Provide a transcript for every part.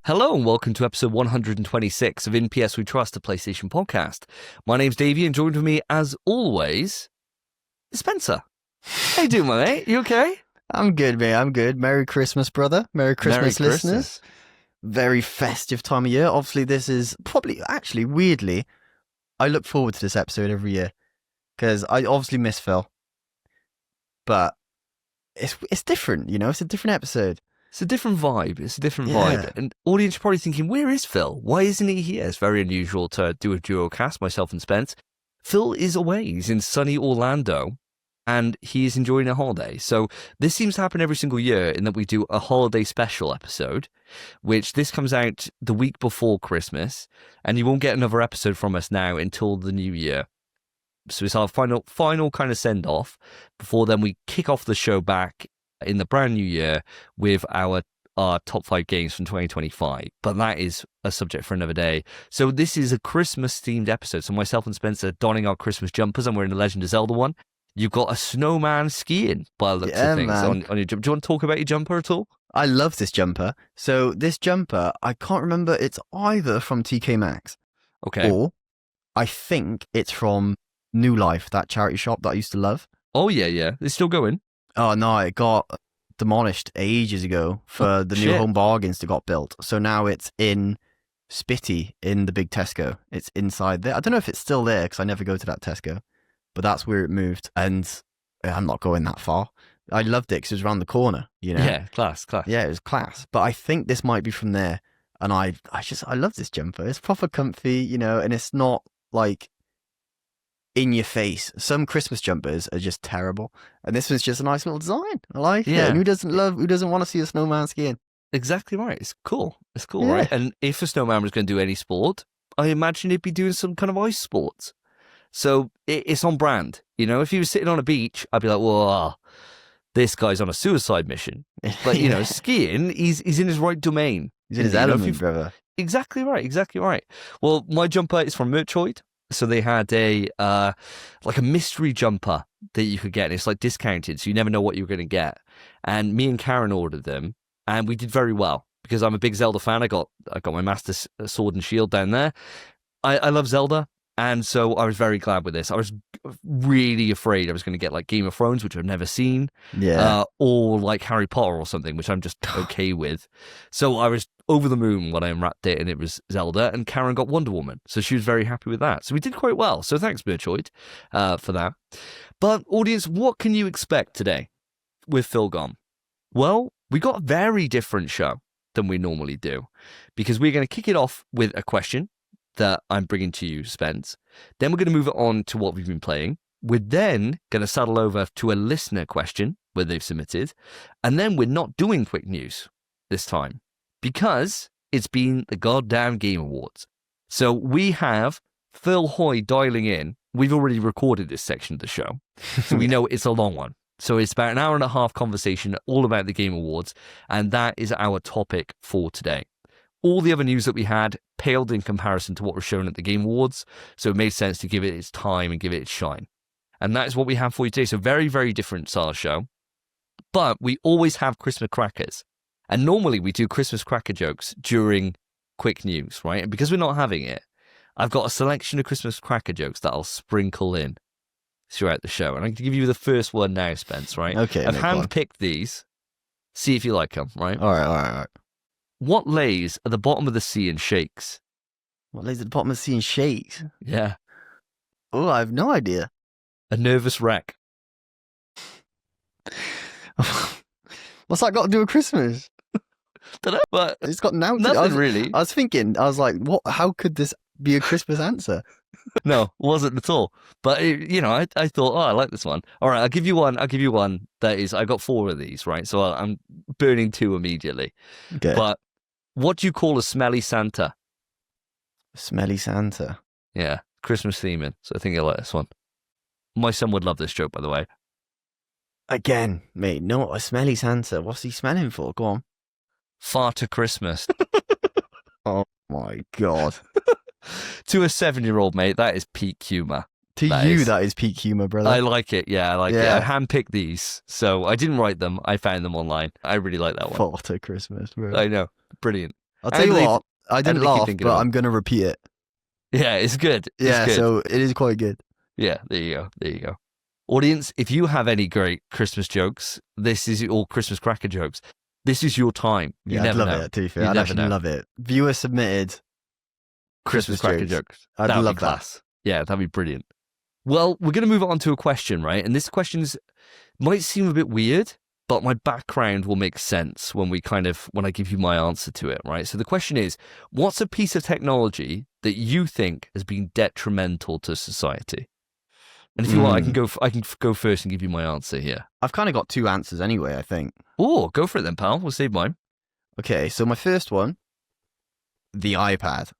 Hello and welcome to episode 126 of In PS We Trust, a PlayStation podcast. My name's Davey and joined with me, as always, is Spencer. How you doing, my mate? You okay? I'm good, mate. I'm good. Merry Christmas, brother. Merry Christmas, Merry listeners. Christmas. Very festive time of year. Obviously, this is probably, actually, weirdly, I look forward to this episode every year because I obviously miss Phil, but it's different, you know? It's a different episode. It's a different vibe. It's a different vibe. And audience are probably thinking, where is Phil? Why isn't he here? It's very unusual to do a duo cast, myself and Spence. Phil is away. He's in sunny Orlando and he is enjoying a holiday. So this seems to happen every single year in that we do a holiday special episode, which this comes out the week before Christmas, and you won't get another episode from us now until the new year. So it's our final kind of send off. Before then, we kick off the show back in the brand new year with our top 5 games from 2025. But that is a subject for another day. So this is a Christmas themed episode. So myself and Spencer are donning our Christmas jumpers. I'm wearing the Legend of Zelda one. You've got a snowman skiing by the looks of things on your jumper. Do you want to talk about your jumper at all? I love this jumper. So this jumper, I can't remember. It's either from TK Maxx. Okay. Or I think it's from New Life, that charity shop that I used to love. Oh, yeah. It's still going. Oh, no, it got demolished ages ago for the new Home Bargains that got built. So now it's in Spitty in the big Tesco. It's inside there. I don't know if it's still there because I never go to that Tesco, but that's where it moved. And I'm not going that far. I loved it because it was around the corner, you know? Yeah, class. Yeah, it was class. But I think this might be from there. And I love this jumper. It's proper comfy, you know, and it's not like in your face. Some Christmas jumpers are just terrible, and this one's just a nice little design. I like it. And who doesn't want to see a snowman skiing? Exactly right. It's cool, right? And if a snowman was going to do any sport, I imagine he'd be doing some kind of ice sports. So it's on brand. You know, if he was sitting on a beach, I'd be like, whoa, this guy's on a suicide mission. But, you know, skiing, he's in his right domain. He's in his element, brother. Exactly right. Well, my jumper is from Merchoid. So they had a mystery jumper that you could get, and it's like discounted, so you never know what you're going to get. And me and Karen ordered them, and we did very well because I'm a big Zelda fan. I got my Master Sword and Shield down there. I love Zelda, and so I was very glad with this. I was really afraid I was going to get like Game of Thrones, which I've never seen, or like Harry Potter or something, which I'm just okay with. So I was over the moon when I unwrapped it and it was Zelda, and Karen got Wonder Woman. So she was very happy with that. So we did quite well. So thanks, Merchoid, for that. But audience, what can you expect today with Phil gone? Well, we got a very different show than we normally do because we're going to kick it off with a question that I'm bringing to you, Spence. Then we're going to move it on to what we've been playing. We're then going to saddle over to a listener question where they've submitted. And then we're not doing quick news this time because it's been the goddamn Game Awards. So we have Phil Hoy dialing in. We've already recorded this section of the show, so we know it's a long one. So it's about an hour and a half conversation all about the Game Awards, and that is our topic for today. All the other news that we had paled in comparison to what was shown at the Game Awards, so it made sense to give it its time and give it its shine. And that is what we have for you today. So very, very different style show. But we always have Christmas crackers. And normally we do Christmas cracker jokes during quick news, right? And because we're not having it, I've got a selection of Christmas cracker jokes that I'll sprinkle in throughout the show. And I'm going to give you the first one now, Spence, right? Okay. I've handpicked these. See if you like them, right? All right. What lays at the bottom of the sea and shakes? What lays at the bottom of the sea and shakes? Yeah. Oh, I have no idea. A nervous wreck. What's that got to do with Christmas? Don't know, but it's got nothing really. I was like, what? How could this be a Christmas answer? No, it wasn't at all. But I thought, I like this one. All right, I'll give you one that is. I got 4 of these, right? So I'm burning 2 immediately. Okay. But what do you call a smelly Santa? Smelly Santa. Yeah, Christmas theming. So I think you'll like this one. My son would love this joke, by the way. Again, mate, no, a smelly Santa. What's he smelling for? Go on. Father Christmas. Oh my God. To a 7-year-old, mate, that is peak humour. That is peak humour, brother. I like it. Yeah, I like it. I handpicked these. So I didn't write them. I found them online. I really like that one. Father Christmas, bro. I know. Brilliant. I'll tell you what, I didn't anything you laugh, thinking but about? I'm going to repeat it. Yeah, it's good. It's Yeah, good. so it is quite good. Yeah, there you go. There you go. Audience, if you have any great Christmas jokes, this is all Christmas cracker jokes. This is your time. You Yeah, I'd never love know. it, to be fair. You I'd never actually know. love it. Viewer submitted Christmas cracker jokes. I'd That'd love be that. class. Yeah, that'd be brilliant. Well, we're going to move on to a question, right? And this question might seem a bit weird, but my background will make sense when I give you my answer to it, right? So the question is, what's a piece of technology that you think has been detrimental to society? And if you want, I can go first and give you my answer here. I've kind of got two answers anyway, I think. Oh, go for it then, pal. We'll save mine. Okay, so my first one, the iPad.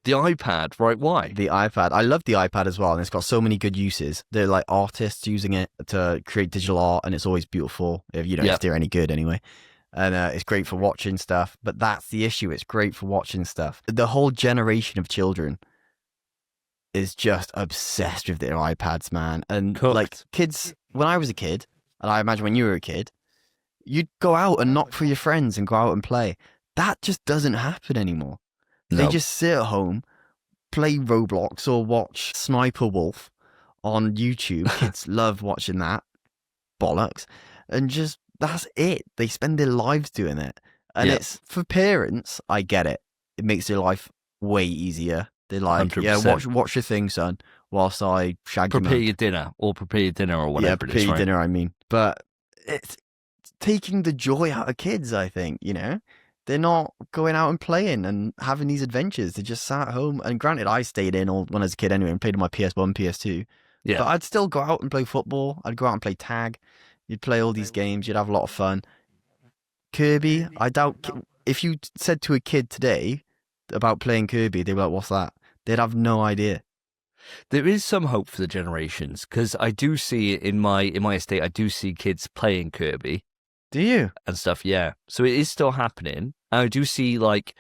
The iPad, right? Why? The iPad. I love the iPad as well, and it's got so many good uses. They're like artists using it to create digital art, and it's always beautiful. If they're any good anyway. And it's great for watching stuff. But that's the issue. It's great for watching stuff. The whole generation of children is just obsessed with their iPads, man. And Cooked. like kids, when I was a kid, and I imagine when you were a kid, you'd go out and knock for your friends and go out and play. That just doesn't happen anymore. They just sit at home, play Roblox or watch Sniper Wolf on YouTube. Kids love watching that. Bollocks. And just, that's it. They spend their lives doing it. And it's, for parents, I get it. It makes their life way easier. They're like, 100%. yeah, watch your thing, son, whilst I shag prepare you. your dinner or whatever Yeah, it prepare is, your right? dinner, I mean. But it's taking the joy out of kids, I think, you know? They're not going out and playing and having these adventures. They just sat at home. And granted, I stayed in all when I was a kid anyway and played on my PS1, PS2. Yeah. But I'd still go out and play football. I'd go out and play tag. You'd play all these games. You'd have a lot of fun. Kirby, I doubt if you said to a kid today about playing Kirby, they'd be like, what's that? They'd have no idea. There is some hope for the generations because I do see in my estate, I do see kids playing Kirby. Do you? And stuff, yeah. So it is still happening. I do see like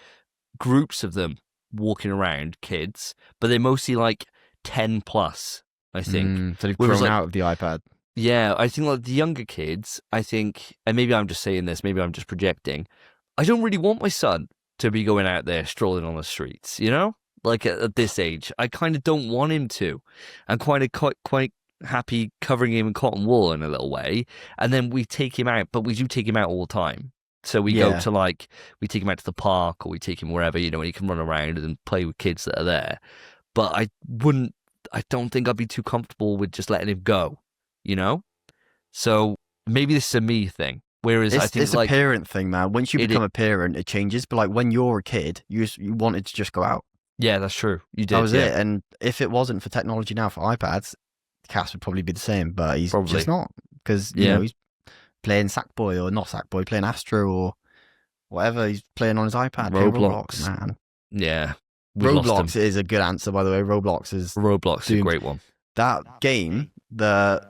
groups of them walking around, kids, but they're mostly like 10 plus, I think. So they've Whereas, grown like, out of the iPad. Yeah, I think like the younger kids, I think, and maybe I'm just saying this, maybe I'm just projecting. I don't really want my son to be going out there strolling on the streets, you know? Like at this age, I kind of don't want him to. I'm quite happy covering him in cotton wool in a little way, and then we take him out, but we do take him out all the time. So we go to we take him out to the park or we take him wherever, you know, and he can run around and play with kids that are there. But I don't think I'd be too comfortable with just letting him go, you know? So maybe this is a me thing. Whereas I think it's like a parent thing, man. Once you become a parent, it changes. But like when you're a kid, you wanted to just go out. Yeah, that's true. You did. That was it. And if it wasn't for technology now for iPads, Cass would probably be the same. But he's just not, because you know he's playing Sackboy or not Sackboy, playing Astro or whatever. He's playing on his iPad. Roblox, man. Yeah, Roblox is a good answer, by the way. Roblox is a great one. That game, the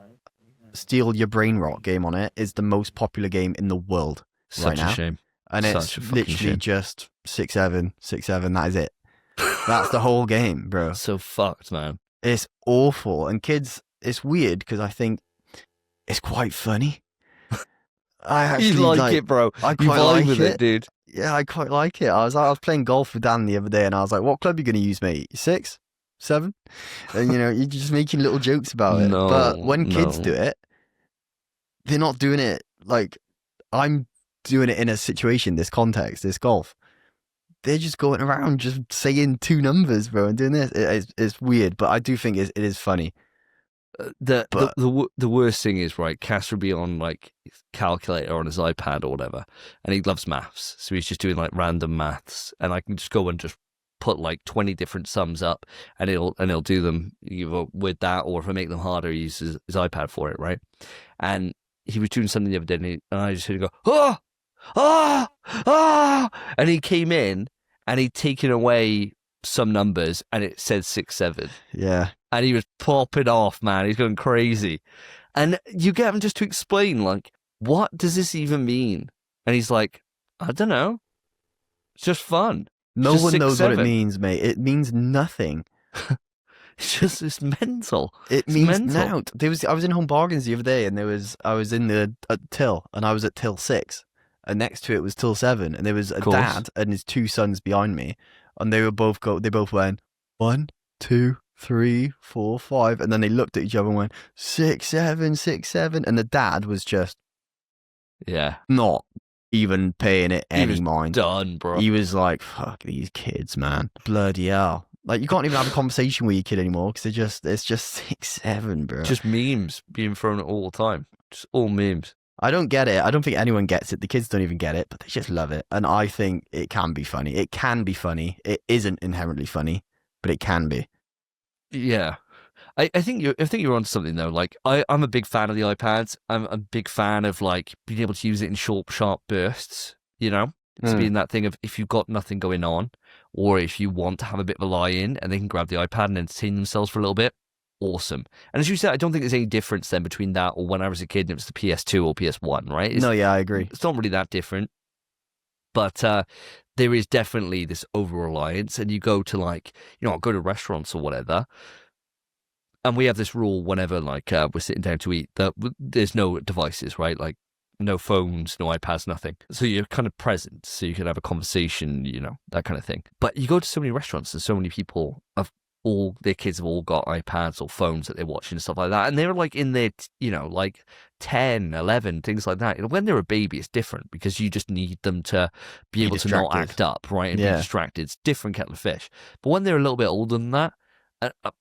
Steal Your Brain Rot game on it, is the most popular game in the world right now. Such a shame. And it's literally just 6-7, 6-7. That is it. That's the whole game, bro. So fucked, man. It's awful. And kids, it's weird because I think it's quite funny. I actually you like it, bro. I you quite vibe like with it, dude. Yeah, I quite like it. I was playing golf with Dan the other day, and I was like, "What club are you going to use, mate? 6, 7?" And you know, you're just making little jokes about it. No, but when kids do it, they're not doing it like I'm doing it in a situation, this context, this golf. They're just going around just saying 2 numbers, bro, and doing this. It's weird, but I do think it is funny. The worst thing is, right, Cass would be on like his calculator on his iPad or whatever, and he loves maths, so he's just doing like random maths, and I can just go and just put like 20 different sums up, and he'll do them either with that, or if I make them harder, he uses his iPad for it, right? And he was doing something the other day, and I just heard him go, and he came in and he'd taken away some numbers, and it said 6-7. Yeah. And he was popping off, man. He's going crazy. And you get him just to explain, like, what does this even mean? And he's like, I don't know. It's just fun. No one knows what it means, mate. It means nothing. It's mental. It means now. I was in Home Bargains the other day, and I was in the till, and I was at till 6. and next to it was till 7, and there was a Course. dad and his 2 sons behind me, and they both went 1, 2, 3, 4, 5, and then they looked at each other and went 6, 7, 6, 7, and the dad was just not even paying it any mind. Done, bro. He was like, "Fuck these kids, man! Bloody hell!" Like, you can't even have a conversation with your kid anymore because it's just 6, 7, bro. Just memes being thrown at all the time. Just all memes. I don't get it. I don't think anyone gets it. The kids don't even get it, but they just love it. And I think it can be funny. It can be funny. It isn't inherently funny, but it can be. Yeah. I think you're onto something though. Like I'm a big fan of the iPads. I'm a big fan of like being able to use it in short, sharp bursts, you know? It's being that thing of if you've got nothing going on, or if you want to have a bit of a lie-in and they can grab the iPad and entertain themselves for a little bit, awesome. And as you said, I don't think there's any difference then between that or when I was a kid and it was the PS2 or PS1, right? No, yeah, I agree. It's not really that different. But there is definitely this over-reliance, and you go to like, you know, I'll go to restaurants or whatever, and we have this rule whenever like we're sitting down to eat that there's no devices, right? Like no phones, no iPads, nothing. So you're kind of present, so you can have a conversation, you know, that kind of thing. But you go to so many restaurants and so many people have all their kids have all got iPads or phones that they're watching and stuff like that. And they're like in their, you know, like 10, 11, things like that. You know, when they're a baby, it's different because you just need them to be able to not act up, right? And be distracted. It's different kettle of fish. But when they're a little bit older than that,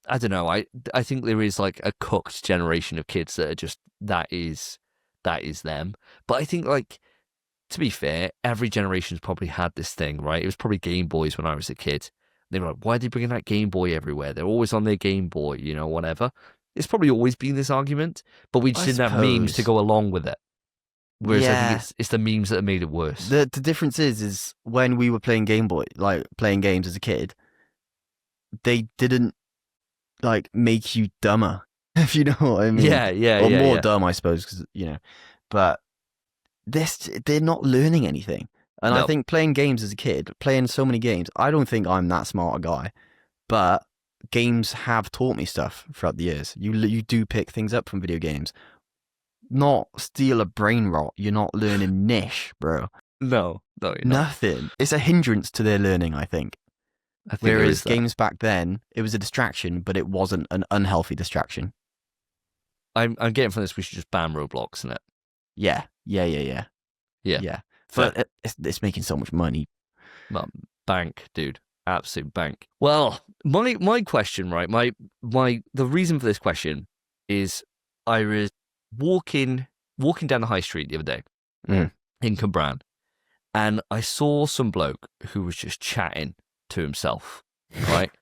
I don't know. I think there is like a cooked generation of kids that are just, that is them. But I think like, to be fair, every generation's probably had this thing, right? It was probably Game Boys when I was a kid. They were like, why are they bringing that Game Boy everywhere? They're always on their Game Boy, you know, whatever. It's probably always been this argument, but we just didn't have memes to go along with it. Whereas I think it's the memes that have made it worse. The difference is when we were playing Game Boy, like playing games as a kid, they didn't like make you dumber, if you know what I mean. Or more dumb, I suppose, because, you know. But they're not learning anything. And I think playing games as a kid, playing so many games, I don't think I'm that smart a guy, but games have taught me stuff throughout the years. You do pick things up from video games. Not steal a brain rot. You're not learning niche, bro. No, you're not. Nothing. It's a hindrance to their learning, I think. Whereas games back then, it was a distraction, but it wasn't an unhealthy distraction. I'm getting from this, we should just ban Roblox, isn't it? Yeah. But it's making so much money. Well, bank, dude. Absolute bank. Well, my question, right? The reason for this question is I was walking down the high street the other day in Cambran, and I saw some bloke who was just chatting to himself, right?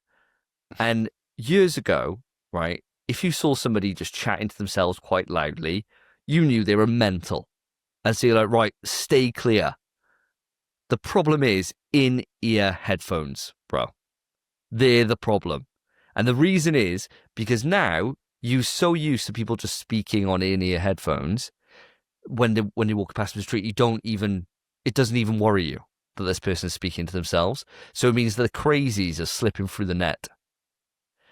And years ago, right, if you saw somebody just chatting to themselves quite loudly, you knew they were mental. And so you're like, right, stay clear. The problem is in-ear headphones, bro. They're the problem. And the reason is because now you're so used to people just speaking on in-ear headphones, when you walk past the street, it doesn't even worry you that this person is speaking to themselves. So it means that the crazies are slipping through the net.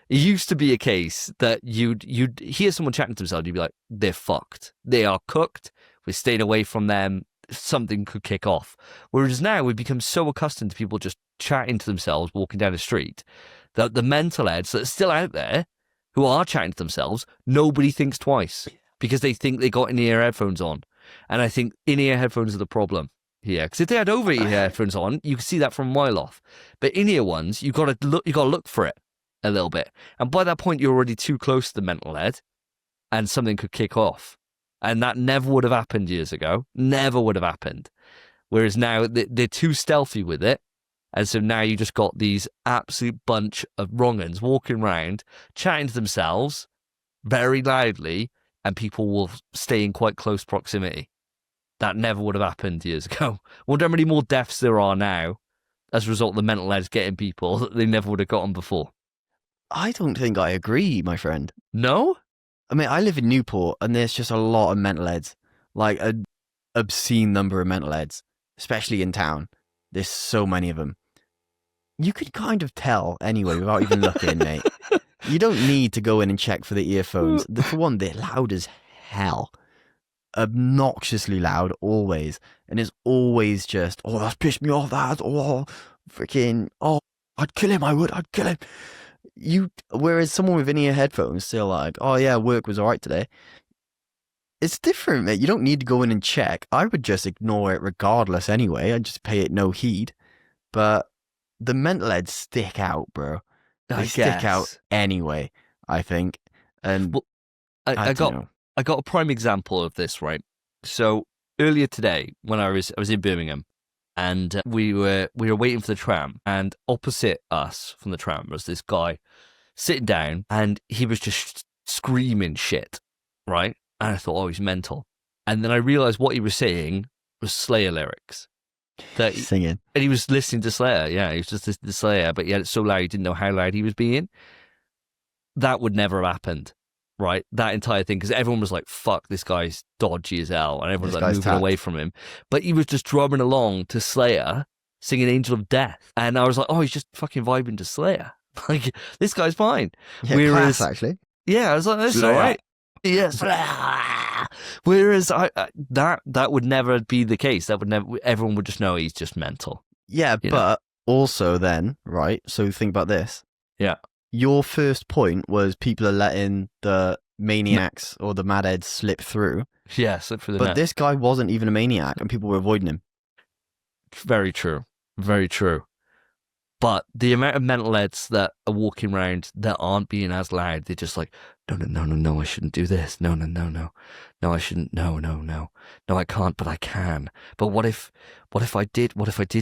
It used to be a case that you'd hear someone chatting to themselves, you'd be like, they're fucked. They are cooked. We're staying away from them. Something could kick off. Whereas now we've become so accustomed to people just chatting to themselves, walking down the street, that the mental heads that are still out there who are chatting to themselves, nobody thinks twice because they think they got in-ear headphones on. And I think in-ear headphones are the problem here. Because if they had over-ear headphones on, you can see that from a mile off. But in-ear ones, you got to look for it a little bit. And by that point, you're already too close to the mental head and something could kick off. And that never would have happened years ago. Never would have happened. Whereas now they're too stealthy with it. And so now you just got these absolute bunch of wrong'uns walking around, chatting to themselves very loudly, and people will stay in quite close proximity. That never would have happened years ago. I wonder how many more deaths there are now as a result of the mental heads getting people that they never would have gotten before. I don't think I agree, my friend. No? I mean, I live in Newport, and there's just a lot of mental heads, like an obscene number of mental heads, especially in town. There's so many of them. You could kind of tell anyway without even looking, mate. You don't need to go in and check for the earphones. For one, they're loud as hell. obnoxiously loud always, and it's always just, oh, that's pissed me off, that, oh, freaking, oh, I'd kill him, I'd kill him. Whereas someone with in-ear headphones still like, oh yeah, work was all right today. It's different, mate. You don't need to go in and check. I would just ignore it regardless anyway. I'd just pay it no heed. But the mental heads stick out, bro. They stick out anyway, I think. And well, I got a prime example of this, right? So earlier today, when I was in Birmingham, and we were waiting for the tram, and opposite us from the tram was this guy sitting down, and he was just screaming shit, right? And I thought, oh, he's mental. And then I realized what he was saying was Slayer lyrics. Singing. And he was listening to Slayer. Yeah, he was just listening to Slayer, but he had it so loud he didn't know how loud he was being. That would never have happened, right? That entire thing, because everyone was like, fuck, this guy's dodgy as hell. And everyone was like moving away from him. But he was just drumming along to Slayer, singing Angel of Death. And I was like, oh, he's just fucking vibing to Slayer. Like, this guy's fine. Yeah, whereas, class, actually. Yeah, I was like, that's all right. Yes. Whereas that would never be the case. That would never. Everyone would just know he's just mental. Yeah, but also then, right? So think about this. Yeah. Your first point was people are letting the maniacs or the madheads slip through. Yeah, slip through the net. But this guy wasn't even a maniac, and people were avoiding him. Very true. Very true. But the amount of mental heads that are walking around that aren't being as loud, they're just like, no, I shouldn't do this. No, I shouldn't. No, I can't, but I can. But what if I did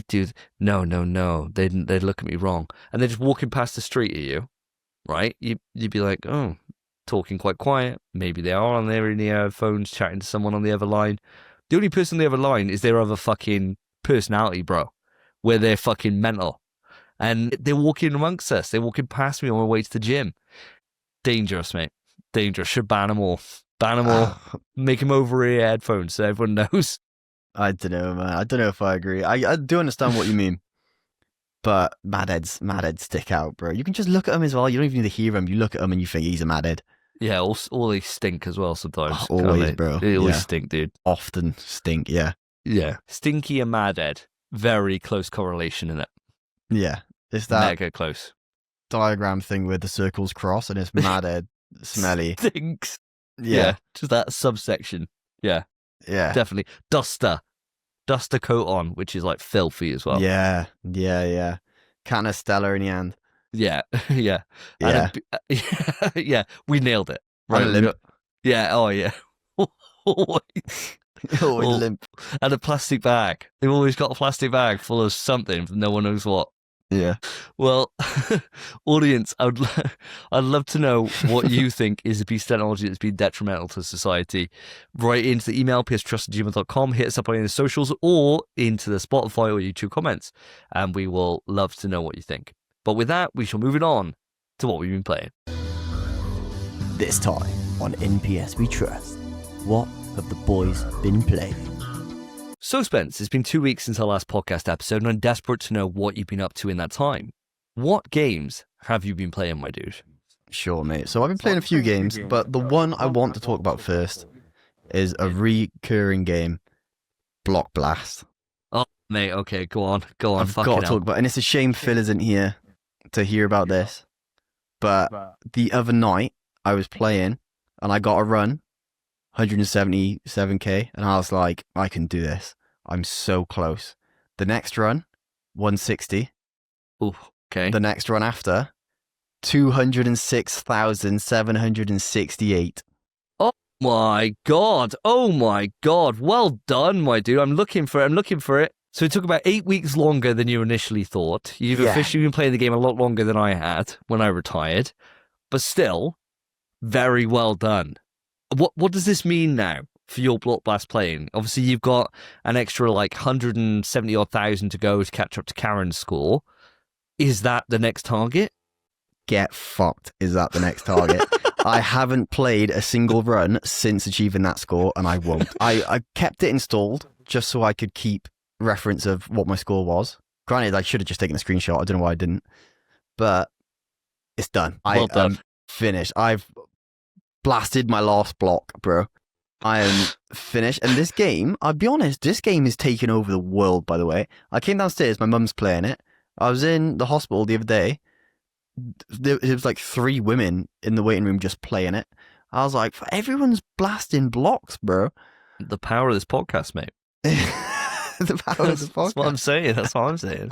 do, no, they'd look at me wrong. And they're just walking past the street at you, right? You'd be like, oh, talking quite quiet. Maybe they are on their in-ear phones chatting to someone on the other line. The only person on the other line is their other fucking personality, bro, where they're fucking mental. And they're walking amongst us. They're walking past me on my way to the gym. Dangerous, mate. Dangerous. Should ban them all. Ban them all. Make them over-ear headphones so everyone knows. I don't know, man. I don't know if I agree. I do understand what you mean. But madheads stick out, bro. You can just look at them as well. You don't even need to hear them. You look at them and you think he's a madhead. Yeah, all they stink as well sometimes. Always, bro. They always stink, dude. Often stink, yeah. Yeah. Stinky and madhead. Very close correlation in it. Yeah, it's that mega close diagram thing where the circles cross and it's madhead, smelly. Stinks. Yeah, just that subsection. Yeah, definitely. Duster Koton, which is like filthy as well. Yeah. Can of Stella in the hand. Yeah. Yeah. We nailed it. Right. Limp. Yeah. Oh yeah. Always limp. And a plastic bag. They've always got a plastic bag full of something, no one knows what. Yeah. Well, audience, I'd love to know what you think is a piece of technology that's been detrimental to society. Write into the email, pstrust@gmail.com, hit us up on the socials, or into the Spotify or YouTube comments, and we will love to know what you think. But with that, we shall move it on to what we've been playing. This time on NPS We Trust, what have the boys been playing? So, Spence, it's been 2 weeks since our last podcast episode, and I'm desperate to know what you've been up to in that time. What games have you been playing, my dude? Sure, mate. So I've been playing a few games, but the one I want to talk about first is a recurring game, Block Blast. Oh, mate, okay, go on. I've got to talk about it, and it's a shame Phil isn't here to hear about this, but the other night I was playing, and I got a run, 177k, and I was like, I can do this. I'm so close. The next run, 160. Ooh, okay. The next run after, 206,768. Oh my god. Well done, my dude. I'm looking for it. So it took about 8 weeks longer than you initially thought. You've officially been playing the game a lot longer than I had when I retired. But still, very well done. What does this mean now for your Block Blast playing? Obviously, you've got an extra 170,000 to go to catch up to Karen's score. Is that the next target? Get fucked. Is that the next target? I haven't played a single run since achieving that score, and I won't. I kept it installed just so I could keep reference of what my score was. Granted, I should have just taken a screenshot. I don't know why I didn't. But it's done. Well done. I'm finished. I've blasted my last block, bro. I am finished. And this game, I'll be honest, this game is taking over the world, by the way. I came downstairs, my mum's playing it. I was in the hospital the other day. There was like 3 women in the waiting room just playing it. I was like, everyone's blasting blocks, bro. The power of this podcast, mate. The power of this podcast. That's what I'm saying. That's what I'm saying.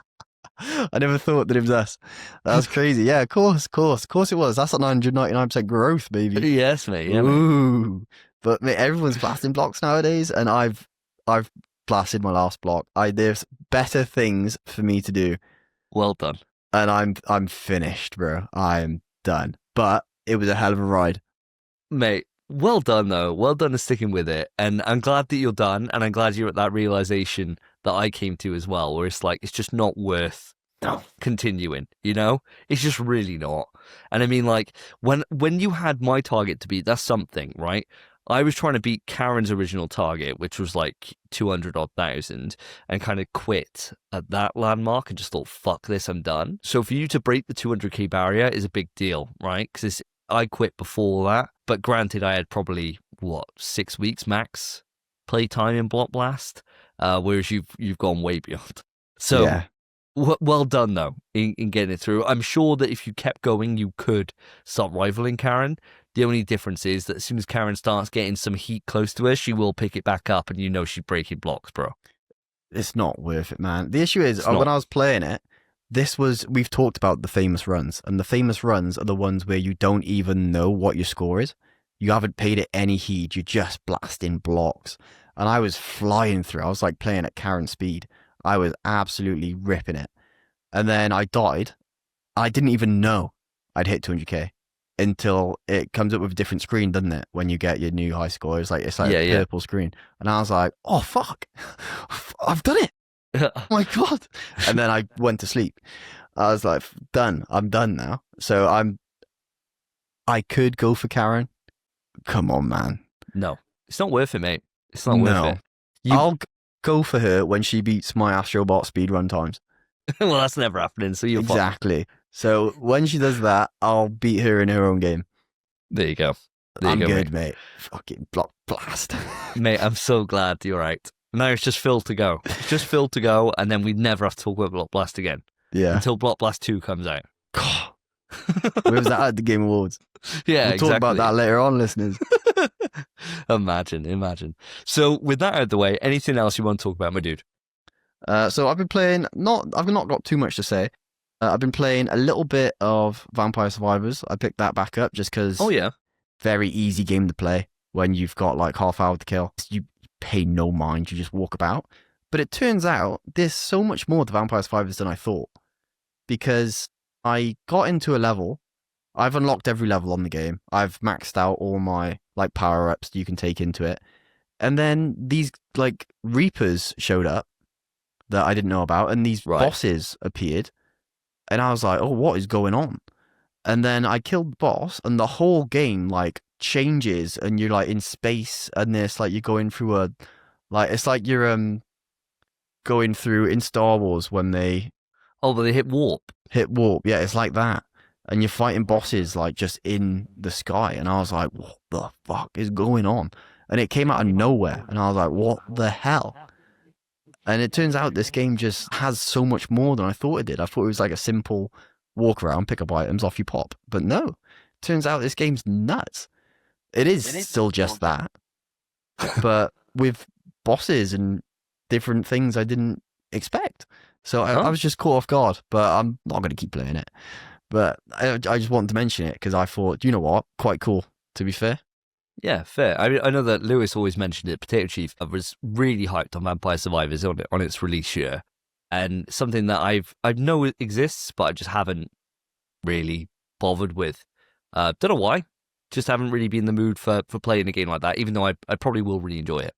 I never thought that it was us. That was crazy. Yeah, of course it was. That's like 999% growth, baby. Yes, mate. Yeah, Ooh. mate. But mate, everyone's blasting blocks nowadays, and I've blasted my last block. There's better things for me to do. Well done. And I'm finished, bro. I'm done. But it was a hell of a ride. Mate, well done, though. Well done for sticking with it. And I'm glad that you're done. And I'm glad you're at that realization that I came to as well, where it's like, it's just not worth continuing, you know? It's just really not. And I mean, like, when you had my target to beat, that's something, right? I was trying to beat Karen's original target, which was like 200,000, and kind of quit at that landmark and just thought, fuck this, I'm done. So for you to break the 200k barrier is a big deal, right? Because I quit before that, but granted, I had probably, 6 weeks max playtime in Block Blast, whereas you've gone way beyond. So yeah. Well done, though, in getting it through. I'm sure that if you kept going, you could start rivaling Karen. The only difference is that as soon as Karen starts getting some heat close to her, she will pick it back up, and you know she's breaking blocks, bro. It's not worth it, man. The issue is, when I was playing it, we've talked about the famous runs, and the famous runs are the ones where you don't even know what your score is. You haven't paid it any heed. You're just blasting blocks. And I was flying through. I was like playing at Karen's speed. I was absolutely ripping it. And then I died. I didn't even know I'd hit 200k until it comes up with a different screen, doesn't it? When you get your new high score, it's like a purple screen. And I was like, oh, fuck. I've done it. Oh my God. And then I went to sleep. I was like, done. I'm done now. So I could go for Karen. Come on, man. No, it's not worth it, mate. It's not worth it. I'll go for her when she beats my Astrobot speedrun times. Well, that's never happening, so you're exactly. So when she does that, I'll beat her in her own game. There you go. I'm good, mate. Fucking Block Blast. Mate, I'm so glad you're right. Now it's just Phil to go. It's just Phil to go, and then we never have to talk about Block Blast again. Yeah. Until Block Blast 2 comes out. Where was that at the Game Awards? Yeah, we'll talk about that later on, listeners. Imagine. So with that out of the way, anything else you want to talk about, my dude? So I've been playing, I've not got too much to say. I've been playing a little bit of Vampire Survivors. I picked that back up just because. Oh, yeah. Very easy game to play when you've got like half hour to kill. You pay no mind, you just walk about. But it turns out there's so much more to Vampire Survivors than I thought. Because I got into a level. I've unlocked every level on the game. I've maxed out all my like power-ups you can take into it. And then these like Reapers showed up that I didn't know about, and these bosses appeared. And I was like, oh, what is going on? And then I killed the boss, and the whole game like changes, and you're like in space, and it's like you're going through it's like you're going through in Star Wars when they but they hit warp. Yeah, it's like that. And you're fighting bosses like just in the sky, and I was like, what the fuck is going on? And it came out of nowhere, and I was like, what the hell? And it turns out this game just has so much more than I thought it did. I thought it was like a simple walk around, pick up items, off you pop. But no, turns out this game's nuts. It is still just that, but with bosses and different things I didn't expect. So I was just caught off guard, but I'm not going to keep playing it. But I just wanted to mention it because I thought, you know what, quite cool, to be fair. Yeah, fair. I know that Lewis always mentioned it. Potato Chief, I was really hyped on Vampire Survivors on its release year, and something that I know it exists, but I just haven't really bothered with. Don't know why. Just haven't really been in the mood for playing a game like that, even though I probably will really enjoy it.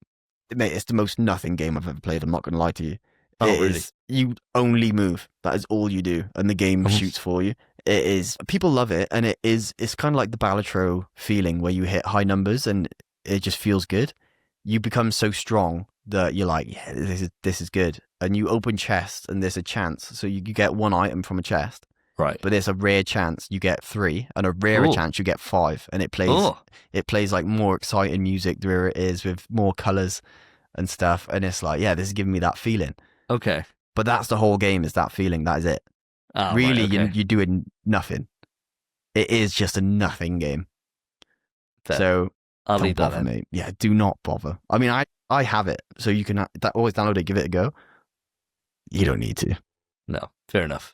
Mate, it's the most nothing game I've ever played. I'm not going to lie to you. Oh, really? You only move. That is all you do, and the game shoots for you. It is. People love it, and it's kind of like the Balatro feeling where you hit high numbers and it just feels good. You become so strong that you're like, yeah, this is good. And you open chests, and there's a chance. So you get one item from a chest, Right. But there's a rare chance you get 3, and a rarer chance you get 5, and it plays like more exciting music the rarer it is, with more colors and stuff. And it's like, yeah, this is giving me that feeling. Okay. But that's the whole game, is that feeling. That is it. Really, right, okay. you're doing nothing. It is just a nothing game. Fair. So I'll don't leave that bother, then. mate. Yeah, do not bother. I mean, I have it, so you can always download it, give it a go. You don't need to. No, fair enough.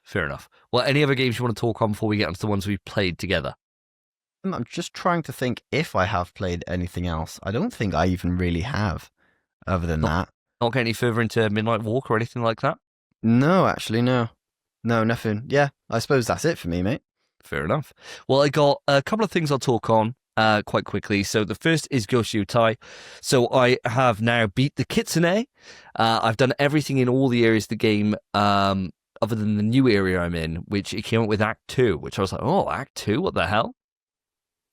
Well, any other games you want to talk on before we get onto the ones we've played together? I'm just trying to think if I have played anything else. I don't think I even really have, other than that. Not get any further into Midnight Walk or anything like that? No, actually, no. No, nothing. Yeah, I suppose that's it for me, mate. Fair enough. Well, I got a couple of things I'll talk on quite quickly. So the first is Ghost Yutai. So I have now beat the Kitsune. I've done everything in all the areas of the game other than the new area I'm in, which it came up with Act 2, which I was like, oh, Act 2? What the hell?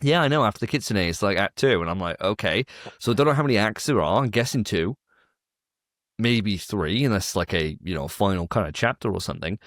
Yeah, I know, after the Kitsune, it's like Act 2. And I'm like, okay. So I don't know how many acts there are. I'm guessing 2. Maybe 3, unless like a, final kind of chapter or something.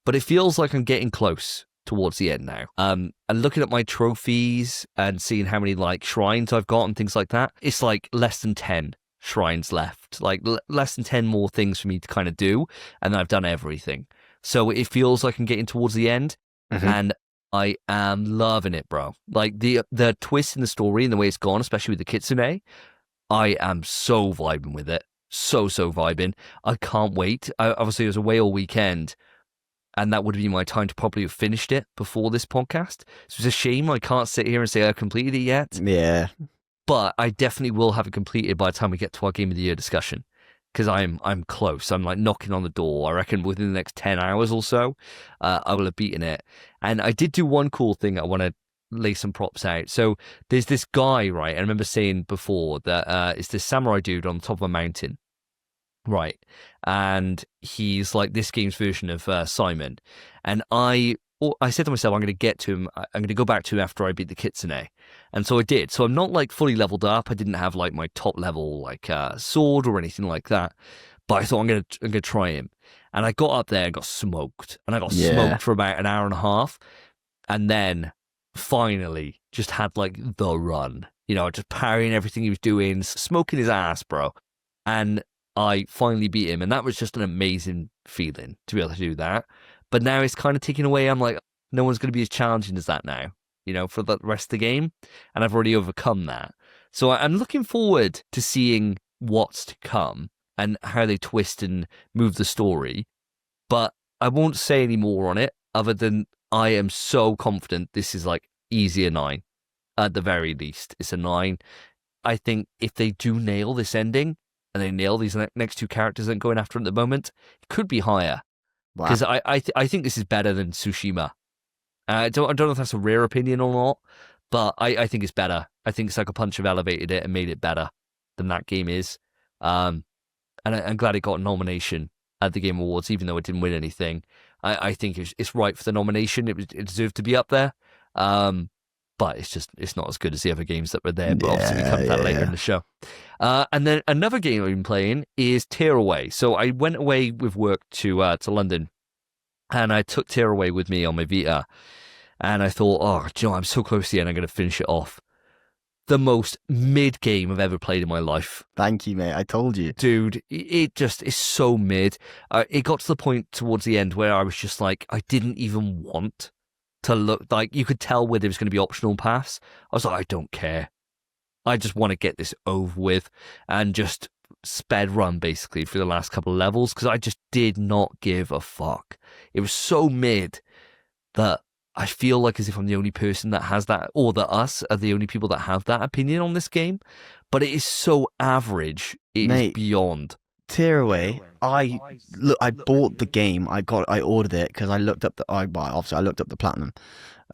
But it feels like I'm getting close towards the end now. And looking at my trophies and seeing how many like shrines I've got and things like that, it's like less than 10 shrines left. Like less than 10 more things for me to kind of do. And I've done everything. So it feels like I'm getting towards the end. Mm-hmm. And I am loving it, bro. Like the twist in the story and the way it's gone, especially with the Kitsune, I am so vibing with it. So vibing. I can't wait. Obviously, I was away all weekend, and that would have been my time to probably have finished it before this podcast. So it's a shame I can't sit here and say I completed it yet. Yeah. But I definitely will have it completed by the time we get to our Game of the Year discussion, because I'm close. I'm like knocking on the door. I reckon within the next 10 hours or so, I will have beaten it. And I did do one cool thing I want to lay some props out. So there's this guy, right? I remember saying before that it's this samurai dude on the top of a mountain. Right. And he's like this game's version of Simon. And I said to myself, I'm going to get to him. I'm going to go back to him after I beat the Kitsune. And so I did. So I'm not like fully leveled up. I didn't have like my top level like sword or anything like that. But I thought I'm going to try him. And I got up there and got smoked. And I got smoked for about an hour and a half. And then finally just had like the run. Just parrying everything he was doing, smoking his ass, bro. And I finally beat him, and that was just an amazing feeling to be able to do that. But now it's kind of taken away. I'm like, no one's going to be as challenging as that now, for the rest of the game. And I've already overcome that. So I'm looking forward to seeing what's to come and how they twist and move the story. But I won't say any more on it other than I am so confident this is like easy a 9. At the very least, it's a 9. I think if they do nail this ending, and they nail these next 2 characters that I'm going after at the moment, it could be higher. Because wow. I think this is better than Tsushima. I don't know if that's a rare opinion or not, but I think it's better. I think Sucker Punch have elevated it and made it better than that game is. And I'm glad it got a nomination at the Game Awards, even though it didn't win anything. I think it's right for the nomination. It deserved to be up there. But it's not as good as the other games that were there. But obviously we come to that later in the show. And then another game I've been playing is Tearaway. So I went away with work to London, and I took Tearaway with me on my Vita. And I thought, I'm so close to the end. I'm going to finish it off. The most mid game I've ever played in my life. Thank you, mate. I told you, dude. It just is so mid. It got to the point towards the end where I was just like, I didn't even want to look. Like, you could tell where there was going to be optional paths. I was like, I don't care. I just want to get this over with and just sped run basically for the last couple of levels, because I just did not give a fuck. It was so mid that I feel like as if I'm the only person that has that, or that us are the only people that have that opinion on this game. But it is so average. It is beyond. Tearaway. I bought the game. I ordered it because I looked up I looked up the platinum,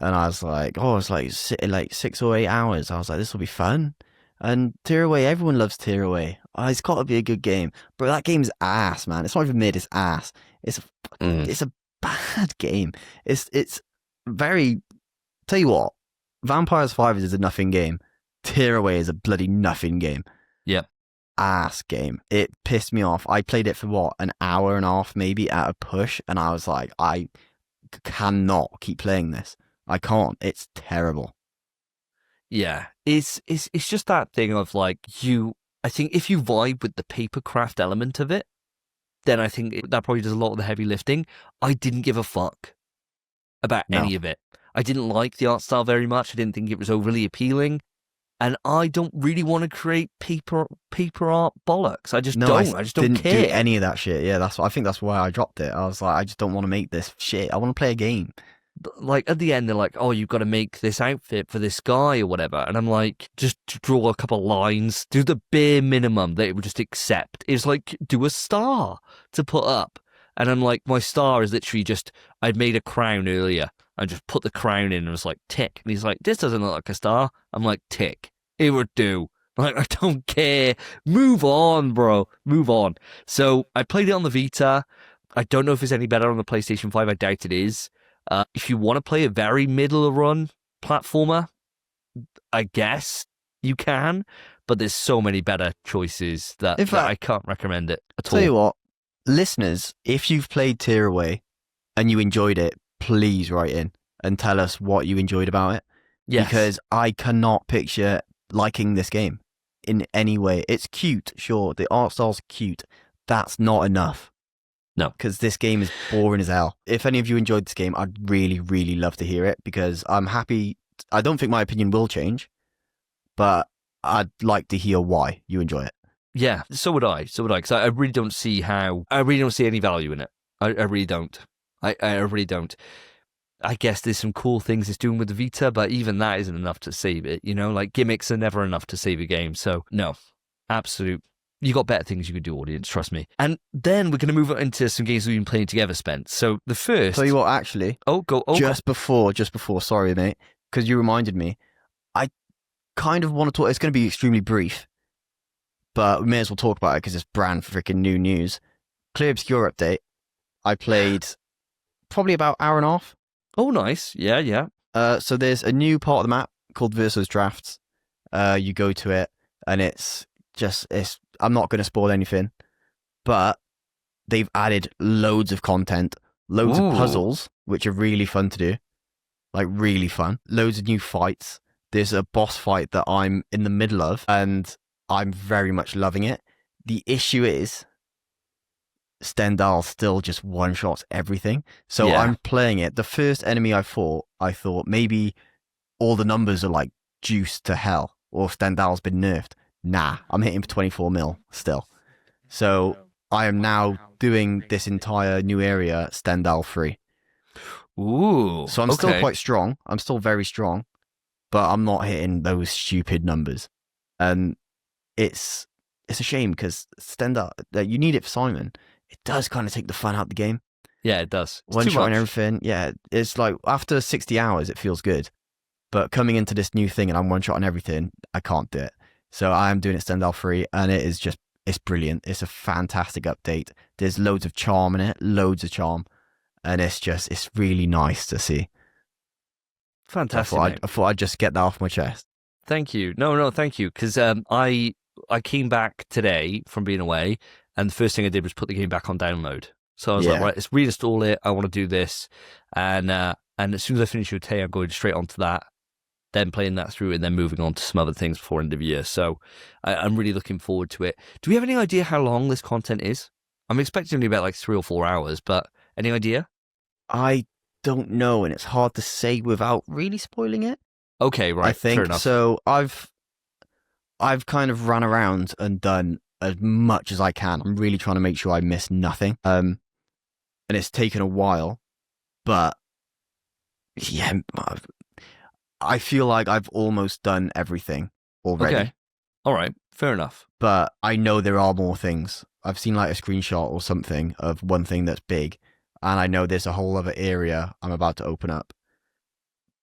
and I was like, it's like 6 or 8 hours. I was like, this will be fun. And Tearaway, everyone loves Tearaway. It's got to be a good game, but that game's ass, man. It's not even mid. It's ass. It's a bad game. It's very. Tell you what, Vampires 5 is a nothing game. Tearaway is a bloody nothing game. Yeah. Ass game. It pissed me off. I played it for an hour and a half maybe at a push, and I was like, I cannot keep playing this. I can't. It's terrible. Yeah, it's just that thing of like I think if you vibe with the papercraft element of it, then I think that probably does a lot of the heavy lifting. I didn't give a fuck about any of it. I didn't like the art style very much. I didn't think it was overly appealing. And I don't really want to create paper art bollocks. I just don't. I just don't didn't care. do any of that shit. Yeah, I think that's why I dropped it. I was like, I just don't want to make this shit. I want to play a game. Like at the end, they're like, "Oh, you've got to make this outfit for this guy or whatever," and I'm like, "Just draw a couple lines, do the bare minimum that it would just accept." It's like do a star to put up, and I'm like, my star is literally just I'd made a crown earlier. I just put the crown in and was like tick, and he's like, "This doesn't look like a star." I'm like, tick, it would do. Like I don't care. Move on, bro. Move on. So I played it on the Vita. I don't know if it's any better on the PlayStation 5. I doubt it is. If you want to play a very middle run platformer, I guess you can, but there's so many better choices that I can't recommend it at all. Tell you what, listeners, if you've played Tearaway and you enjoyed it, please write in and tell us what you enjoyed about it. Yes. Because I cannot picture liking this game in any way. It's cute, sure. The art style's cute. That's not enough. No. Because this game is boring as hell. If any of you enjoyed this game, I'd really, really love to hear it because I'm happy. I don't think my opinion will change, but I'd like to hear why you enjoy it. Yeah, so would I. Because I really don't see any value in it. I really don't. I really don't. I guess there's some cool things it's doing with the Vita, but even that isn't enough to save it. You know, like gimmicks are never enough to save a game. So no, absolute. You got better things you could do, audience, trust me. And then we're going to move on into some games we've been playing together, Spence. So the first... Tell you what, actually... Just before, sorry, mate, because you reminded me, I kind of want to talk... It's going to be extremely brief, but we may as well talk about it because it's brand freaking new news. Clear Obscure update. I played probably about an hour and a half. Oh, nice. Yeah. So there's a new part of the map called Versus Drafts. You go to it, and it's... I'm not going to spoil anything, but they've added loads of content, loads of puzzles, which are really fun to do, like really fun. Loads of new fights. There's a boss fight that I'm in the middle of, and I'm very much loving it. The issue is Stendhal still just one-shots everything. So I'm playing it. The first enemy I fought, I thought maybe all the numbers are like juiced to hell, or Stendhal's been nerfed. Nah, I'm hitting for 24 mil still. So I am now doing this entire new area Stendhal free. Ooh. So I'm still quite strong. I'm still very strong, but I'm not hitting those stupid numbers. And it's a shame because Stendhal, you need it for Simon. It does kind of take the fun out of the game. Yeah, it does. One shot and everything. Yeah, it's like after 60 hours, it feels good. But coming into this new thing and I'm one shot on everything, I can't do it. So I am doing it Stendhal free, and it is it's brilliant. It's a fantastic update. There's loads of charm in it, and it's really nice to see. Fantastic. I thought I'd just get that off my chest. Thank you. No, thank you. Because I came back today from being away, and the first thing I did was put the game back on download. So I was like, right, let's reinstall it. I want to do this, and as soon as I finish with Tay, I'm going straight onto that. Then playing that through and then moving on to some other things before end of year. So I'm really looking forward to it. Do we have any idea how long this content is? I'm expecting to be about like 3 or 4 hours, but any idea? I don't know, and it's hard to say without really spoiling it. Okay, right. I think fair enough. So. I've kind of run around and done as much as I can. I'm really trying to make sure I miss nothing. And it's taken a while, but yeah. I feel like I've almost done everything already. Okay. All right. Fair enough. But I know there are more things. I've seen like a screenshot or something of one thing that's big. And I know there's a whole other area I'm about to open up.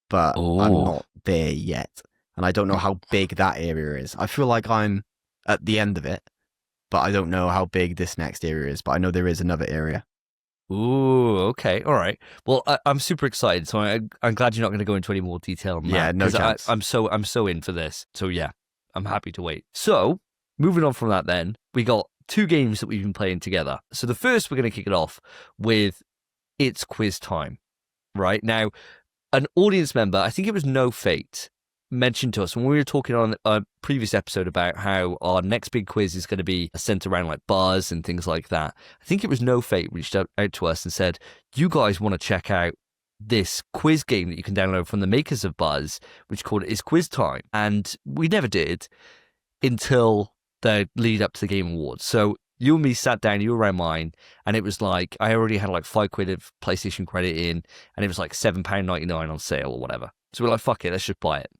But I'm not there yet. And I don't know how big that area is. I feel like I'm at the end of it. But I don't know how big this next area is. But I know there is another area. Ooh, okay, all right. Well, I'm super excited, so I'm glad you're not going to go into any more detail on that. Yeah, no chance. I'm so in for this. So yeah, I'm happy to wait. So moving on from that, then we got 2 games that we've been playing together. So the first, we're going to kick it off with It's Quiz Time. right? Now, an audience member, I think it was No Fate, mentioned to us when we were talking on a previous episode about how our next big quiz is going to be centered around like buzz and things like that. I think it was No Fate reached out to us and said, you guys want to check out this quiz game that you can download from the makers of Buzz, which called Is Quiz Time. And we never did until the lead up to the Game Awards. So you and me sat down, you were around mine, and it was like, I already had like £5 of PlayStation credit in, and it was like £7.99 on sale or whatever. So we're like, fuck it, let's just buy it.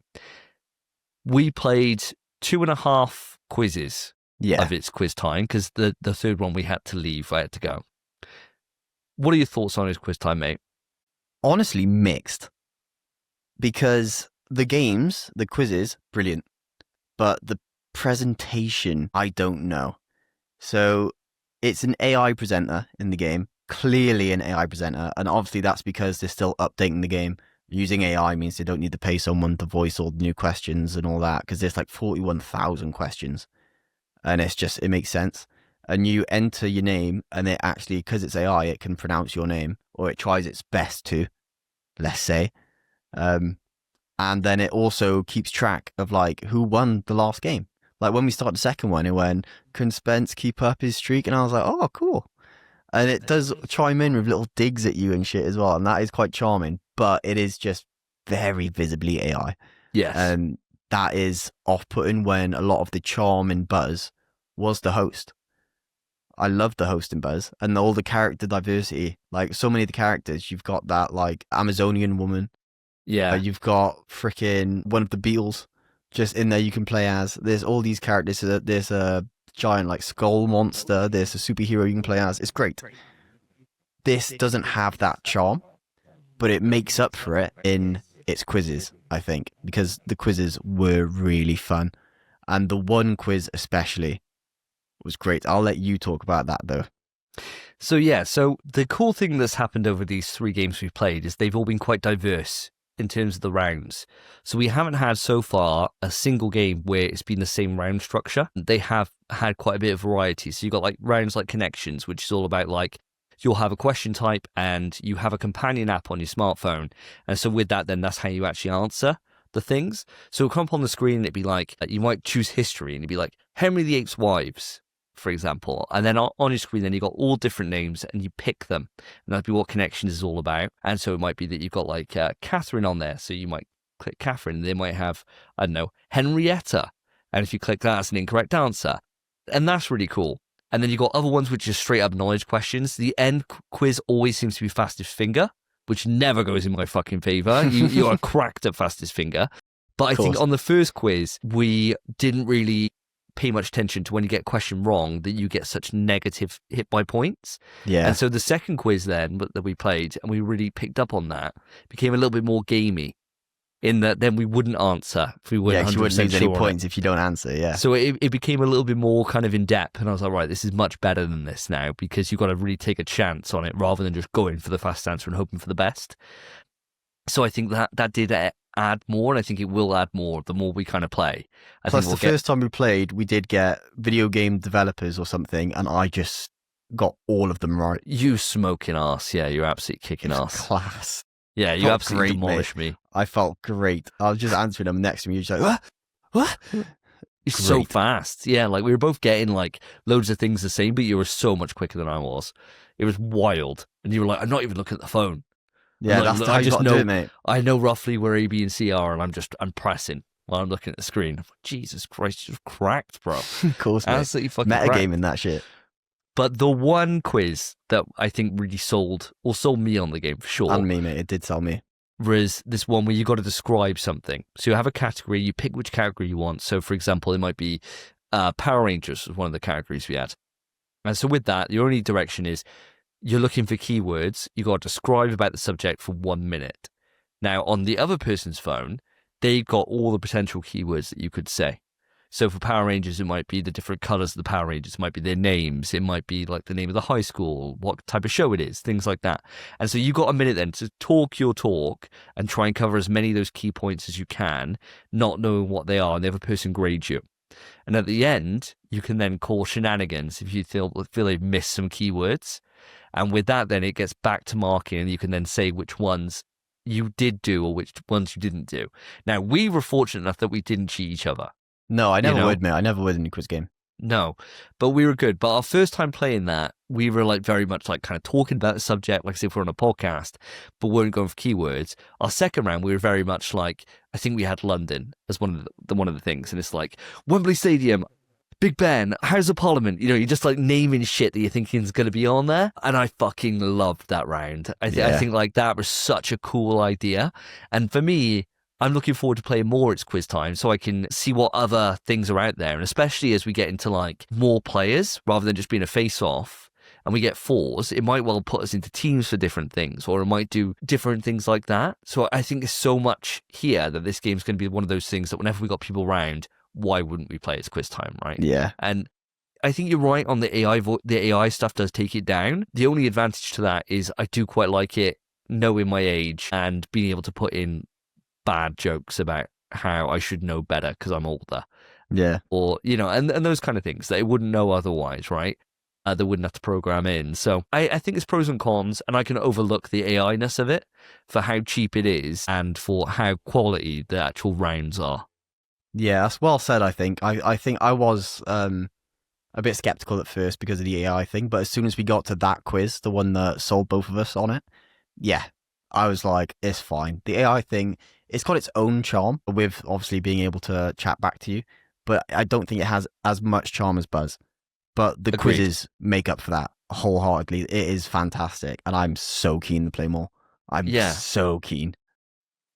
We played 2.5 quizzes of It's Quiz Time, because the third one we had to leave, I had to go. What are your thoughts on It's Quiz Time, mate? Honestly, mixed. Because the games, the quizzes, brilliant. But the presentation, I don't know. So it's an AI presenter in the game, clearly an AI presenter. And obviously that's because they're still updating the game. Using AI means they don't need to pay someone to voice all the new questions and all that, because there's like 41,000 questions. And it makes sense. And you enter your name, and it actually, because it's AI, it can pronounce your name, or it tries its best to, let's say. And then it also keeps track of like who won the last game. Like when we started the second one, it went, can Spence keep up his streak? And I was like, oh, cool. And it does chime in with little digs at you and shit as well. And that is quite charming, but it is just very visibly AI. Yes. And that is off-putting when a lot of the charm in Buzz was the host. I love the host in Buzz and all the character diversity. Like so many of the characters, you've got that like Amazonian woman. Yeah. You've got freaking one of the Beatles just in there you can play as. There's all these characters. There's a giant like skull monster. There's a superhero you can play as. It's great. This doesn't have that charm, but it makes up for it in its quizzes, I think, because the quizzes were really fun. And the one quiz especially was great. I'll let you talk about that though. So the cool thing that's happened over these 3 games we've played is they've all been quite diverse in terms of the rounds. So we haven't had so far a single game where it's been the same round structure. They have had quite a bit of variety. So you've got like rounds like Connections, which is all about like, you'll have a question type and you have a companion app on your smartphone. And so with that, then that's how you actually answer the things. So it'll come up on the screen and it'd be like, you might choose history and it'd be like Henry VIII's wives, for example. And then on your screen, then you've got all different names and you pick them. And that'd be what Connections is all about. And so it might be that you've got like Catherine on there. So you might click Catherine. They might have, I don't know, Henrietta. And if you click that, it's an incorrect answer. And that's really cool. And then you've got other ones which are straight up knowledge questions. The end quiz always seems to be fastest finger, which never goes in my fucking favor. You are cracked at fastest finger. But I think on the first quiz, we didn't really pay much attention to when you get a question wrong that you get such negative hit by points. Yeah. And so the second quiz then that we played, and we really picked up on that, became a little bit more gamey in that then we wouldn't answer if we weren't 100% you wouldn't lose sure any on points it. if you don't answer, yeah. So it became a little bit more kind of in depth, and I was like, right, this is much better than this now, because you've got to really take a chance on it rather than just going for the fast answer and hoping for the best. So I think that did add more, and I think it will add more the more we kind of play. Plus, the first time we played, we did get video game developers or something, and I just got all of them right. You smoking ass, yeah, you're absolutely kicking ass. Class. Yeah, you absolutely demolished me. I felt great. I was just answering them next to me. You're just like, what? You're so fast. Yeah, like we were both getting like loads of things the same, but you were so much quicker than I was. It was wild. And you were like, I'm not even looking at the phone. Yeah, like, that's how you got to do it, mate. I know roughly where A, B, and C are, and I'm pressing while I'm looking at the screen. I'm like, Jesus Christ, you're cracked, bro. Of course, mate. Absolutely fucking metagaming that shit. But the one quiz that I think really sold me on the game for sure. And me, mate. It did sell me. Was this one where you got to describe something. So you have a category, you pick which category you want. So for example, it might be Power Rangers was one of the categories we had. And so with that, your only direction is you're looking for keywords. You got to describe about the subject for 1 minute. Now on the other person's phone, they've got all the potential keywords that you could say. So for Power Rangers, it might be the different colors of the Power Rangers. It might be their names. It might be like the name of the high school, what type of show it is, things like that. And so you got a minute then to talk your talk and try and cover as many of those key points as you can, not knowing what they are, and the other person grades you. And at the end, you can then call shenanigans if you feel they've missed some keywords. And with that, then it gets back to marking, and you can then say which ones you did do or which ones you didn't do. Now, we were fortunate enough that we didn't cheat each other. No, I never would, mate. I never would in a quiz game. No, but we were good. But our first time playing that, we were like very much like kind of talking about the subject, like as if we're on a podcast, but weren't going for keywords. Our second round, we were very much like, I think we had London as one of the things, and it's like Wembley Stadium, Big Ben, House of Parliament. You know, you're just like naming shit that you're thinking is going to be on there, and I fucking loved that round. I think like that was such a cool idea, and for me, I'm looking forward to playing more It's Quiz Time so I can see what other things are out there. And especially as we get into like more players rather than just being a face-off and we get fours, it might well put us into teams for different things, or it might do different things like that. So I think there's so much here that this game's going to be one of those things that whenever we got people around, why wouldn't we play It's Quiz Time, right? Yeah. And I think you're right on the AI. The AI stuff does take it down. The only advantage to that is I do quite like it knowing my age and being able to put in bad jokes about how I should know better because I'm older. Yeah. Or, you know, and those kind of things that it wouldn't know otherwise, right? They wouldn't have to program in. So I think it's pros and cons, and I can overlook the AI-ness of it for how cheap it is and for how quality the actual rounds are. Yeah, that's well said, I think. I think I was a bit skeptical at first because of the AI thing, but as soon as we got to that quiz, the one that sold both of us on it, yeah, I was like, it's fine. The AI thing, it's got its own charm with obviously being able to chat back to you, but I don't think it has as much charm as Buzz. But the Agreed. quizzes make up for that wholeheartedly. It is fantastic, and I'm so keen to play more. I'm so keen.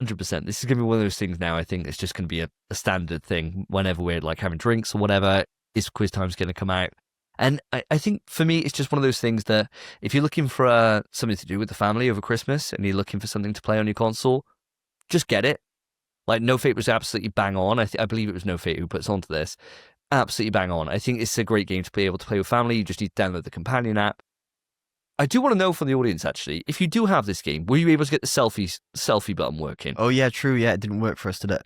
100%. This is going to be one of those things now. I think it's just going to be a standard thing whenever we're like having drinks or whatever. Is Quiz Time's going to come out? And I think for me, it's just one of those things that if you're looking for something to do with the family over Christmas and you're looking for something to play on your console, just get it. Like No Fate was absolutely bang on. I believe it was No Fate who puts onto this. Absolutely bang on. I think it's a great game to be able to play with family. You just need to download the companion app. I do want to know from the audience, actually, if you do have this game, were you able to get the selfie button working? Oh, yeah, true. Yeah, it didn't work for us, did it?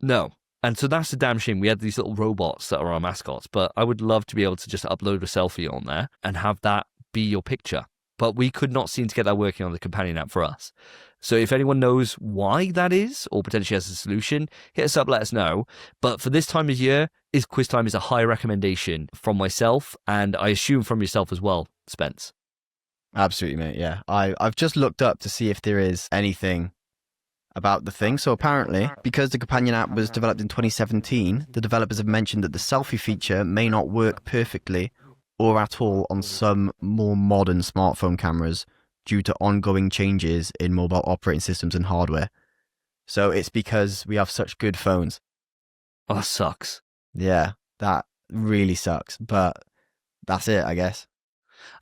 No. And so that's a damn shame. We had these little robots that are our mascots, but I would love to be able to just upload a selfie on there and have that be your picture. But we could not seem to get that working on the companion app for us. So if anyone knows why that is, or potentially has a solution, hit us up, let us know. But for this time of year, Quiz Time is a high recommendation from myself, and I assume from yourself as well, Spence. Absolutely, mate. Yeah, I've just looked up to see if there is anything about the thing. So apparently, because the companion app was developed in 2017, the developers have mentioned that the selfie feature may not work perfectly or at all on some more modern smartphone cameras due to ongoing changes in mobile operating systems and hardware. So it's because we have such good phones. Oh, that sucks. Yeah, that really sucks. But that's it, I guess.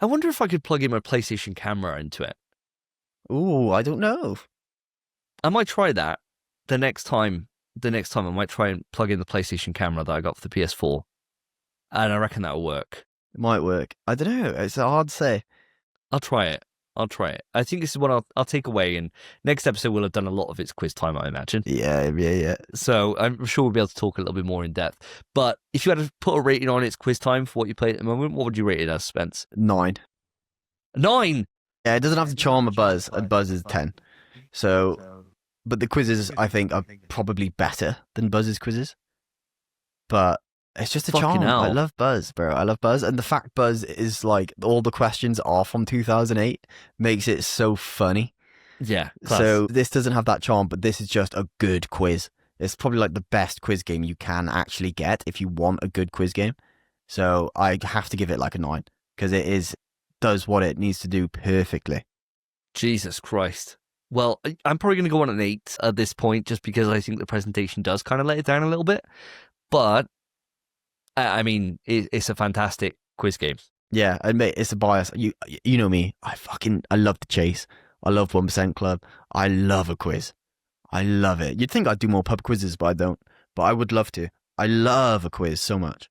I wonder if I could plug in my PlayStation camera into it. Ooh, I don't know. I might try that the next time I might try and plug in the PlayStation camera that I got for the PS4. And I reckon that'll work. It might work. I don't know. It's hard to say. I'll try it. I think this is what I'll take away, and next episode we'll have done a lot of It's Quiz Time, I imagine. Yeah. So I'm sure we'll be able to talk a little bit more in depth. But if you had to put a rating on It's Quiz Time for what you play at the moment, what would you rate it as, Spence? 9. 9? Yeah, it doesn't have the charm of Buzz, and Buzz is 10. So, but the quizzes, I think, are probably better than Buzz's quizzes. But it's just a charm. Hell. I love Buzz, bro. I love Buzz. And the fact Buzz is like, all the questions are from 2008 makes it so funny. Yeah. Class. So this doesn't have that charm, but this is just a good quiz. It's probably like the best quiz game you can actually get if you want a good quiz game. So I have to give it like a 9 because does what it needs to do perfectly. Jesus Christ. Well, I'm probably going to go on an 8 at this point just because I think the presentation does kind of let it down a little bit. But I mean, it's a fantastic quiz game. Yeah, admit it's a bias. You know me. I love the chase. I love 1% Club. I love a quiz. I love it. You'd think I'd do more pub quizzes, but I don't. But I would love to. I love a quiz so much.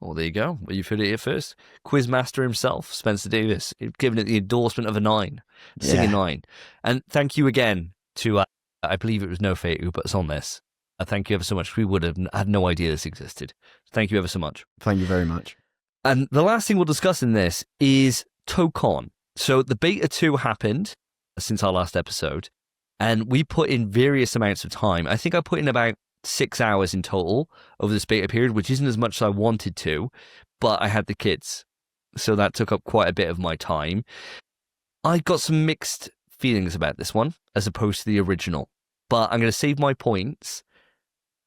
Well, there you go. Well, you've heard it here first. Quizmaster himself, Spencer Davis, giving it the endorsement of a 9. Singing 9. And thank you again to, I believe it was No Fate who put us on this. Thank you ever so much. We would have had no idea this existed. Thank you ever so much. Thank you very much. And the last thing we'll discuss in this is Tokon. So the beta 2 happened since our last episode, and we put in various amounts of time. I think I put in about 6 hours in total over this beta period, which isn't as much as I wanted to, but I had the kids. So that took up quite a bit of my time. I got some mixed feelings about this one as opposed to the original, but I'm going to save my points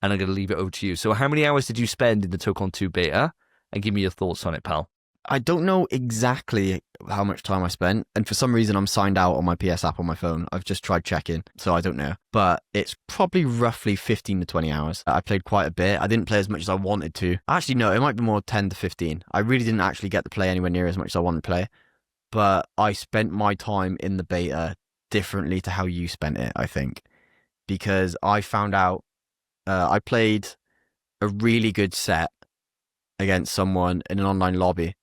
and I'm going to leave it over to you. So how many hours did you spend in the Tokon 2 beta? And give me your thoughts on it, pal. I don't know exactly how much time I spent, and for some reason I'm signed out on my PS app on my phone. I've just tried checking, so I don't know. But it's probably roughly 15 to 20 hours. I played quite a bit. I didn't play as much as I wanted to. Actually, no, it might be more 10 to 15. I really didn't actually get to play anywhere near as much as I wanted to play. But I spent my time in the beta differently to how you spent it, I think. Because I found out I played a really good set against someone in an online lobby.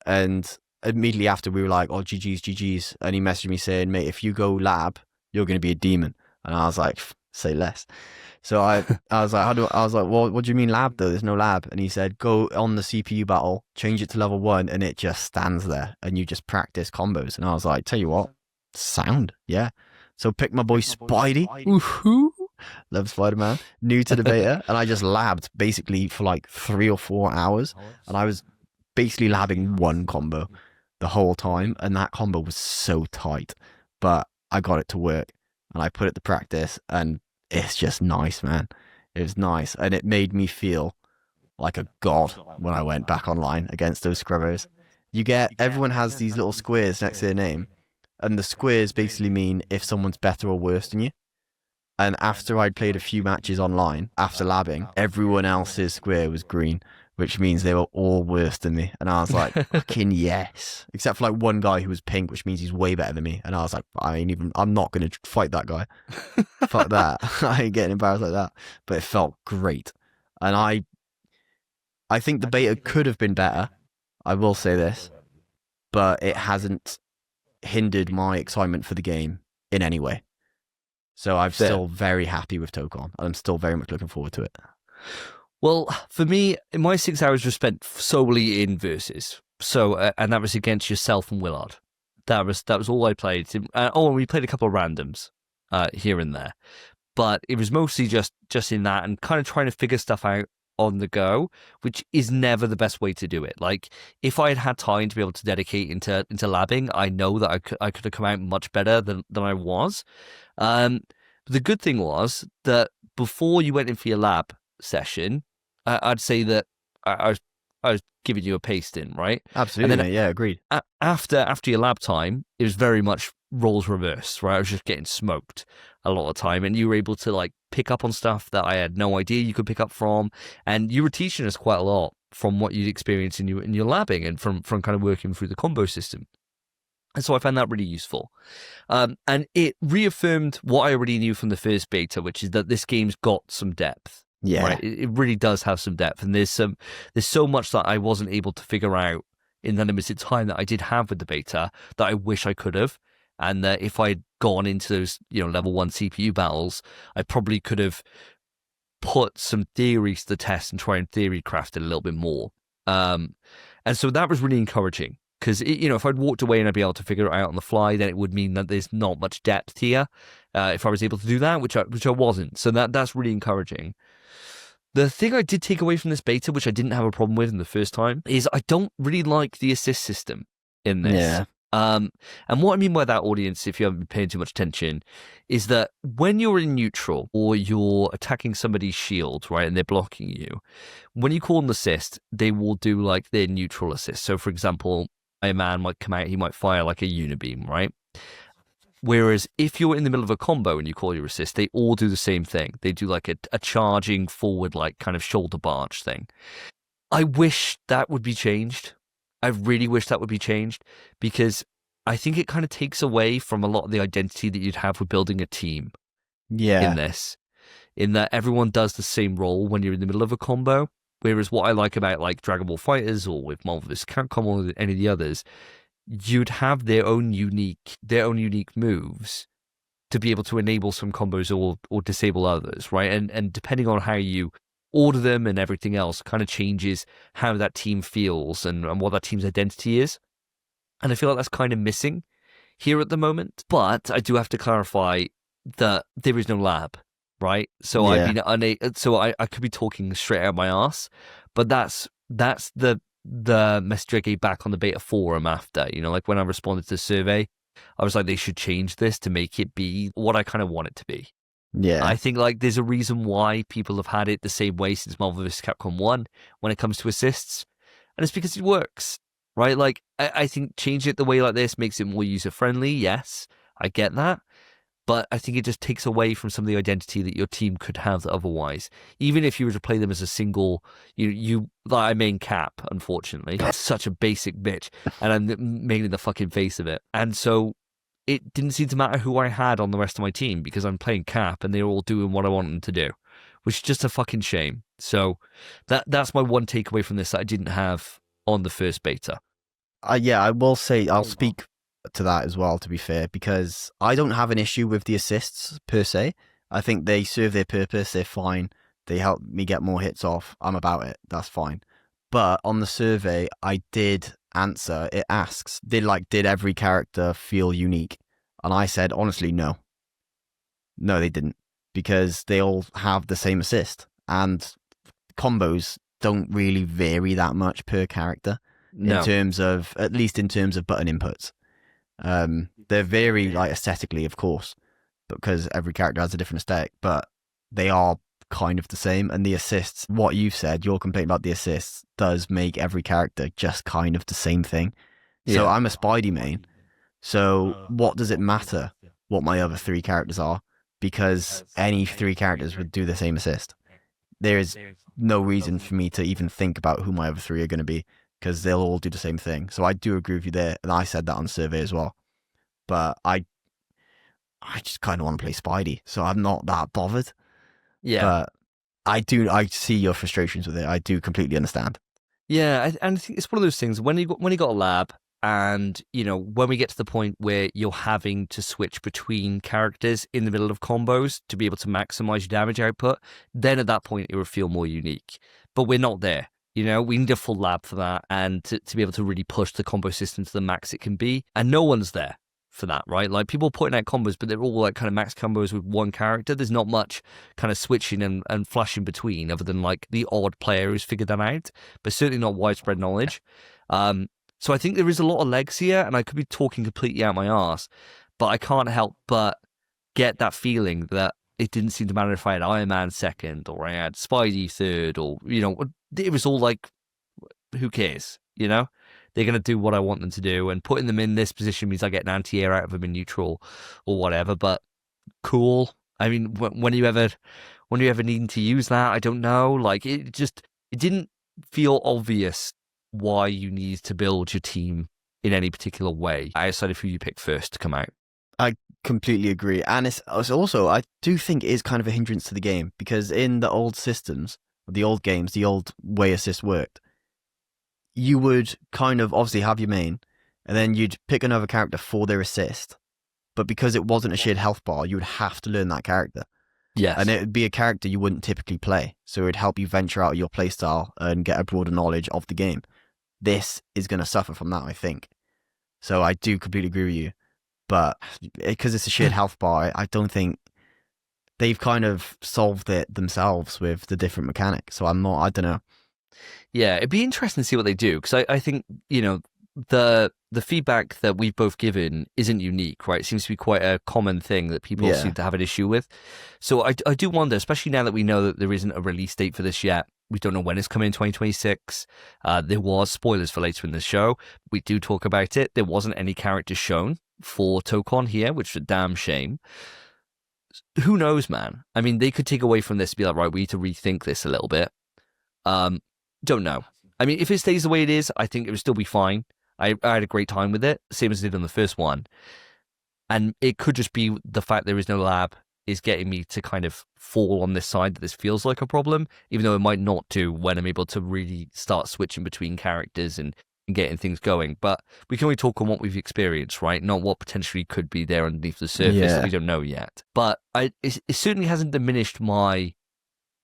And immediately after, we were like, oh, GG's, GG's. And he messaged me saying, mate, if you go lab, you're going to be a demon. And I was like, say less. So I was like, well, what do you mean lab though? There's no lab. And he said, go on the CPU battle, change it to level 1, and it just stands there. And you just practice combos. And I was like, tell you what, sound, yeah. So pick my boy Spidey. Woohoo! Love Spider-Man. New to the beta. And I just labbed basically for like 3 or 4 hours. And I was basically labbing one combo the whole time, and that combo was so tight, but I got it to work and I put it to practice, and it's just nice, man. It was nice, and it made me feel like a god when I went back online against those scrubbers. Everyone has these little squares next to their name, and the squares basically mean if someone's better or worse than you. And after I'd played a few matches online, after labbing, everyone else's square was green, which means they were all worse than me. And I was like, fucking yes. Except for like one guy who was pink, which means he's way better than me. And I was like, I'm not going to fight that guy. Fuck that. I ain't getting embarrassed like that. But it felt great. And I think the beta could have been better. I will say this. But it hasn't hindered my excitement for the game in any way. So I'm still very happy with Tokon. I'm still very much looking forward to it. Well, for me, my 6 hours were spent solely in versus. So, and that was against yourself and Willard. That was all I played. And we played a couple of randoms here and there, but it was mostly just in that and kind of trying to figure stuff out on the go, which is never the best way to do it. Like, if I had had time to be able to dedicate into labbing, I know that I could have come out much better than I was. But the good thing was that before you went in for your lab session, I'd say that I was giving you a paste in, right? Absolutely, then, yeah, agreed. After your lab time, it was very much roles reversed, right? I was just getting smoked a lot of the time, and you were able to like pick up on stuff that I had no idea you could pick up from, and you were teaching us quite a lot from what you'd experienced in your labbing and from kind of working through the combo system. And so I found that really useful. And it reaffirmed what I already knew from the first beta, which is that this game's got some depth. Yeah, right? It really does have some depth, and there's so much that I wasn't able to figure out in the limited time that I did have with the beta that I wish I could have, and that if I'd gone into those level 1 CPU battles, I probably could have put some theories to the test and try and theory craft it a little bit more. And so that was really encouraging, because if I'd walked away and I'd be able to figure it out on the fly, then it would mean that there's not much depth here. If I was able to do that, which I wasn't, so that's really encouraging. The thing I did take away from this beta, which I didn't have a problem with in the first time, is I don't really like the assist system in this. Yeah. And what I mean by that, audience, if you haven't been paying too much attention, is that when you're in neutral or you're attacking somebody's shield, right, and they're blocking you, when you call an assist, they will do like their neutral assist. So, for example, a man might come out, he might fire like a unibeam, right? Whereas if you're in the middle of a combo and you call your assist, they all do the same thing. They do like a charging forward, like kind of shoulder barge thing. I wish that would be changed. I really wish that would be changed, because I think it kind of takes away from a lot of the identity that you'd have with building a team. Yeah. In this, in that everyone does the same role when you're in the middle of a combo. Whereas what I like about like Dragon Ball FighterZ or with Marvel vs. Capcom or any of the others, you'd have their own unique moves to be able to enable some combos or disable others, right? And depending on how you order them and everything else, kind of changes how that team feels and what that team's identity is. And I feel like that's kind of missing here at the moment. But I do have to clarify that there is no lab, right? So Yeah. I've been so I could be talking straight out of my ass, but that's the message I gave back on the beta forum after, like when I responded to the survey, I was like, they should change this to make it be what I kind of want it to be. Yeah. I think like there's a reason why people have had it the same way since Marvel vs. Capcom 1 when it comes to assists, and it's because it works, right? Like I think changing it the way like this makes it more user friendly. Yes, I get that. But I think it just takes away from some of the identity that your team could have otherwise. Even if you were to play them as a single, like I main Cap, unfortunately. That's such a basic bitch, and I'm mainly the fucking face of it. And so it didn't seem to matter who I had on the rest of my team because I'm playing Cap and they're all doing what I want them to do, which is just a fucking shame. So that's my one takeaway from this that I didn't have on the first beta. Yeah, I will say, I'll speak to that as well, to be fair, because I don't have an issue with the assists per se. I think they serve their purpose, they're fine, they help me get more hits off, I'm about it, that's fine. But on the survey, I did answer, it asks, did every character feel unique? And I said, honestly, no. No, they didn't, because they all have the same assist, and combos don't really vary that much per character. No. In terms of, at least in terms of button inputs. They're very like aesthetically, of course, because every character has a different aesthetic, but they are kind of the same. And the assists, what you've said, your complaint about the assists does make every character just kind of the same thing. Yeah. So I'm a Spidey main. So what does it matter what my other three characters are? Because any three characters would do the same assist. There is no reason for me to even think about who my other three are going to be, because they'll all do the same thing. So I do agree with you there, and I said that on the survey as well. But I just kind of want to play Spidey, so I'm not that bothered. Yeah. But I see your frustrations with it. I do completely understand. Yeah, and I think it's one of those things, when you got a lab, and, when we get to the point where you're having to switch between characters in the middle of combos to be able to maximize your damage output, then at that point it will feel more unique. But we're not there. We need a full lab for that, and to be able to really push the combo system to the max it can be. And no one's there for that, right? Like, people putting out combos, but they're all like kind of max combos with one character. There's not much kind of switching and flashing between, other than like the odd player who's figured that out, but certainly not widespread knowledge. So I think there is a lot of legs here, and I could be talking completely out my arse, but I can't help but get that feeling that it didn't seem to matter if I had Iron Man second or I had Spidey third, or, it was all like, who cares? They're going to do what I want them to do, and putting them in this position means I get an anti-air out of them in neutral or whatever, but cool. I mean, when are you ever needing to use that? I don't know. Like, it didn't feel obvious why you need to build your team in any particular way outside of who you pick first to come out. I completely agree. And it's also, I do think it is kind of a hindrance to the game, because in the old systems, the old games, the old way assist worked, you would kind of obviously have your main, and then you'd pick another character for their assist. But because it wasn't a shared health bar, you would have to learn that character. Yes. And it would be a character you wouldn't typically play. So it would help you venture out of your playstyle and get a broader knowledge of the game. This is going to suffer from that, I think. So I do completely agree with you. But because it's a shared health bar, I don't think they've kind of solved it themselves with the different mechanics. So I don't know. Yeah, it'd be interesting to see what they do, because I think, the feedback that we've both given isn't unique, right? It seems to be quite a common thing that people seem to have an issue with. So I do wonder, especially now that we know that there isn't a release date for this yet. We don't know when it's coming in 2026. There was spoilers for later in the show. We do talk about it. There wasn't any characters shown for Tokon here, which is a damn shame. Who knows, man? I mean, they could take away from this and be like, right, we need to rethink this a little bit. Don't know. I mean, if it stays the way it is, I think it would still be fine. I had a great time with it, same as I did on the first one. And it could just be the fact there is no lab is getting me to kind of fall on this side that this feels like a problem, even though it might not do when I'm able to really start switching between characters and getting things going. But we can only talk on what we've experienced, right? Not what potentially could be there underneath the surface that we don't know yet. But it certainly hasn't diminished my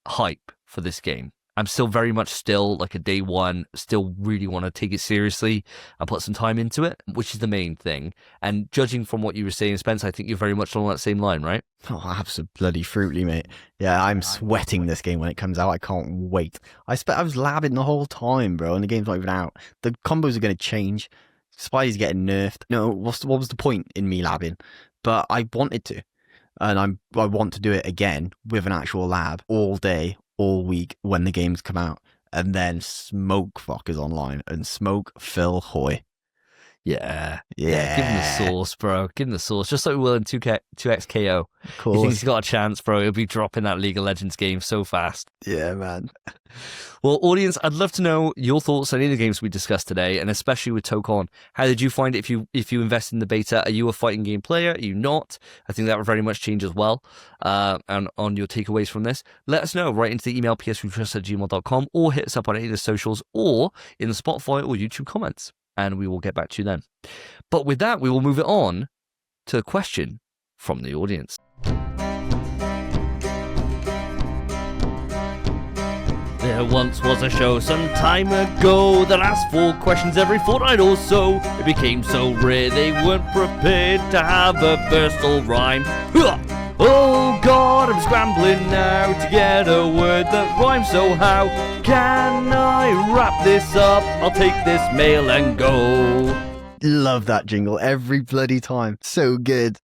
hype for this game. I'm still very much still like a day one, still really want to take it seriously and put some time into it, which is the main thing. And judging from what you were saying, Spence, I think you're very much along that same line, right? Oh, absolutely, mate. Yeah, I'm sweating this game when it comes out. I can't wait. I was labbing the whole time, bro, and the game's not even out. The combos are going to change. Spidey's getting nerfed. No, what was the point in me labbing? But I wanted to. And I want to do it again with an actual lab all day, all week when the games come out. And then Smoke Fuck is online. And Smoke Phil Hoy. Yeah. Give him the sauce, bro. Give him the sauce. Just like we will in 2XKO. He thinks he's got a chance, bro. He'll be dropping that League of Legends game so fast. Yeah, man. Well, audience, I'd love to know your thoughts on any of the games we discussed today, and especially with Tokon. How did you find it if you invested in the beta? Are you a fighting game player? Are you not? I think that would very much change as well. And on your takeaways from this, let us know right into the email psretrust@gmail.com, or hit us up on any of the socials or in the Spotify or YouTube comments, and we will get back to you then. But with that, we will move it on to a question from the audience. There once was a show some time ago that asked for questions every fortnight or so. It became so rare they weren't prepared to have a versatile rhyme. Oh God, I'm scrambling now to get a word that rhymes, so how can I wrap this up? I'll take this mail and go. Love that jingle every bloody time. So good.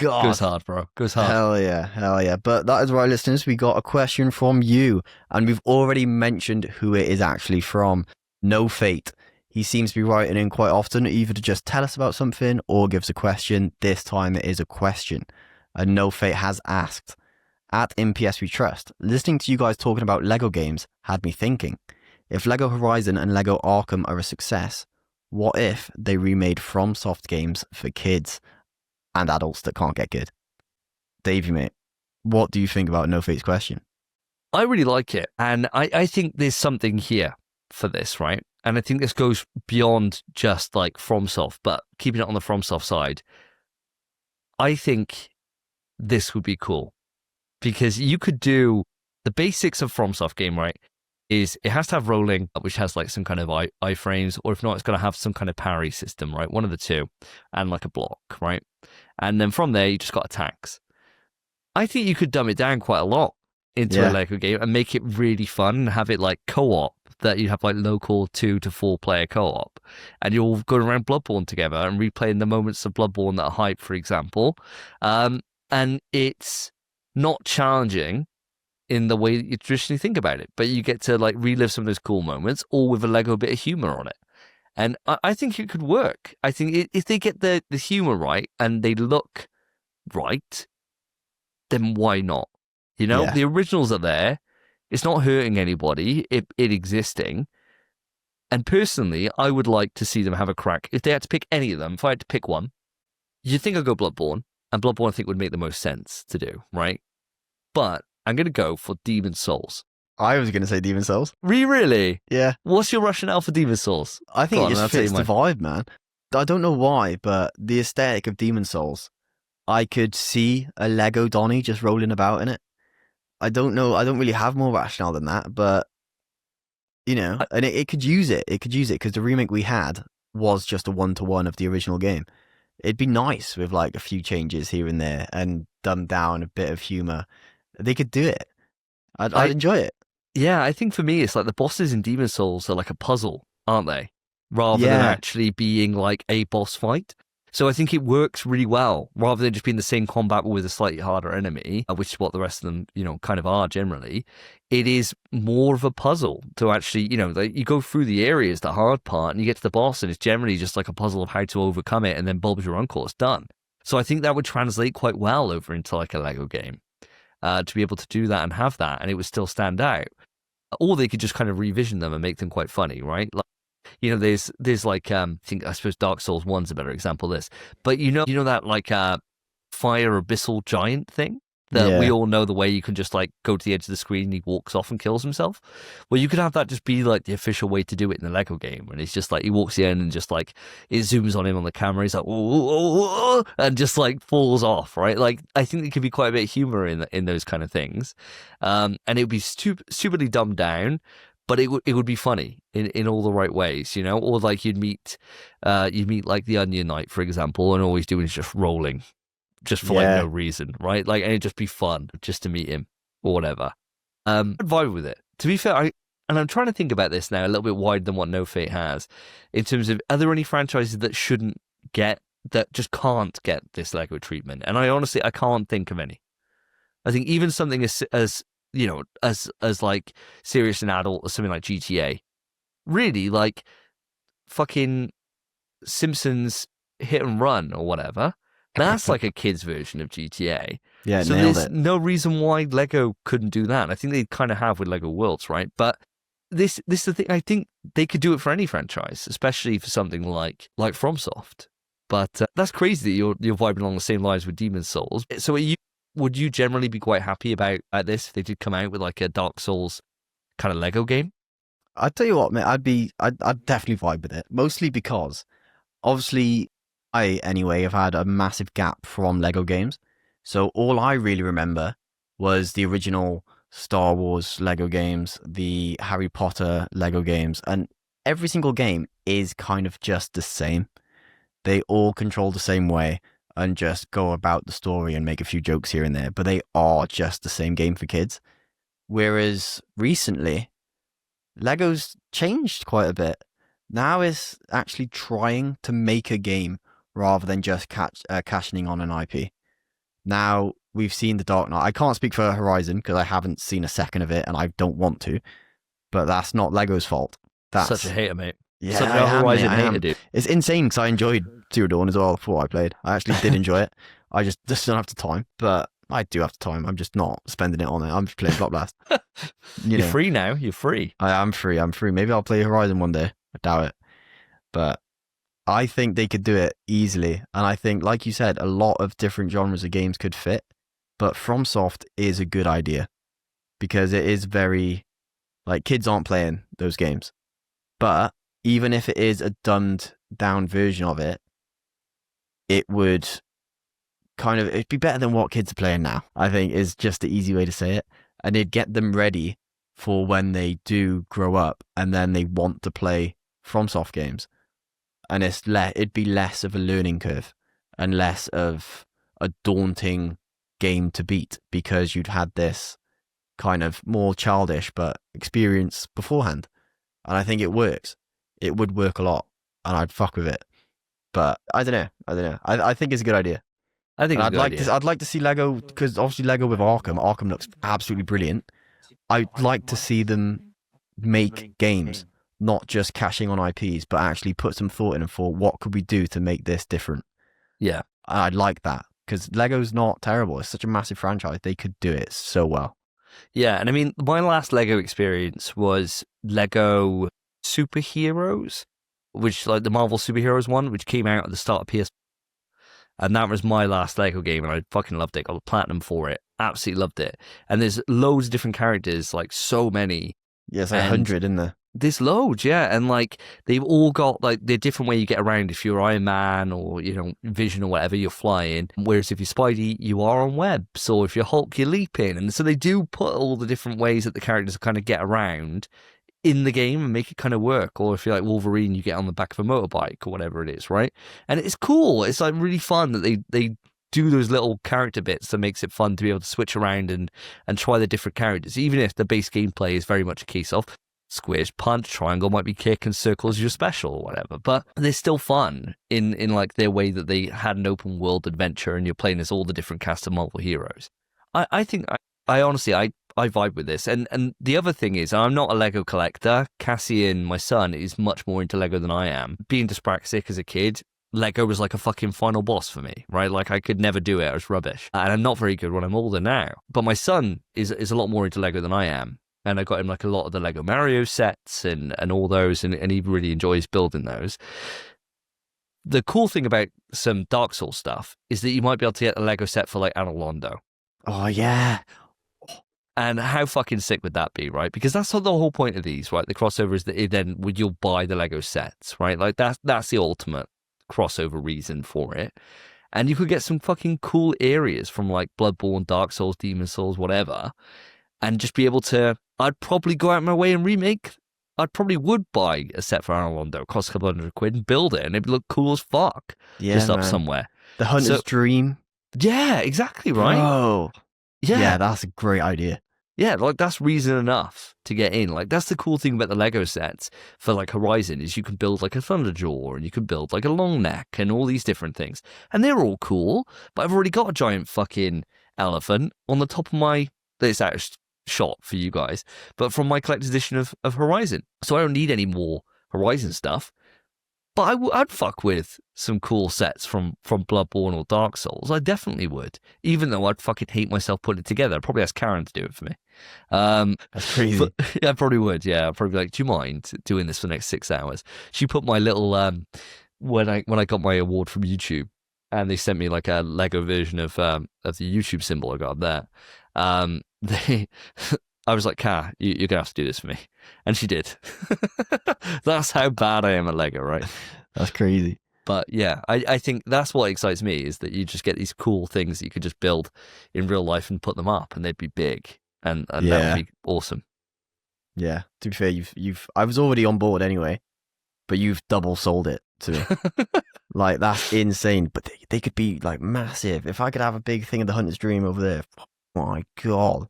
God. Goes hard, bro. Goes hard. Hell yeah. But that is right, listeners. We got a question from you, and we've already mentioned who it is actually from. No Fate. He seems to be writing in quite often, either to just tell us about something or gives a question. This time it is a question. And No Fate has asked, at MPS We Trust, listening to you guys talking about Lego games had me thinking, if Lego Horizon and Lego Arkham are a success, what if they remade Fromsoft games for kids and adults that can't get good? Davey, mate, what do you think about No Fate's question? I really like it. And I think there's something here for this, right? And I think this goes beyond just like Fromsoft, but keeping it on the Fromsoft side, I think this would be cool. Because you could do the basics of Fromsoft game, right? Is it has to have rolling, which has like some kind of iframes, or if not, it's going to have some kind of parry system, right? One of the two, and like a block, right? And then from there, you just got attacks. I think you could dumb it down quite a lot into a Lego game and make it really fun and have it like co-op, that you have like local 2 to 4 player co-op, and you're all going around Bloodborne together and replaying the moments of Bloodborne that are hype, for example. And it's not challenging in the way that you traditionally think about it, but you get to like relive some of those cool moments, all with a Lego bit of humor on it. And I think it could work. I think if they get the humor right and they look right, then why not? You know, the originals are there. It's not hurting anybody, it existing. And personally, I would like to see them have a crack. If they had to pick any of them, if I had to pick one, you'd think I'd go Bloodborne. And Bloodborne, I think, would make the most sense to do, right? But I'm going to go for Demon Souls. I was going to say Demon Souls. Really? Yeah. What's your rationale for Demon Souls? I think it just fits the vibe, man. I don't know why, but the aesthetic of Demon Souls, I could see a Lego Donnie just rolling about in it. I don't know. I don't really have more rationale than that, but, you know, and it could use it. It could use it because the remake we had was just a 1-to-1 of the original game. It'd be nice with like a few changes here and there and dumbed down a bit of humor. They could do it. I'd enjoy it. Yeah, I think for me, it's like the bosses in Demon Souls are like a puzzle, aren't they? Rather than actually being like a boss fight. So I think it works really well, rather than just being the same combat but with a slightly harder enemy, which is what the rest of them, you know, kind of are generally. It is more of a puzzle to actually, you know, like you go through the areas, the hard part, and you get to the boss, and it's generally just like a puzzle of how to overcome it, and then Bulb's your uncle, it's done. So I think that would translate quite well over into like a Lego game, to be able to do that and have that, and it would still stand out. Or they could just kind of revision them and make them quite funny, right? Like, you know, there's like I suppose Dark Souls 1's a better example of this. But you know that like fire abyssal giant thing that we Yeah. all know the way you can just like go to the edge of the screen and he walks off and kills himself. Well, you could have that just be like the official way to do it in the Lego game. And it's just like he walks in and just like it zooms on him on the camera. He's like, whoa, and just like falls off, right? Like I think there could be quite a bit of humor in those kind of things. And it would be stupidly dumbed down, but it would be funny in all the right ways, you know? Or like you'd meet like the Onion Knight, for example, and all he's doing is just rolling. Just for like no reason, right? Like, and it'd just be fun just to meet him or whatever. I'd vibe with it. To be fair, I'm trying to think about this now a little bit wider than what No Fate has, in terms of are there any franchises that just can't get this Lego treatment? And I can't think of any. I think even something as you know as like serious and adult as something like GTA, really like fucking Simpsons Hit and Run or whatever. That's like a kid's version of GTA. Yeah, so nailed there's it. no reason why Lego couldn't do that. I think they kind of have with Lego Worlds, right? But this is the thing. I think they could do it for any franchise, especially for something like Fromsoft. But that's crazy that you're vibing along the same lines with Demon's Souls. So would you generally be quite happy about this if they did come out with like a Dark Souls kind of Lego game? I'd tell you what, mate. I'd definitely vibe with it. Mostly because, obviously, I anyway have had a massive gap from Lego games. So all I really remember was the original Star Wars Lego games, the Harry Potter Lego games, and every single game is kind of just the same. They all control the same way and just go about the story and make a few jokes here and there, but they are just the same game for kids. Whereas recently, Lego's changed quite a bit. Now it's actually trying to make a game rather than just cashing in on an IP. Now we've seen The Dark Knight. I can't speak for Horizon because I haven't seen a second of it and I don't want to, but that's not Lego's fault. That's such a hater, mate. Yeah, such a Horizon hater, dude. It's insane because I enjoyed Zero Dawn as well before I played. I actually did enjoy it. I just don't have the time, but I do have the time. I'm just not spending it on it. I'm just playing Block Blast. You're free now. You're free. I am free. I'm free. Maybe I'll play Horizon one day. I doubt it. But I think they could do it easily. And I think, like you said, a lot of different genres of games could fit. But FromSoft is a good idea because it is very, like, kids aren't playing those games. But even if it is a dumbed down version of it, it would it'd be better than what kids are playing now, I think is just the easy way to say it. And it'd get them ready for when they do grow up and then they want to play FromSoft games. And it'd be less of a learning curve and less of a daunting game to beat because you'd had this kind of more childish but experience beforehand. And I think it works. It would work a lot and I'd fuck with it. But I don't know. I think it's a good idea. I think I'd like to see Lego, because obviously Lego with Arkham looks absolutely brilliant. I'd like to see them make games, not just cashing on IPs, but actually put some thought in for what could we do to make this different. Yeah. I'd like that because Lego's not terrible. It's such a massive franchise. They could do it so well. Yeah. And I mean, my last Lego experience was Lego Superheroes, which like the Marvel Superheroes one, which came out at the start of PS. And that was my last Lego game, and I fucking loved it. Got the platinum for it. Absolutely loved it. And there's loads of different characters, like so many. Yeah, it's like 100 in there. There's loads, yeah. And like they've all got like the different way you get around. If you're Iron Man or, you know, Vision or whatever, you're flying. Whereas if you're Spidey, you are on webs. Or if you're Hulk, you're leaping. And so they do put all the different ways that the characters kind of get around in the game and make it kind of work. Or if you're like Wolverine, you get on the back of a motorbike or whatever it is, right? And it's cool. It's like really fun that they do those little character bits that makes it fun to be able to switch around and try the different characters, even if the base gameplay is very much a case of squish, punch, triangle might be kick, and circles your special or whatever. But they're still fun in like their way that they had an open world adventure and you're playing as all the different cast of Marvel heroes. I think I honestly vibe with this. And the other thing is, I'm not a Lego collector. Cassian, my son, is much more into Lego than I am. Being dyspraxic as a kid, Lego was like a fucking final boss for me, right? Like I could never do it. I was rubbish. And I'm not very good when I'm older now. But my son is a lot more into Lego than I am. And I got him like a lot of the Lego Mario sets and all those, and he really enjoys building those. The cool thing about some Dark Souls stuff is that you might be able to get a Lego set for like Analondo Oh yeah. And how fucking sick would that be, right? Because that's the whole point of these, right? The crossover is that then you'll buy the Lego sets, right? Like that's the ultimate crossover reason for it. And you could get some fucking cool areas from like Bloodborne, Dark Souls, Demon Souls, whatever, and just be able to. I'd probably go out my way and remake. I probably would buy a set for Arlondo, cost a couple £100 and build it, and it'd look cool as fuck. Yeah, just up man. somewhere. The Hunter's Dream. Yeah, exactly right. Bro. Yeah. Yeah, that's a great idea. Yeah, like that's reason enough to get in. Like that's the cool thing about the Lego sets for like Horizon is you can build like a Thunderjaw and you can build like a long neck and all these different things. And they're all cool, but I've already got a giant fucking elephant on the top of my this out of shot for you guys, but from my collector's edition of Horizon. So I don't need any more Horizon stuff. But I'd fuck with some cool sets from Bloodborne or Dark Souls. I definitely would. Even though I'd fucking hate myself putting it together. I'd probably ask Karen to do it for me. That's crazy. But, yeah, I probably would. Yeah, I'd probably be like, do you mind doing this for the next 6 hours? She put my little, when I got my award from YouTube, and they sent me like a Lego version of the YouTube symbol I got there. I was like, Car, you're going to have to do this for me. And she did. That's how bad I am at Lego, right? That's crazy. But yeah, I think that's what excites me is that you just get these cool things that you could just build in real life and put them up and they'd be big. And that would be awesome. Yeah. To be fair, I was already on board anyway, but you've double sold it to me. Like, that's insane. But they could be like massive. If I could have a big thing of the Hunter's Dream over there, oh my God.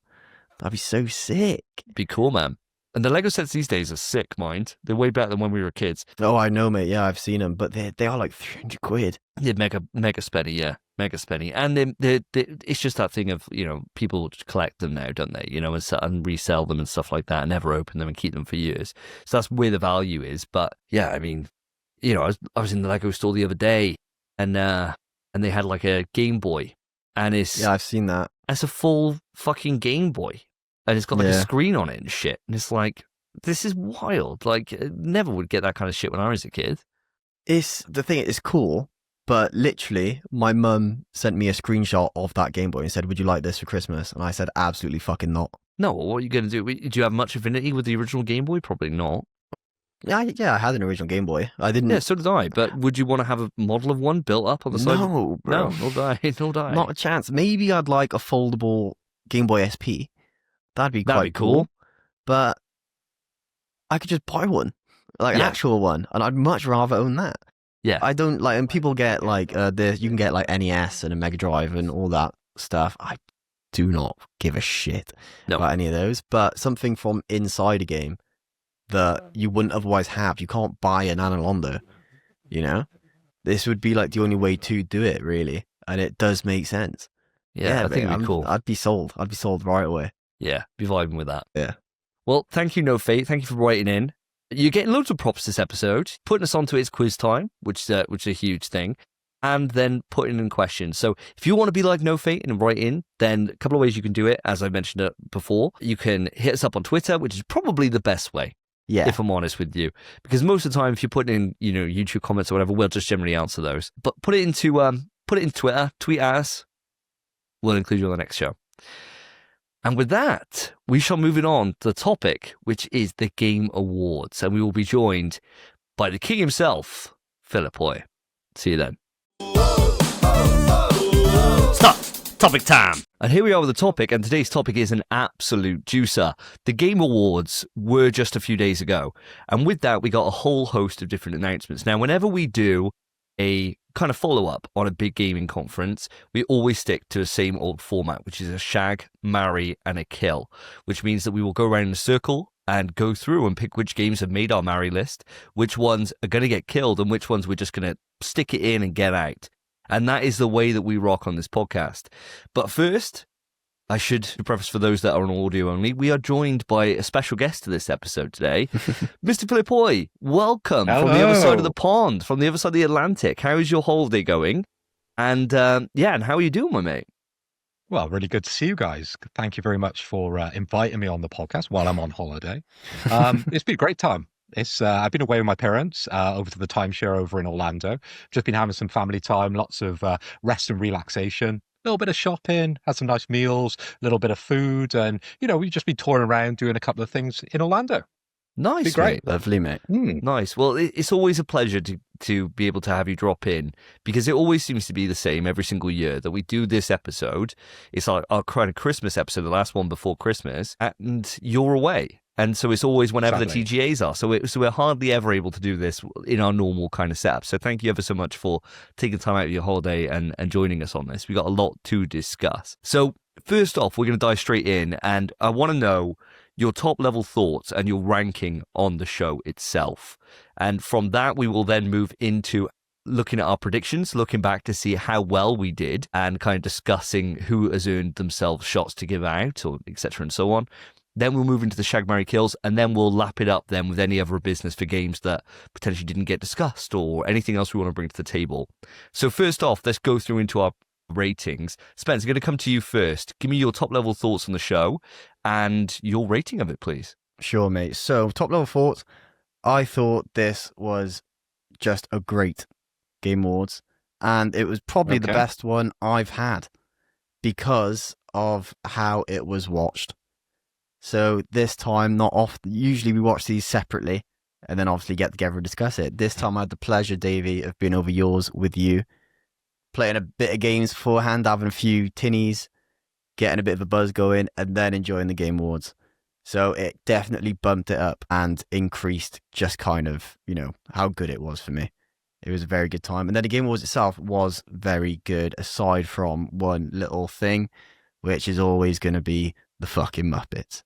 That'd be so sick. Be cool, man. And the Lego sets these days are sick, mind. They're way better than when we were kids. Oh, I know, mate. Yeah, I've seen them, but they are like £300. Yeah, mega spenny, yeah. Mega spenny. And it's just that thing of, people collect them now, don't they? And resell them and stuff like that and never open them and keep them for years. So that's where the value is. But yeah, I mean, I was in the Lego store the other day and they had like a Game Boy. And yeah, I've seen that. It's a full fucking Game Boy. And it's got like a screen on it and shit. And it's like, this is wild. Like, I never would get that kind of shit when I was a kid. It's cool, but literally, my mum sent me a screenshot of that Game Boy and said, would you like this for Christmas? And I said, absolutely fucking not. No, what are you going to do? Do you have much affinity with the original Game Boy? Probably not. Yeah, I had an original Game Boy. I didn't. Yeah, so did I. But would you want to have a model of one built up on the side? No, bro. No, nor die. Not a chance. Maybe I'd like a foldable Game Boy SP. That'd be quite cool. But I could just buy one, like an actual one, and I'd much rather own that. Yeah. I don't like, and people get like you can get like NES and a Mega Drive and all that stuff. I do not give a shit about any of those. But something from inside a game that you wouldn't otherwise have. You can't buy an Analondo, This would be like the only way to do it, really. And it does make sense. Yeah, I think it'd be cool. I'd be sold. I'd be sold right away. Yeah, be vibing with that. Yeah. Well, thank you, No Fate. Thank you for writing in. You're getting loads of props this episode. Putting us onto its quiz time, which is a huge thing. And then putting in questions. So if you want to be like No Fate and write in, then a couple of ways you can do it, as I mentioned it before. You can hit us up on Twitter, which is probably the best way. Yeah. If I'm honest with you. Because most of the time, if you're putting in, YouTube comments or whatever, we'll just generally answer those. But put it in Twitter, tweet at us. We'll include you on the next show. And with that, we shall move it on to the topic, which is the Game Awards. And we will be joined by the king himself, Philip Hoy. See you then. Stop! Topic time! And here we are with the topic, and today's topic is an absolute juicer. The Game Awards were just a few days ago. And with that, we got a whole host of different announcements. Now, whenever we do a kind of follow-up on a big gaming conference, we always stick to the same old format, which is a shag, marry, and a kill, which means that we will go around in a circle and go through and pick which games have made our marry list, which ones are going to get killed, and which ones we're just going to stick it in and get out. And that is the way that we rock on this podcast. But first, I should preface for those that are on audio only, we are joined by a special guest to this episode today, Mr. Philip Hoy. Welcome. Hello. From the other side of the pond, from the other side of the Atlantic. How is your holiday going? And and how are you doing, my mate? Well, really good to see you guys. Thank you very much for inviting me on the podcast while I'm on holiday. It's been a great time. I've been away with my parents over to the timeshare over in Orlando. Just been having some family time, lots of rest and relaxation. little bit of shopping, had some nice meals, a little bit of food, and we've just been touring around doing a couple of things in Orlando. Be Nice, great. mate. Lovely, mate. Nice. Well, it's always a pleasure to be able to have you drop in, because it always seems to be the same every single year that we do this episode. It's our kind of Christmas episode, the last one before Christmas, and you're away. And so it's always whenever Exactly. the TGAs are. So we're hardly ever able to do this in our normal kind of setup. So thank you ever so much for taking time out of your holiday and joining us on this. We got a lot to discuss. So first off, we're going to dive straight in, and I want to know your top level thoughts and your ranking on the show itself. And from that, we will then move into looking at our predictions, looking back to see how well we did, and kind of discussing who has earned themselves shots to give out, or etc. and so on. Then we'll move into the Shag, Marry, Kills, and then we'll lap it up then with any other business for games that potentially didn't get discussed or anything else we want to bring to the table. So first off, let's go through into our ratings. Spence, I'm going to come to you first. Give me your top level thoughts on the show and your rating of it, please. Sure, mate. So, top level thoughts. I thought this was just a great Game Awards, and it was probably the best one I've had because of how it was watched. So this time, not often. Usually we watch these separately and then obviously get together and discuss it. This time I had the pleasure, Davey, of being over yours with you, playing a bit of games beforehand, having a few tinnies, getting a bit of a buzz going, and then enjoying the Game Awards. So it definitely bumped it up and increased just kind of, how good it was for me. It was a very good time. And then the Game Awards itself was very good, aside from one little thing, which is always going to be the fucking Muppets.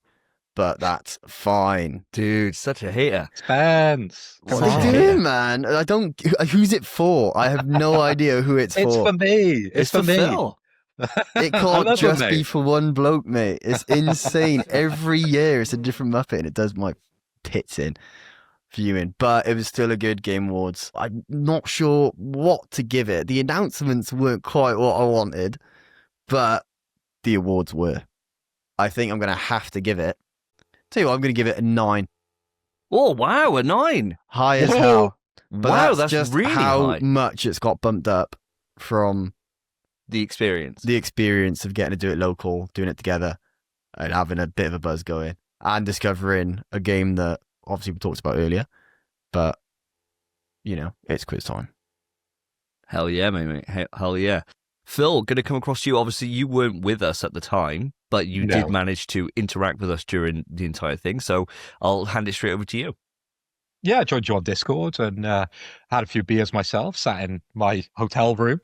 But that's fine. Dude, such a hater. Spence. What are they doing, man? I don't... Who's it for? I have no idea who it's for. It's for me. It's for me. Phil. It can't just be for one bloke, mate. It's insane. Every year it's a different Muppet, and it does my tits in viewing. But it was still a good Game Awards. I'm not sure what to give it. The announcements weren't quite what I wanted, but the awards were. I think I'm going to have to give it. Tell you what, I'm going to give it a 9. Oh, wow, a 9. High as hell. But Wow, that's just really how high. much it's got bumped up from The experience. the experience of getting to do it local, doing it together, and having a bit of a buzz going, and discovering a game that obviously we talked about earlier, but, it's quiz time. Hell yeah, mate. Hell yeah. Phil, going to come across you. Obviously, you weren't with us at the time, but you did manage to interact with us during the entire thing. So I'll hand it straight over to you. Yeah, I joined you on Discord and had a few beers myself, sat in my hotel room,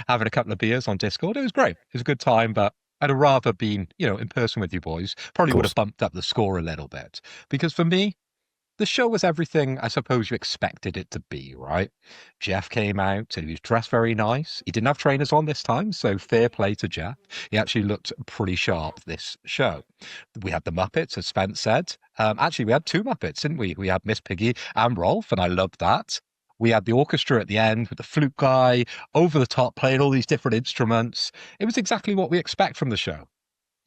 having a couple of beers on Discord. It was great. It was a good time, but I'd have rather been, in person with you boys. Probably would have bumped up the score a little bit. Because for me, the show was everything I suppose you expected it to be, right? Jeff came out and he was dressed very nice. He didn't have trainers on this time, so fair play to Jeff. He actually looked pretty sharp this show. We had the Muppets, as Spence said. Actually, we had 2 Muppets, didn't we? We had Miss Piggy and Rolf, and I loved that. We had the orchestra at the end with the flute guy, over the top, playing all these different instruments. It was exactly what we expect from the show.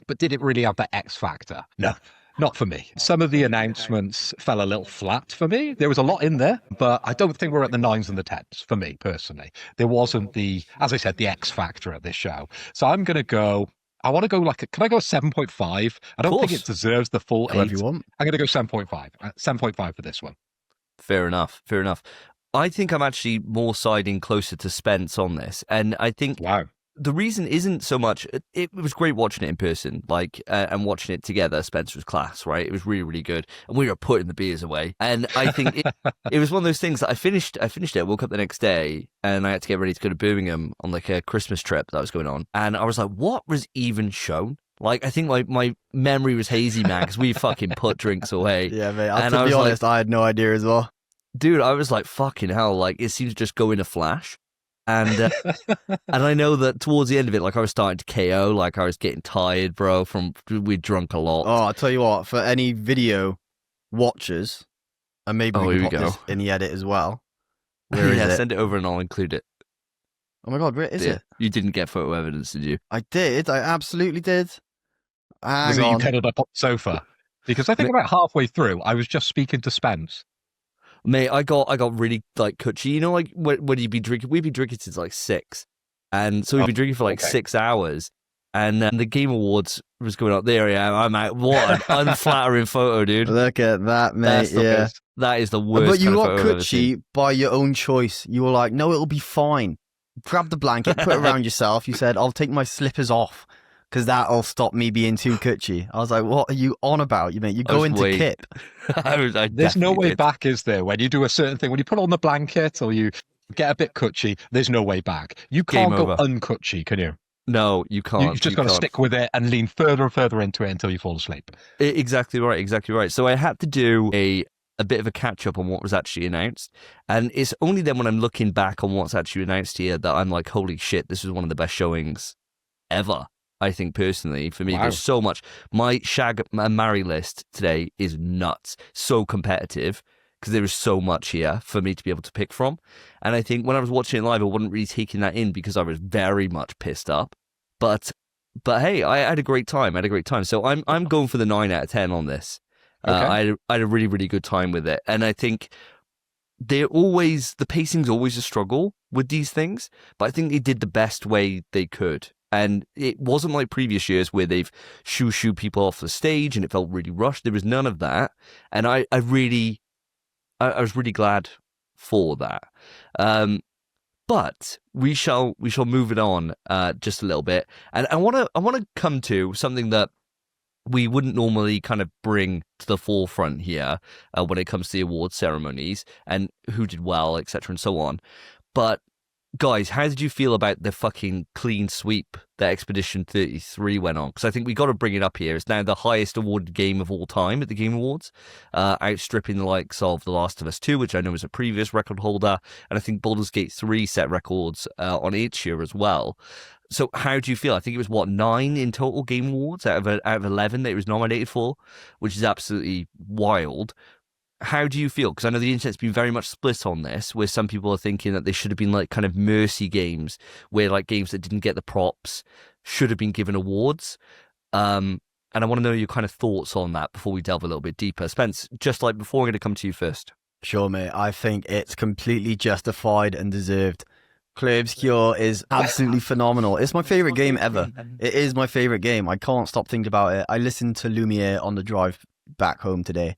But did it really have that X factor? No. Not for me. Some of the announcements fell a little flat for me. There was a lot in there, but I don't think we're at the 9s and the 10s for me personally. There wasn't as I said, the X factor at this show. So I'm going to go, I want to go can I go 7.5? I don't think it deserves the full 8. You want. I'm going to go 7.5. 7.5 for this one. Fair enough. I think I'm actually more siding closer to Spence on this. And I think the reason isn't so much, it was great watching it in person, and watching it together. Spence was class, right? It was really, really good. And we were putting the beers away. And I think it was one of those things that I finished it, woke up the next day, and I had to get ready to go to Birmingham on a Christmas trip that was going on. And I was like, what was even shown? I think my memory was hazy, man, because we fucking put drinks away. Yeah, mate. To be honest, I had no idea as well. Dude, I was like, fucking hell, it seems to just go in a flash. And and I know that towards the end of it, I was starting to KO, I was getting tired, bro, we'd drunk a lot. Oh, I'll tell you what, for any video watchers, and maybe we can put this in the edit as well. Where is it? Send it over and I'll include it. Oh my God, where is it? You didn't get photo evidence, did you? I did. I absolutely did. Was it you cuddled up on the sofa? Because I think about halfway through, I was just speaking to Spence. Mate, I got really cutchy. When you'd be drinking, we'd be drinking since 6. And so we've been drinking for like 6 hours. And the Game Awards was going up. There I am. I'm out. What an unflattering photo, dude. Look at that, mate. Yeah. That is the worst. But you kind of got photo I've ever seen. coochie by your own choice. You were like, no, it'll be fine. Grab the blanket, put it around yourself. You said, I'll take my slippers off because that'll stop me being too coochie. I was like, what are you on about? You mean you go into kip? There's no way back, is there? When you do a certain thing, when you put on the blanket or you get a bit coochie, there's no way back. You can't go uncoochie, can you? No, you can't. You've just got to stick with it and lean further and further into it until you fall asleep. Exactly right. So I had to do a bit of a catch up on what was actually announced. And it's only then when I'm looking back on what's actually announced here that I'm like, holy shit, this was one of the best showings ever. I think personally, for me, there's so much. My Shag and Marry list today is nuts. So competitive because there is so much here for me to be able to pick from. And I think when I was watching it live, I wasn't really taking that in because I was very much pissed up. But hey, I had a great time. So I'm going for the 9 out of 10 on this. Okay. I had a really, really good time with it. And I think the pacing's always a struggle with these things, but I think they did the best way they could. And it wasn't like previous years where they've shoo people off the stage and it felt really rushed. There was none of that. And I was really glad for that. But we shall move it on just a little bit. And I want to come to something that we wouldn't normally kind of bring to the forefront here when it comes to the award ceremonies and who did well, etc. and so on. But guys, how did you feel about the fucking clean sweep that Expedition 33 went on? Because I think we got to bring it up here. It's now the highest awarded game of all time at the Game Awards, outstripping the likes of The Last of Us 2, which I know is a previous record holder, and I think Baldur's Gate 3 set records on each year as well. So how do you feel? I think it was, 9 in total Game Awards out of 11 that it was nominated for, which is absolutely wild. How do you feel? Because I know the internet's been very much split on this, where some people are thinking that they should have been like kind of mercy games, where like games that didn't get the props should have been given awards. And I want to know your kind of thoughts on that before we delve a little bit deeper. Spence, just like before, I'm going to come to you first. Sure, mate. I think it's completely justified and deserved. Clair Obscur is absolutely phenomenal. It's my favorite game ever. It is my favorite game. I can't stop thinking about it. I listened to Lumiere on the drive back home today.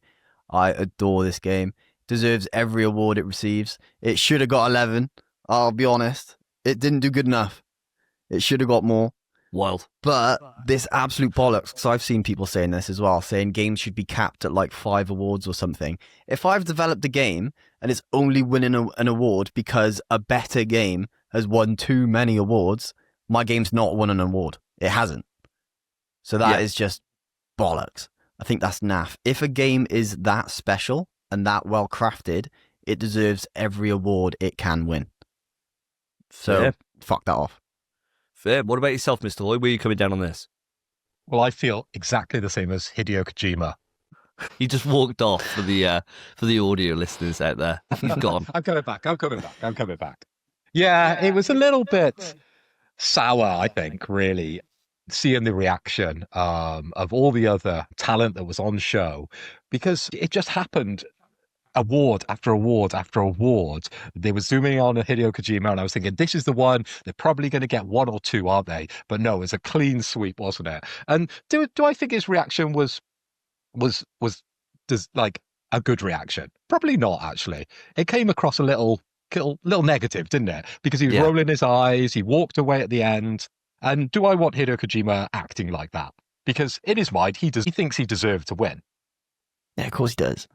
I adore this game. Deserves every award it receives. It should have got 11. I'll be honest. It didn't do good enough. It should have got more. Wild. But this absolute bollocks, because I've seen people saying this as well, saying games should be capped at like 5 awards or something. If I've developed a game and it's only winning an award because a better game has won too many awards, my game's not won an award. It hasn't. So that is just bollocks. I think that's naff. If a game is that special and that well crafted, it deserves every award it can win. So fuck that off. Fair. What about yourself, Mr. Lloyd? Where are you coming down on this? Well, I feel exactly the same as Hideo Kojima. He just walked off for the audio listeners out there. He's gone. I'm coming back. Yeah, it was a little bit sour, I think, really, seeing the reaction of all the other talent that was on show, because it just happened. Award after award after award. They were zooming on Hideo Kojima, and I was thinking, this is the one. They're probably going to get 1 or 2, aren't they? But no, it's a clean sweep, wasn't it? And do I think his reaction was like a good reaction? Probably not, actually. It came across a little negative, didn't it? Because he was rolling his eyes, he walked away at the end. And do I want Hideo Kojima acting like that? Because in his mind, he thinks he deserved to win. Yeah, of course he does.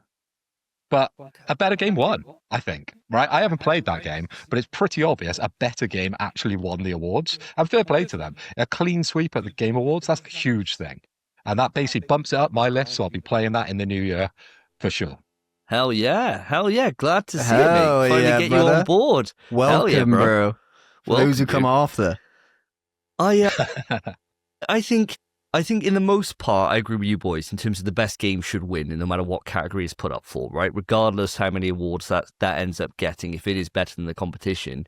But a better game won, I think, right? I haven't played that game, but it's pretty obvious a better game actually won the awards. And fair play to them. A clean sweep at the Game Awards, that's a huge thing. And that basically bumps it up my list, so I'll be playing that in the new year for sure. Hell yeah. Glad to see it, mate. Finally get brother. you on board. Welcome, bro. For those who come after. I think in the most part, I agree with you boys in terms of the best game should win, and no matter what category it's put up for, right? Regardless how many awards that ends up getting, if it is better than the competition.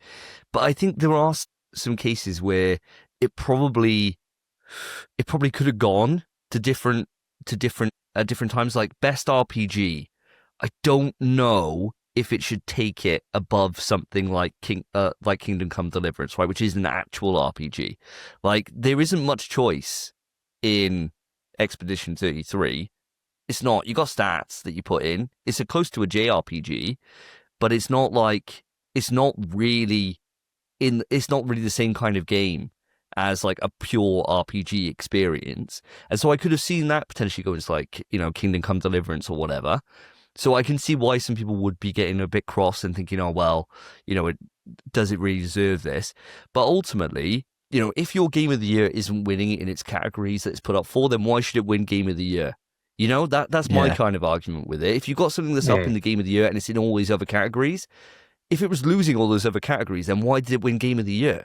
But I think there are some cases where it probably could have gone to different times, like best RPG. I don't know if it should take it above something like Kingdom Come Deliverance, right, which is an actual RPG. Like, there isn't much choice in Expedition 33. It's not. You got stats that you put in. It's close to a JRPG, but it's not really the same kind of game as like a pure RPG experience. And so I could have seen that potentially go as like, Kingdom Come Deliverance or whatever. So I can see why some people would be getting a bit cross and thinking, oh, well, does it really deserve this? But ultimately, if your Game of the Year isn't winning in its categories that it's put up for, then why should it win Game of the Year? That's my kind of argument with it. If you've got something that's up in the Game of the Year and it's in all these other categories, if it was losing all those other categories, then why did it win Game of the Year?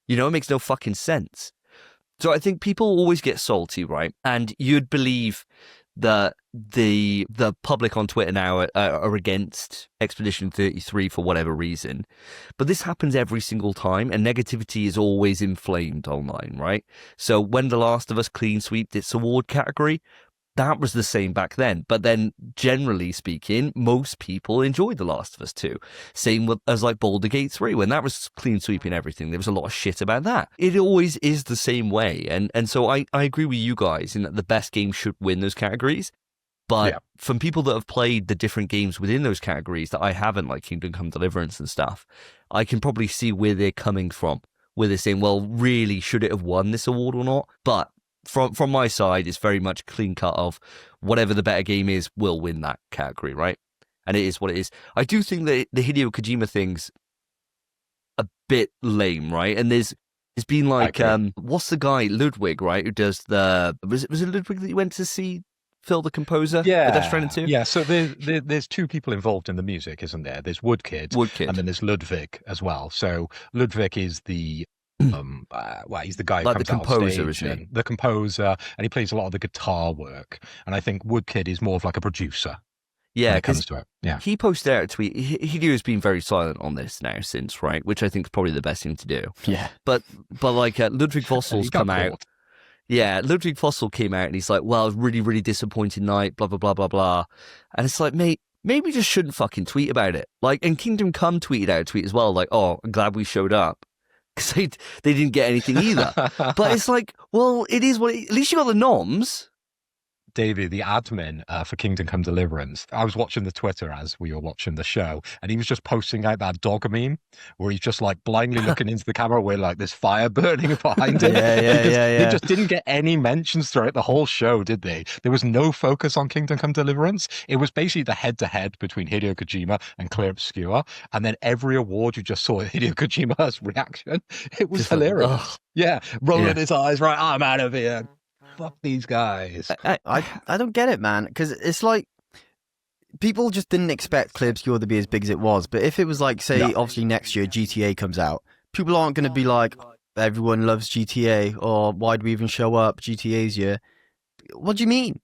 It makes no fucking sense. So I think people always get salty, right? And you'd believe that the public on Twitter now are against Expedition 33 for whatever reason. But this happens every single time, and negativity is always inflamed online, right? So when The Last of Us clean sweeped its award category, that was the same back then. But then, generally speaking, most people enjoyed The Last of Us 2. Same as like Baldur's Gate 3. When that was clean sweeping everything, there was a lot of shit about that. It always is the same way. And so I agree with you guys in that the best game should win those categories. But from people that have played the different games within those categories that I haven't, like Kingdom Come Deliverance and stuff, I can probably see where they're coming from, where they're saying, well, really, should it have won this award or not? But from my side, it's very much clean cut of whatever the better game is will win that category, right? And it is what it is. I do think that the Hideo Kojima thing's a bit lame, right? And there's been like, what's the guy, Ludwig, right? Who does was it Ludwig that you went to see, Phil the composer? Yeah. Death Stranding 2? Yeah, so there's two people involved in the music, isn't there? There's Woodkid, and then there's Ludwig as well. So Ludwig is the he's the guy who like comes the composer, out on isn't he? the composer, and he plays a lot of the guitar work. And I think Woodkid is more of like a producer. Yeah, because he posted out a tweet. Hideo has been very silent on this now since, right? Which I think is probably the best thing to do. Yeah, but like Ludwig Fossel's come out. Yeah, Ludwig Fossel came out and he's like, well, really, really disappointing night, blah, blah, blah, blah, blah. And it's like, mate, maybe just shouldn't fucking tweet about it. Like, and Kingdom Come tweeted out a tweet as well, like, oh, I'm glad we showed up. Because they didn't get anything either. But it's like, well, it is what at least you got the noms. Davey, the admin for Kingdom Come Deliverance, I was watching the Twitter as we were watching the show, and he was just posting out that dog meme where he's just like blindly looking into the camera with like this fire burning behind him. They just didn't get any mentions throughout the whole show, did they? There was no focus on Kingdom Come Deliverance. It was basically the head-to-head between Hideo Kojima and Claire Obscura, and then every award you just saw Hideo Kojima's reaction. It was just hilarious. Like, rolling his eyes, right, I'm out of here. Fuck these guys. I don't get it, man, because it's like people just didn't expect Claire Obscura to be as big as it was. But if it was like, say, obviously next year GTA comes out, people aren't going to be like, everyone loves GTA, or why do we even show up? GTA's year. What do you mean?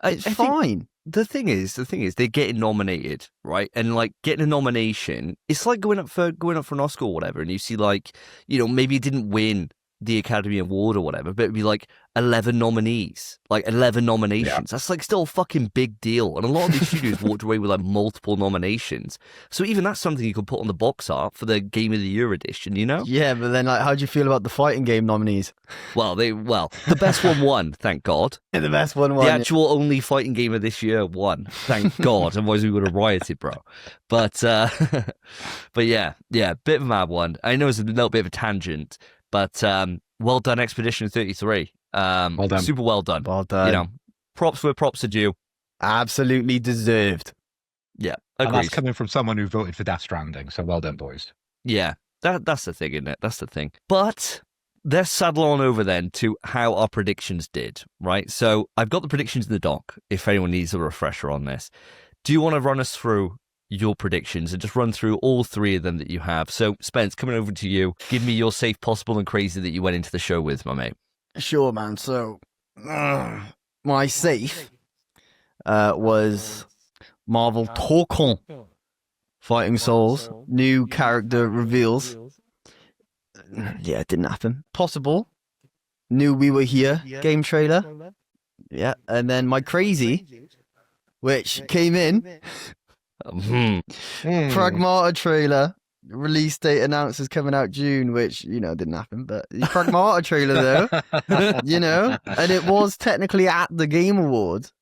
It's fine. The thing is, they're getting nominated, right? And like getting a nomination, it's like going up for an Oscar or whatever, and you see like, maybe it didn't win the Academy Award or whatever, but it'd be like 11 nominees, like 11 nominations. Yeah. That's like still a fucking big deal. And a lot of these studios walked away with like multiple nominations. So even that's something you could put on the box art for the Game of the Year edition, Yeah, but then like, how do you feel about the fighting game nominees? Well, the best one won, thank God. The best one won. The actual only fighting game of this year won, thank God. Otherwise we would have rioted, bro. But yeah, bit of a mad one. I know it's a little bit of a tangent, but well done, Expedition 33. Well done. Super well done. Well done. Props where props are due. Absolutely deserved. Yeah, agreed. agreed. And that's coming from someone who voted for Death Stranding, so well done, boys. Yeah, that's the thing, isn't it? That's the thing. But let's saddle on over then to how our predictions did, right? So I've got the predictions in the doc, if anyone needs a refresher on this. Do you want to run us through your predictions and just run through all three of them that you have? So Spence, coming over to you, give me your safe, possible and crazy that you went into the show with, my mate. Sure, man. So my safe was Marvel Tokon Fighting Souls, new character reveals. Yeah, it didn't happen. Possible, knew we were here, game trailer. Yeah, and then my crazy, which came in Pragmata trailer. Release date announced is coming out June, which, didn't happen. But the Pragmata trailer, though, and it was technically at the Game Awards.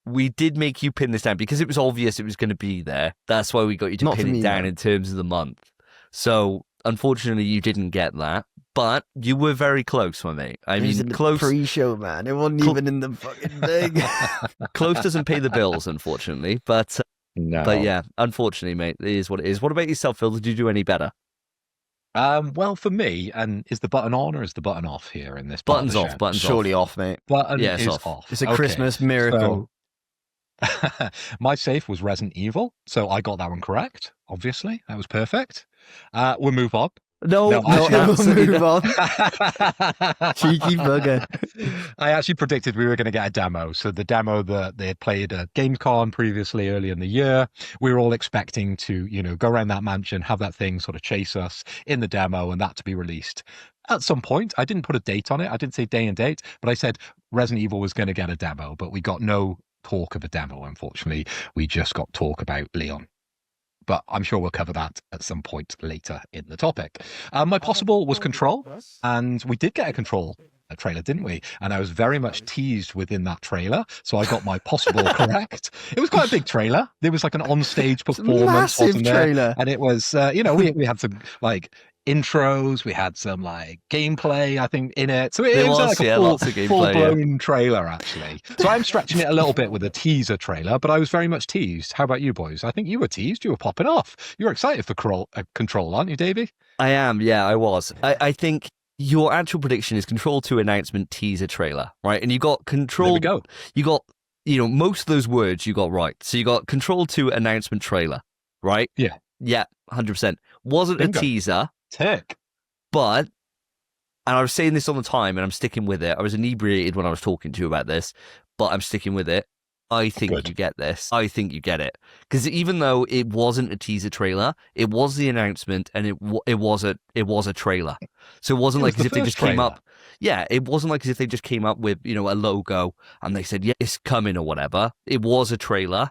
We did make you pin this down because it was obvious it was going to be there. That's why we got you to pin it down in terms of the month. So, unfortunately, you didn't get that. But you were very close, my mate. It was in the close pre-show, man. It wasn't even in the fucking thing. Close doesn't pay the bills, unfortunately. But no. But yeah, unfortunately, mate, it is what it is. What about yourself, Phil? Did you do any better? Well, for me, and is the button on or is the button off here in this? Buttons off. Buttons surely off, mate. Button is off. It's a Christmas miracle. So, my safe was Resident Evil, so I got that one correct. Obviously, that was perfect. We'll move on. No, we'll move on. Cheeky bugger. I actually predicted we were going to get a demo. So the demo that they had played at Gamescom previously early in the year, we were all expecting to, go around that mansion, have that thing sort of chase us in the demo and that to be released. At some point, I didn't put a date on it. I didn't say day and date, but I said Resident Evil was going to get a demo, but we got no talk of a demo, unfortunately. We just got talk about Leon. But I'm sure we'll cover that at some point later in the topic. My possible was Control, and we did get a Control trailer, didn't we? And I was very much teased within that trailer, so I got my possible correct. It was quite a big trailer. There was like an on-stage performance, massive trailer, and it was, we had some like intros, we had some like gameplay, I think, in it. So it was like a full-blown trailer, actually. So I'm stretching it a little bit with a teaser trailer, but I was very much teased. How about you boys? I think you were teased. You were popping off. You were excited for Control, aren't you, Davey? I am. Yeah, I was. I think your actual prediction is Control 2 announcement teaser trailer, right? And you got Control. There we go. You got, most of those words you got right. So you got Control 2 announcement trailer, right? Yeah. Yeah, 100%. Wasn't Bingo. A teaser. Tick. But, and I was saying this all the time, and I'm sticking with it. I was inebriated when I was talking to you about this, but I'm sticking with it. I think you get this. I think you get it. Because even though it wasn't a teaser trailer, it was the announcement, and it was a trailer. So it wasn't like as if they just came up. Yeah, it wasn't like as if they just came up with, a logo, and they said, yeah, it's coming or whatever. It was a trailer.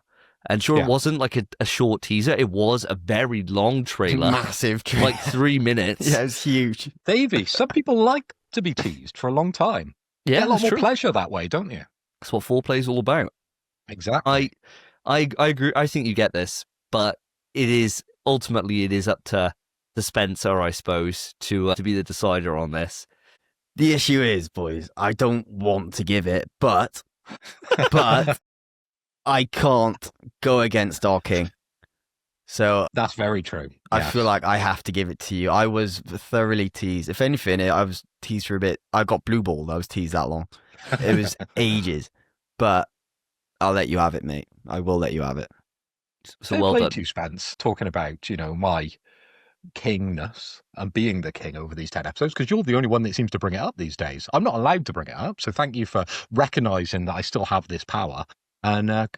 And sure, it wasn't like a short teaser. It was a very long trailer. Massive trailer. Like 3 minutes. Yeah, it was huge. Davey, some people like to be teased for a long time. Yeah, you get a lot more pleasure that way, don't you? That's what foreplay is all about. Exactly. I agree. I think you get this, but it is up to the Spencer, I suppose, to be the decider on this. The issue is, boys, I don't want to give it, but I can't go against our king. So that's very true. I feel like I have to give it to you. I was thoroughly teased. If anything, I was teased for a bit. I got blue balled. I was teased that long. It was ages. But I'll let you have it, mate. I will let you have it. So well done to you, Spence, talking about, my kingness and being the king over these 10 episodes, because you're the only one that seems to bring it up these days. I'm not allowed to bring it up. So thank you for recognizing that I still have this power and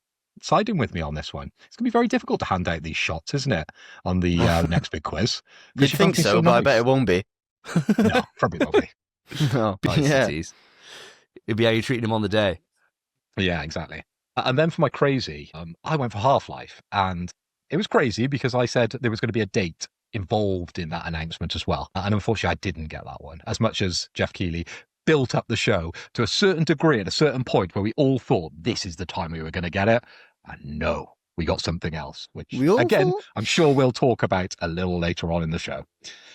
siding with me on this one. It's going to be very difficult to hand out these shots, isn't it, on the next big quiz? You think so, but I bet it won't be. No, probably won't be. No, yeah. It'd be how you're treating him on the day. Yeah, exactly. And then for my crazy, I went for Half-Life, and it was crazy because I said there was going to be a date involved in that announcement as well. And unfortunately, I didn't get that one, as much as Jeff Keighley built up the show to a certain degree at a certain point where we all thought this is the time we were going to get it. And no, we got something else, which, again, I'm sure we'll talk about a little later on in the show.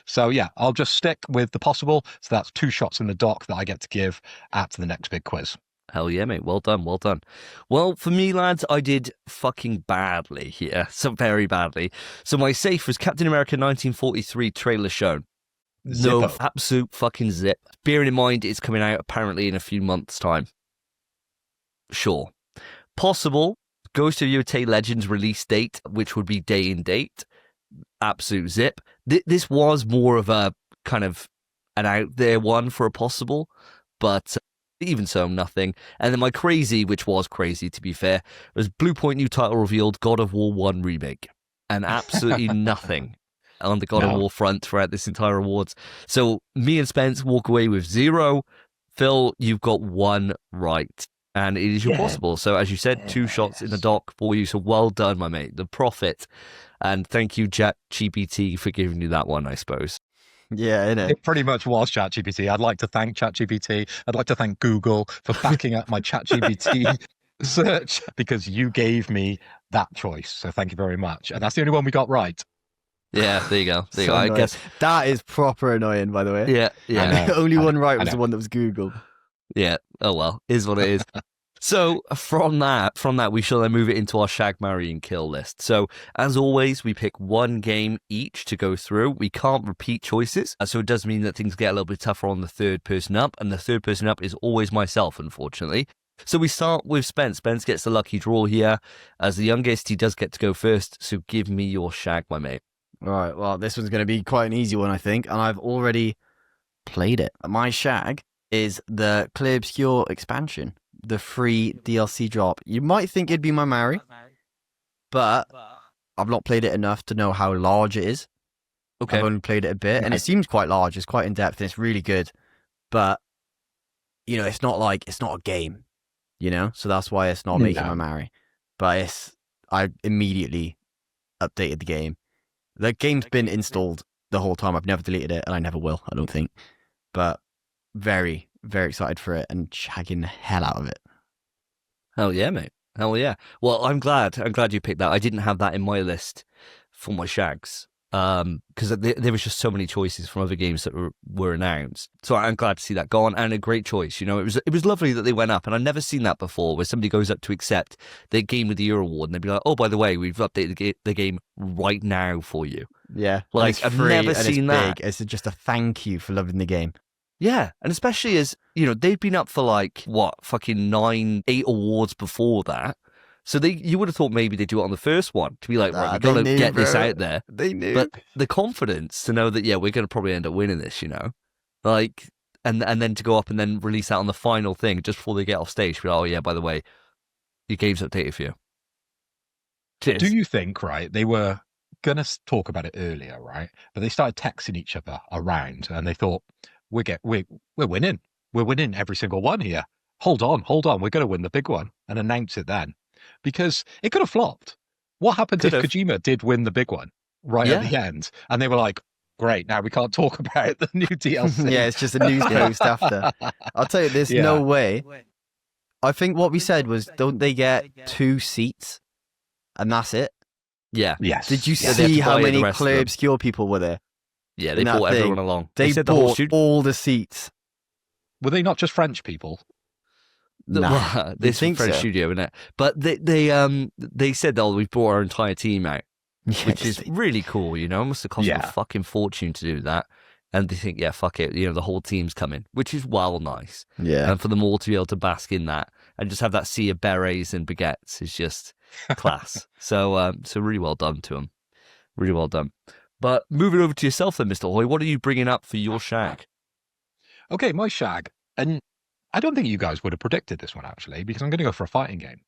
So, yeah, I'll just stick with the possible. So that's 2 shots in the dock that I get to give at the next big quiz. Hell yeah, mate. Well done, well done. Well, for me, lads, I did fucking badly here. So very badly. So my safe was Captain America 1943 trailer shown. Zippo. No, absolute fucking zip. Bearing in mind it's coming out apparently in a few months' time. Sure. Possible, Ghost of Yotei Legends release date, which would be day and date. Absolute zip. This was more of a kind of an out there one for a possible, but even so, nothing. And then my crazy, which was crazy to be fair, was Blue Point new title revealed, God of War 1 remake. And absolutely nothing on the God of War front throughout this entire awards. So me and Spence walk away with 0. Phil, you've got 1 right. And it is your possible. So as you said, 2 shots in the dock for you. So well done, my mate. The profit. And thank you, ChatGPT, for giving you that one, I suppose. Yeah, innit? It pretty much was ChatGPT. I'd like to thank ChatGPT. I'd like to thank Google for backing up my ChatGPT search, because you gave me that choice. So thank you very much. And that's the only one we got right. Yeah, there you go. There you So go. I annoying. guess That is proper annoying, by the way. Yeah. And the only one right I was the know. one that was Google. Yeah. Oh well, is what it is. So from that, we shall then move it into our Shag, Marry, and Kill list. So as always, we pick one game each to go through. We can't repeat choices, so it does mean that things get a little bit tougher on the third person up, and the third person up is always myself, unfortunately. So we start with Spence. Spence gets the lucky draw here. As the youngest, he does get to go first, so give me your Shag, my mate. All right, well, this one's going to be quite an easy one, I think, and I've already played it. My Shag is the Clear Obscure expansion, the free DLC drop. You might think it'd be my Marry, but I've not played it enough to know how large it is. Okay. I've only played it a bit, and it seems quite large. It's quite in depth, and it's really good. But it's not a game, So that's why it's not making my Marry. But I immediately updated the game. The game's been installed the whole time. I've never deleted it, and I never will, I don't think. But very, very excited for it and shagging the hell out of it. Hell yeah, mate. Hell yeah. Well, I'm glad you picked that. I didn't have that in my list for my Shags because there was just so many choices from other games that were announced. So I'm glad to see that gone, and a great choice. It was lovely that they went up, and I've never seen that before, where somebody goes up to accept their Game of the Year award, and they'd be like, "Oh, by the way, we've updated the game right now for you." Yeah, like I've never seen that. It's just a thank you for loving the game. Yeah, and especially as they've been up for fucking 8 awards before that. So you would have thought maybe they'd do it on the first one to be like, right, we've got to get this out there. They knew. But the confidence to know that, we're going to probably end up winning this, and then to go up and then release that on the final thing just before they get off stage. Be like, oh, yeah, by the way, your game's updated for you. Cheers. Do you think, right, they were going to talk about it earlier, right? But they started texting each other around and they thought, we're winning. We're winning every single one here. Hold on. We're going to win the big one and announce it then. Because it could have flopped. What happened if Kojima did win the big one at the end? And they were like, great, now we can't talk about the new DLC. Yeah, it's just a news post after. I'll tell you, there's no way. I think what we said was, don't they get 2 seats? And that's it? Yeah. Yes. Did you see how many Clear Obscure people were there? Yeah, they brought everyone along. They bought all the seats. Were they not just French people? Nah, this is French studio, isn't it? But they said, "Oh, we've brought our entire team out," which is really cool. It must have cost them a fucking fortune to do that. And they think, yeah, fuck it, the whole team's coming, which is nice. Yeah, and for them all to be able to bask in that and just have that sea of berets and baguettes is just class. So really well done to them, really well done. But moving over to yourself then, Mr. Hoy, what are you bringing up for your Shag? Okay, my Shag, and I don't think you guys would have predicted this one, actually, because I'm going to go for a fighting game.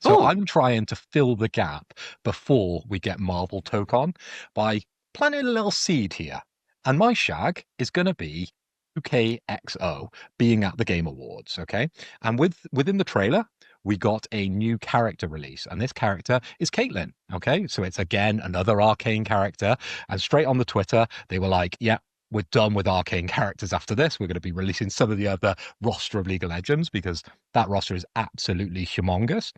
So I'm trying to fill the gap before we get Marvel Tokon by planting a little seed here. And my Shag is going to be 2KXO being at the Game Awards, okay? And within the trailer, we got a new character release, and this character is Caitlyn, okay? So it's, again, another Arcane character, and straight on the Twitter, they were like, yeah, we're done with Arcane characters after this. We're going to be releasing some of the other roster of League of Legends because that roster is absolutely humongous.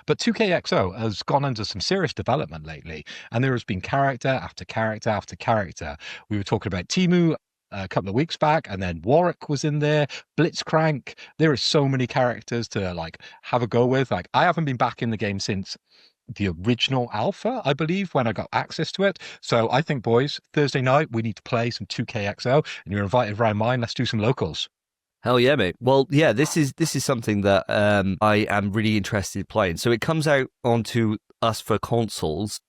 But 2KXO has gone under some serious development lately, and there has been character after character after character. We were talking about Timu a couple of weeks back, and then Warwick was in there, Blitzcrank. There are so many characters to have a go with. I haven't been back in the game since the original alpha, I believe, when I got access to it. So I think, boys, Thursday night we need to play some 2KXO, and you're invited around mine. Let's do some locals. Hell yeah, mate. Well, yeah, this is something that I am really interested in playing. So it comes out onto us for consoles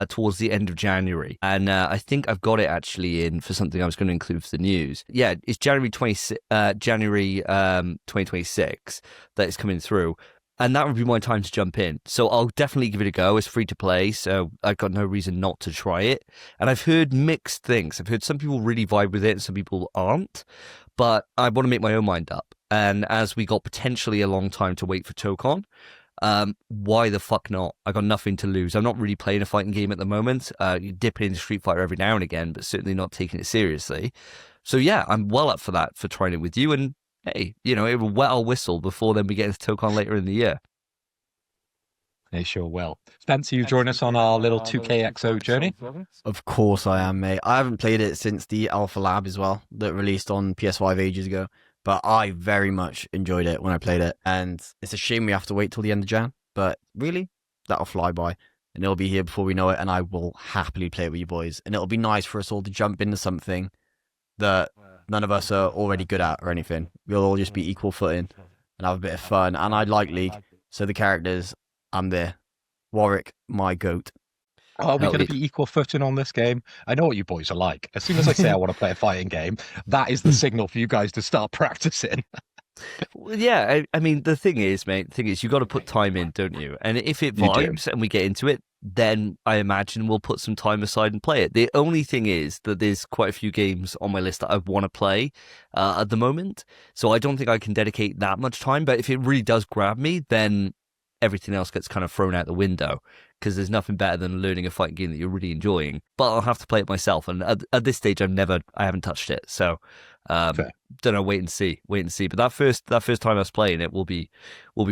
towards the end of January, and I think I've got it actually in for something I was going to include for the news. Yeah, it's January 2026 that is coming through. And that would be my time to jump in. So I'll definitely give it a go. It's free to play, so I've got no reason not to try it. And I've heard mixed things. I've heard some people really vibe with it and some people aren't. But I want to make my own mind up. and as we got potentially a long time to wait for Tokon, why the fuck not? I got nothing to lose. I'm not really playing a fighting game at the moment. You dip into Street Fighter every now and again, but certainly not taking it seriously. So yeah, I'm well up for that, for trying it with you. And hey, it will wet our whistle before then we get into Tokon later in the year. They sure will. Spencer, you join us on our little 2KXO journey? Of course I am, mate. I haven't played it since the Alpha Lab as well, that released on PS5 ages ago. But I very much enjoyed it when I played it. And it's a shame we have to wait till the end of Jan. But really, that'll fly by. And it'll be here before we know it. And I will happily play it with you boys. And it'll be nice for us all to jump into something that none of us are already good at or anything. We'll all just be equal footing and have a bit of fun. And I like League. So the characters, I'm there. Warwick, my goat. Oh, are we going to be equal footing on this game? I know what you boys are like. As soon as I say I want to play a fighting game, that is the signal for you guys to start practicing. Well, yeah, I mean, the thing is, mate, you got to put time in, don't you? And if it vibes and we get into it, then I imagine we'll put some time aside and play it. The only thing is that there's quite a few games on my list that I want to play at the moment. So I don't think I can dedicate that much time. But if it really does grab me, then everything else gets kind of thrown out the window, because there's nothing better than learning a fighting game that you're really enjoying. But I'll have to play it myself, and at this stage, I haven't touched it. So don't know. Wait and see. But that first time I was playing it will be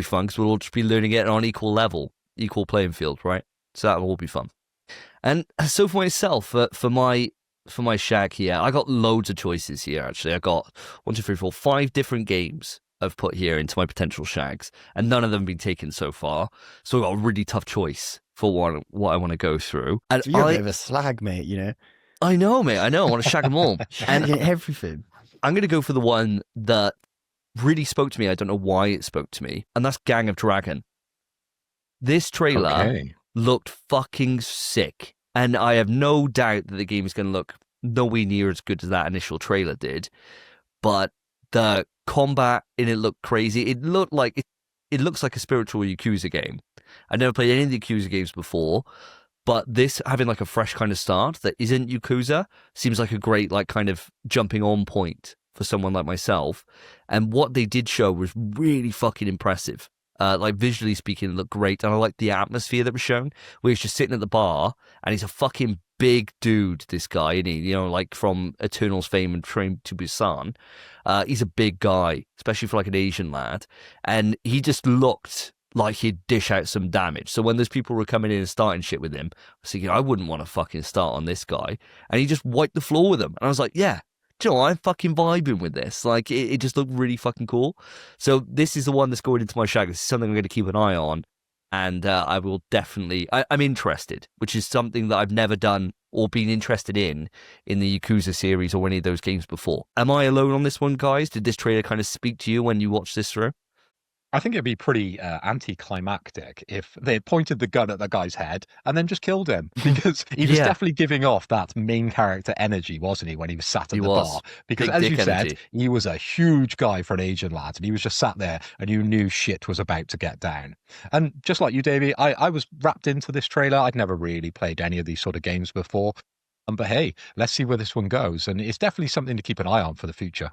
fun, because we'll all just be learning it on equal level, equal playing field, right? So that'll all be fun. And so for myself, for my Shag here, I got loads of choices here. Actually, I got 5 different games I've put here into my potential Shags, and none of them have been taken so far. So I got a really tough choice for what I want to go through. And so you're a bit of a slag, mate, I know, mate, I want to shag them all. And everything. I'm going to go for the one that really spoke to me. I don't know why it spoke to me, and that's Gang of Dragon. This trailer looked fucking sick, and I have no doubt that the game is going to look nowhere near as good as that initial trailer did. But the combat in it looked crazy. It looked like it looks like a spiritual Yakuza game. I never played any of the Yakuza games before, but this having like a fresh kind of start that isn't Yakuza seems like a great like kind of jumping on point for someone like myself. And what they did show was really fucking impressive. Like visually speaking, it looked great, and I like the atmosphere that was shown, where he's just sitting at the bar, and he's a fucking big dude, this guy, isn't he? Like from Eternal's fame and Train to Busan. He's a big guy, especially for like an Asian lad, and he just looked like he'd dish out some damage. So when those people were coming in and starting shit with him, I was thinking, I wouldn't want to fucking start on this guy, and he just wiped the floor with them, and I was like, yeah. Do you know, I'm fucking vibing with this. Like, it just looked really fucking cool. So this is the one that's going into my Shag. This is something I'm going to keep an eye on. And I will definitely... I'm interested, which is something that I've never done or been interested in the Yakuza series or any of those games before. Am I alone on this one, guys? Did this trailer kind of speak to you when you watched this through? I think it'd be pretty anticlimactic if they pointed the gun at the guy's head and then just killed him, because he was definitely giving off that main character energy, wasn't he, when he was sat at the bar? Because as you said, he was a huge guy for an Asian lad, and he was just sat there and you knew shit was about to get down. And just like you, Davey, I was wrapped into this trailer. I'd never really played any of these sort of games before. But hey, let's see where this one goes. And it's definitely something to keep an eye on for the future.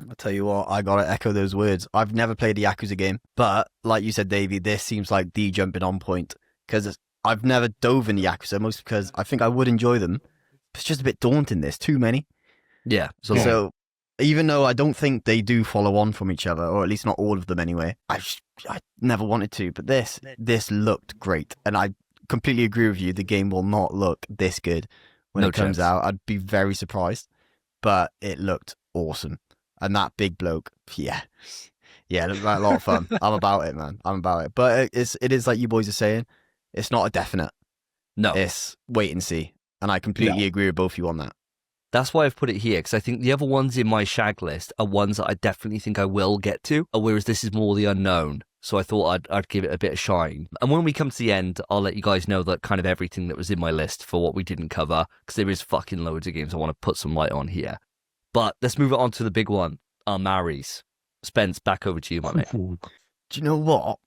I'll tell you what, I gotta echo those words. I've never played a Yakuza game, but like you said, Davey, this seems like the jumping on point, because I've never dove into Yakuza, mostly because I think I would enjoy them. It's just a bit daunting, there's too many. Yeah. So even though I don't think they do follow on from each other, or at least not all of them anyway, I never wanted to, but this looked great. And I completely agree with you, the game will not look this good when it comes out. I'd be very surprised, but it looked awesome. And that big bloke, it looked like a lot of fun. I'm about it, man. I'm about it. But it is like you boys are saying, it's not a definite. No. It's wait and see. And I completely agree with both of you on that. That's why I've put it here, because I think the other ones in my Shag list are ones that I definitely think I will get to, whereas this is more the unknown. So I thought I'd give it a bit of shine. And when we come to the end, I'll let you guys know that kind of everything that was in my list for what we didn't cover, because there is fucking loads of games I want to put some light on here. But let's move it on to the big one, our marries. Spence, back over to you, my mate. Do you know what?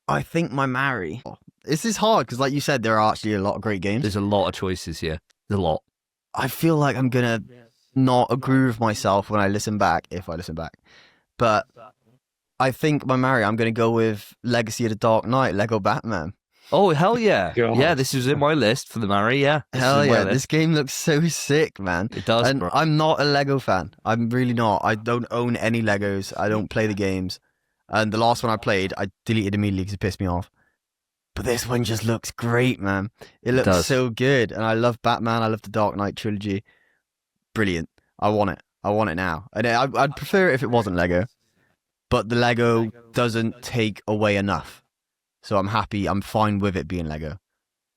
I think my marry... This is hard, because like you said, there are actually a lot of great games. There's a lot of choices here. There's a lot. I feel like I'm going to not agree with myself when I listen back, if I listen back. But I think my Mario, I'm going to go with Legacy of the Dark Knight, Lego Batman. Oh, hell yeah. God. Yeah, this is in my list for the Mary, yeah. Hell yeah, this game looks so sick, man. It does, And bro. I'm not a Lego fan. I'm really not. I don't own any Legos. I don't play the games. And the last one I played, I deleted immediately because it pissed me off. But this one just looks great, man. It looks does. so good. And I love Batman. I love the Dark Knight trilogy. Brilliant. I want it. I want it now. And I'd prefer it if it wasn't Lego. But the Lego doesn't take away enough. So I'm happy. I'm fine with it being Lego.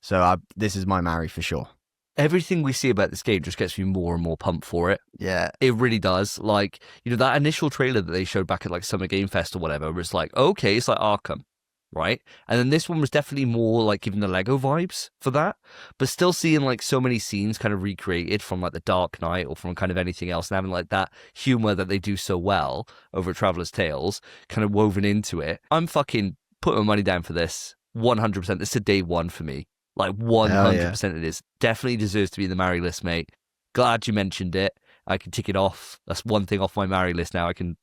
So this is my Mary for sure. Everything we see about this game just gets me more and more pumped for it. Yeah. It really does. Like, you know, that initial trailer that they showed back at like Summer Game Fest or whatever was like, okay, it's like Arkham, right? And then this one was definitely more like giving the Lego vibes for that, but still seeing like so many scenes kind of recreated from like the Dark Knight or from kind of anything else, and having like that humor that they do so well over Traveler's Tales kind of woven into it. I'm fucking putting my money down for this 100%. This is a day one for me. Like 100% it is. Definitely deserves to be in the Mary list, mate. Glad you mentioned it. I can tick it off. That's one thing off my Mary list now. I can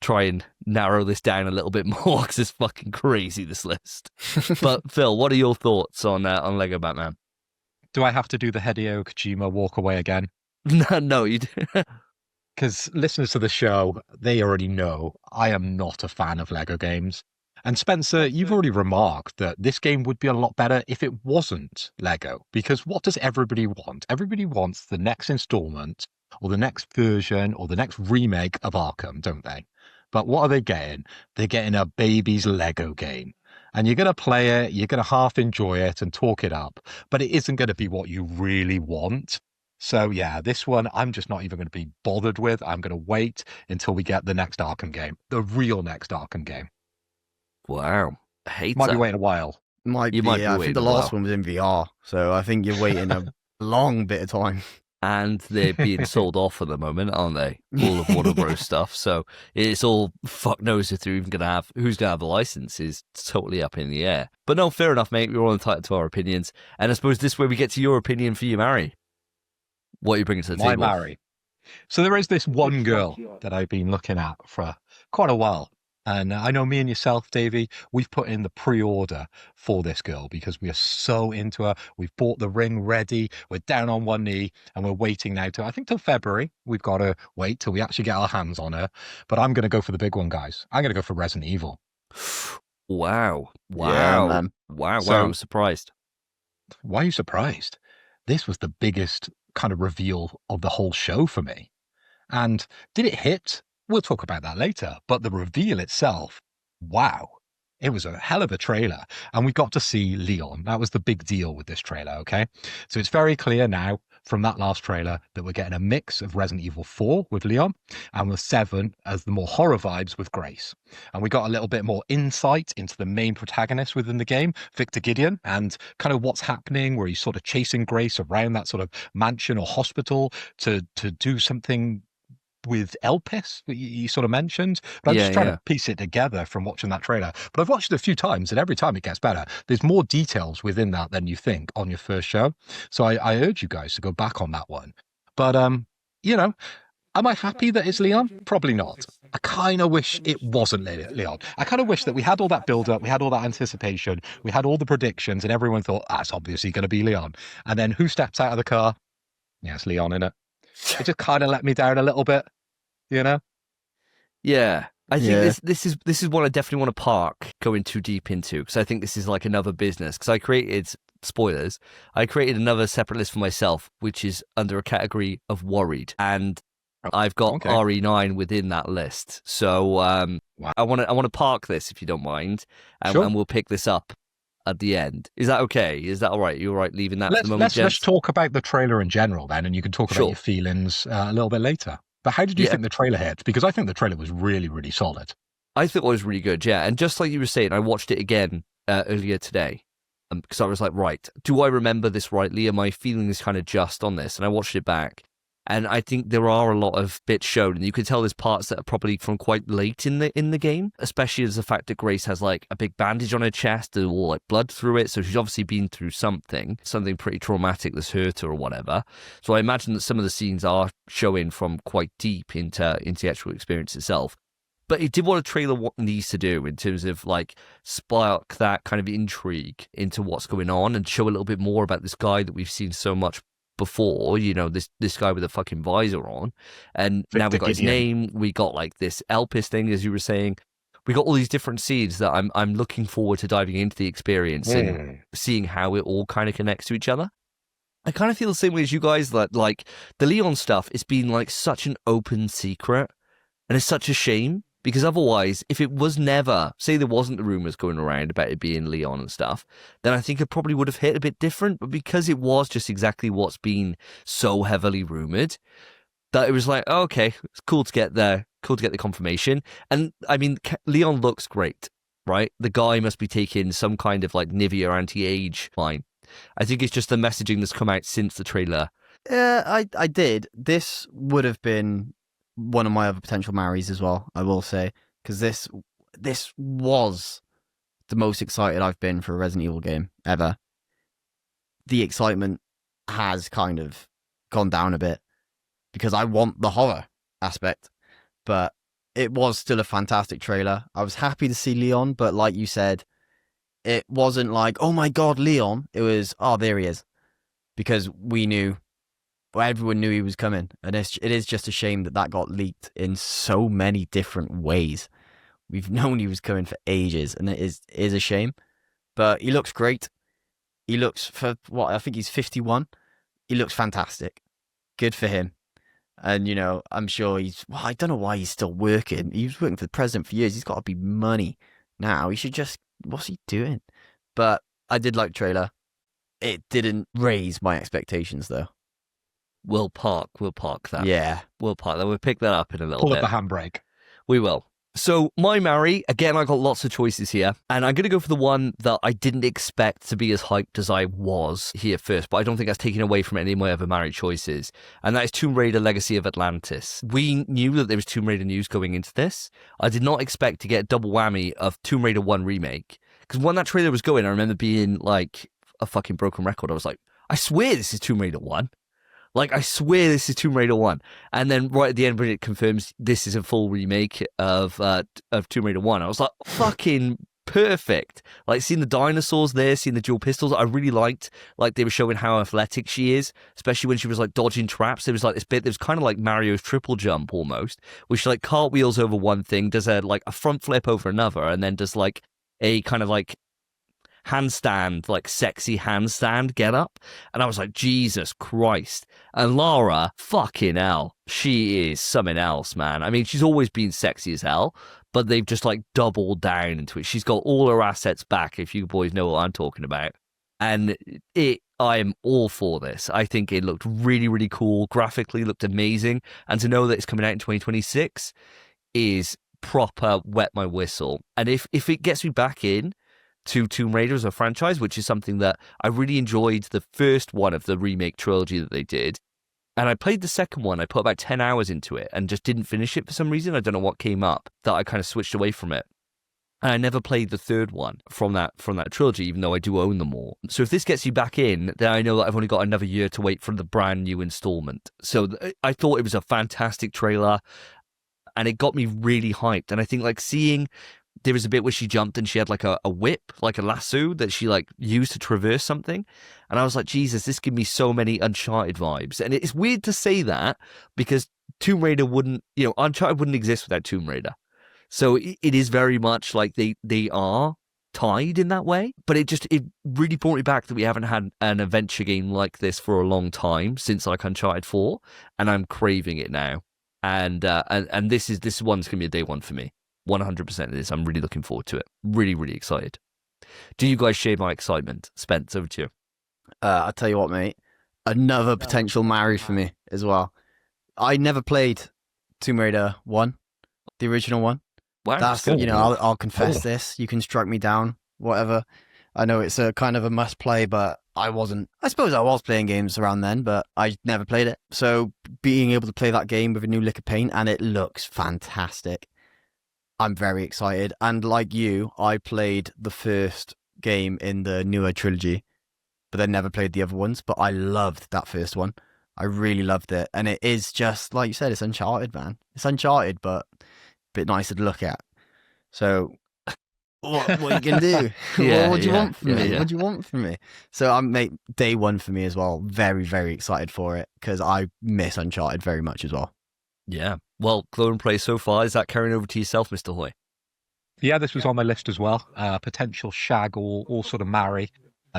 try and narrow this down a little bit more because it's fucking crazy, this list. But Phil, what are your thoughts on Lego Batman? Do I have to do the Hideo Kojima walk away again? No, you do. Because listeners to the show, they already know I am not a fan of Lego games. And Spencer, you've already remarked that this game would be a lot better if it wasn't Lego. Because what does everybody want? Everybody wants the next installment or the next version or the next remake of Arkham, don't they? But what are they getting? They're getting a baby's Lego game. And you're going to play it, you're going to half enjoy it and talk it up. But it isn't going to be what you really want. So yeah, this one I'm just not even going to be bothered with. I'm going to wait until we get the next Arkham game, the real next Arkham game. Wow. I hate Might that. be waiting a while. Might be. I think the last one was in VR. So I think you're waiting a long bit of time. And they're being sold off at the moment, aren't they? All of Warner Bros. Stuff. So it's all fuck knows if they're even going to have, who's going to have the license is totally up in the air. But no, fair enough, mate. We're all entitled to our opinions. And I suppose this is where we get to your opinion for you, Mary. What are you bringing to the table? My Mary. So there is this one girl that I've been looking at for quite a while. And I know me and yourself, Davey, we've put in the pre-order for this girl because we are so into her. We've bought the ring ready. We're down on one knee and we're waiting now I think till February. We've got to wait till we actually get our hands on her. But I'm going to go for the big one, guys. I'm going to go for Resident Evil. Wow. Yeah, man. Wow. So- I'm surprised. Why are you surprised? This was the biggest kind of reveal of the whole show for me. And did it hit? We'll talk about that later. But the reveal itself, wow. It was a hell of a trailer. And we got to see Leon. That was the big deal with this trailer, okay? So it's very clear now from that last trailer that we're getting a mix of Resident Evil 4 with Leon and with 7 as the more horror vibes with Grace. And we got a little bit more insight into the main protagonist within the game, Victor Gideon, and kind of what's happening where he's sort of chasing Grace around that sort of mansion or hospital to do something with Elpis, you sort of mentioned. But I'm just trying to piece it together from watching that trailer. But I've watched it a few times, and every time it gets better. There's more details within that than you think on your first show. So I urge you guys to go back on that one. But, you know, am I happy that it's Leon? Probably not. I kind of wish it wasn't Leon. I kind of wish that we had all that build-up, we had all that anticipation, we had all the predictions, and everyone thought, that's obviously going to be Leon. And then who steps out of the car? Yeah, it's Leon, innit? It just kind of let me down a little bit. You know? Yeah. I think this is one I definitely want to park going too deep into because I think this is like another business because I created spoilers. I created another separate list for myself, which is under a category of worried, and I've got RE9 within that list. So wow. I want to park this if you don't mind, and, Sure. and we'll pick this up at the end. Is that okay? Is that all right? You're all right leaving that for the moment, let's talk about the trailer in general then, and you can talk about your feelings a little bit later. But how did you think the trailer hit? Because I think the trailer was really, really solid. I thought it was really good, yeah. And just like you were saying, I watched it again earlier today because I was like, right, do I remember this rightly? Am I feeling this kind of just on this? And I watched it back. And I think there are a lot of bits shown, and you can tell there's parts that are probably from quite late in the game, especially as the fact that Grace has like a big bandage on her chest and all like blood through it. So she's obviously been through something pretty traumatic that's hurt her or whatever. So I imagine that some of the scenes are showing from quite deep into the actual experience itself. But it did what a trailer needs to do in terms of like spark that kind of intrigue into what's going on and show a little bit more about this guy that we've seen so much before, you know, this guy with a fucking visor on. And Victor now we got his Gideon. name, we got like this Elpis thing, as you were saying. We got all these different seeds that I'm looking forward to diving into the experience and seeing how it all kind of connects to each other. I kind of feel the same way as you guys, that like the Leon stuff, it's been like such an open secret, and it's such a shame. Because otherwise, if it was never, say there wasn't the rumors going around about it being Leon and stuff, then I think it probably would have hit a bit different. But because it was just exactly what's been so heavily rumored, that it was like, oh, okay, it's cool to get the confirmation. And I mean, Leon looks great, right? The guy must be taking some kind of like Nivea anti-age line. I think it's just the messaging that's come out since the trailer. Yeah, I did. This would have been one of my other potential marries as well, I will say, because this was the most excited I've been for a Resident Evil game ever. The excitement has kind of gone down a bit because I want the horror aspect, but it was still a fantastic trailer. I was happy to see Leon, but like you said, it wasn't like, oh my god, Leon. It was, oh, there he is, because we knew. Well, everyone knew he was coming, and it is just a shame that got leaked in so many different ways. We've known he was coming for ages, and it is a shame. But he looks great. He looks, for what, I think he's 51. He looks fantastic. Good for him. And, you know, I'm sure I don't know why he's still working. He was working for the president for years. He's got to be money now. He should just, what's he doing? But I did like the trailer. It didn't raise my expectations, though. We'll park that. Yeah. We'll park that. We'll pick that up in a little Pull bit. up the handbrake. We will. So my marry, again, I got lots of choices here, and I'm going to go for the one that I didn't expect to be as hyped as I was here first, but I don't think that's taken away from any of my other marry choices, and that is Tomb Raider Legacy of Atlantis. We knew that there was Tomb Raider news going into this. I did not expect to get a double whammy of Tomb Raider 1 Remake, because when that trailer was going, I remember being like a fucking broken record. I was like, I swear this is Tomb Raider 1. Like, I swear this is Tomb Raider 1. And then right at the end when it confirms this is a full remake of Tomb Raider 1, I was like, fucking perfect. Like, seeing the dinosaurs there, seeing the dual pistols, I really liked, like, they were showing how athletic she is, especially when she was, like, dodging traps. There was, like, this bit that was kind of like Mario's triple jump, almost, where she, like, cartwheels over one thing, does a front flip over another, and then does, like, a kind of, like, handstand, like sexy handstand get up, and I was like, Jesus Christ. And Lara, fucking hell, she is something else, man. I mean, she's always been sexy as hell, but they've just like doubled down into it. She's got all her assets back, if you boys know what I'm talking about. And I am all for this. I think it looked really, really cool, graphically looked amazing, and to know that it's coming out in 2026 is proper wet my whistle. And if it gets me back in to Tomb Raider as a franchise, which is something that I really enjoyed the first one of the remake trilogy that they did. And I played the second one. I put about 10 hours into it and just didn't finish it for some reason. I don't know what came up that I kind of switched away from it. And I never played the third one from that trilogy, even though I do own them all. So if this gets you back in, then I know that I've only got another year to wait for the brand new installment. So I thought it was a fantastic trailer, and it got me really hyped. And I think like seeing, there was a bit where she jumped and she had like a whip, like a lasso that she like used to traverse something. And I was like, Jesus, this gives me so many Uncharted vibes. And it's weird to say that because Tomb Raider wouldn't, Uncharted wouldn't exist without Tomb Raider. So it is very much like they are tied in that way. But it really brought me back that we haven't had an adventure game like this for a long time, since like Uncharted 4. And I'm craving it now. And this one's going to be a day one for me. 100% of this. I'm really looking forward to it. Really, really excited. Do you guys share my excitement? Spence, over to you. I'll tell you what, mate. Another potential marry for me as well. I never played Tomb Raider 1, the original one. Wow, That's good. I'll confess this. You can strike me down, whatever. I know it's a kind of a must play, but I wasn't. I suppose I was playing games around then, but I never played it. So being able to play that game with a new lick of paint, and it looks fantastic. I'm very excited. And like you, I played the first game in the newer trilogy, but then never played the other ones. But I loved that first one. I really loved it. And it is just, like you said, it's Uncharted, man. It's Uncharted, but a bit nicer to look at. So what are you going to do? What do you want from me? What do you want from me? So I'm day one for me as well. Very, very excited for it because I miss Uncharted very much as well. Yeah. Well, Glow and Play so far, is that carrying over to yourself, Mr. Hoy? Yeah, this was on my list as well. Potential Shag or sort of marry,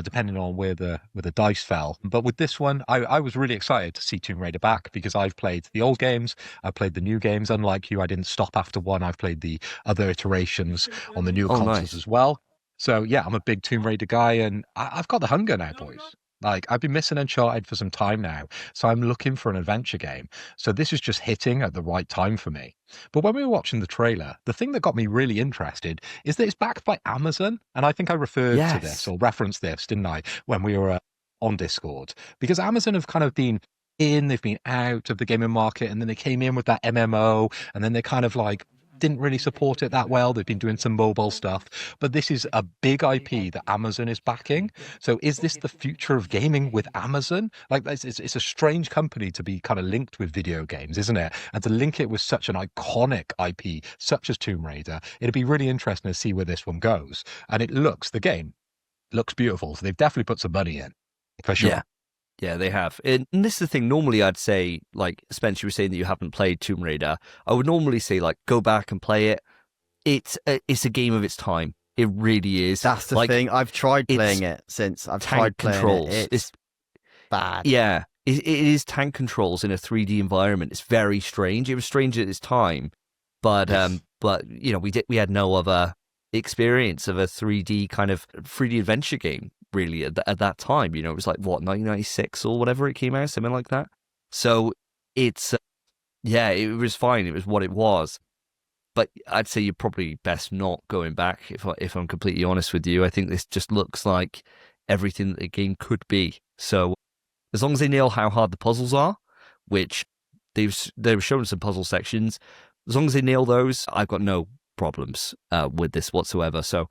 depending on where the dice fell. But with this one, I was really excited to see Tomb Raider back because I've played the old games, I've played the new games. Unlike you, I didn't stop after one. I've played the other iterations on the newer consoles as well. So yeah, I'm a big Tomb Raider guy, and I've got the hunger now, boys. Like, I've been missing Uncharted for some time now, so I'm looking for an adventure game. So this is just hitting at the right time for me. But when we were watching the trailer, the thing that got me really interested is that it's backed by Amazon. And I think I referred to this or referenced this, didn't I, when we were on Discord? Because Amazon have kind of been they've been out of the gaming market, and then they came in with that MMO, and then they kind of like didn't really support it that well. They've been doing some mobile stuff, but this is a big IP that Amazon is backing. So is this the future of gaming with Amazon? Like, it's a strange company to be kind of linked with video games, isn't it? And to link it with such an iconic IP, such as Tomb Raider, it'd be really interesting to see where this one goes. And the game looks beautiful. So they've definitely put some money in, for sure. Yeah. Yeah, they have. And this is the thing. Normally, I'd say, like, Spence, you were saying that you haven't played Tomb Raider. I would normally say, like, go back and play it. It's a game of its time. It really is. That's the thing. I've tried playing it since. I've tried playing controls. it. It's bad. Yeah, it is tank controls in a 3D environment. It's very strange. It was strange at its time, but you know, we had no other experience of a 3D kind of 3D adventure game. Really, at that time, you know, it was like, what, 1996 or whatever it came out, something like that. So it's, it was fine. It was what it was. But I'd say you're probably best not going back, if I'm completely honest with you. I think this just looks like everything that the game could be. So as long as they nail how hard the puzzles are, which they were showing some puzzle sections, as long as they nail those, I've got no problems with this whatsoever. So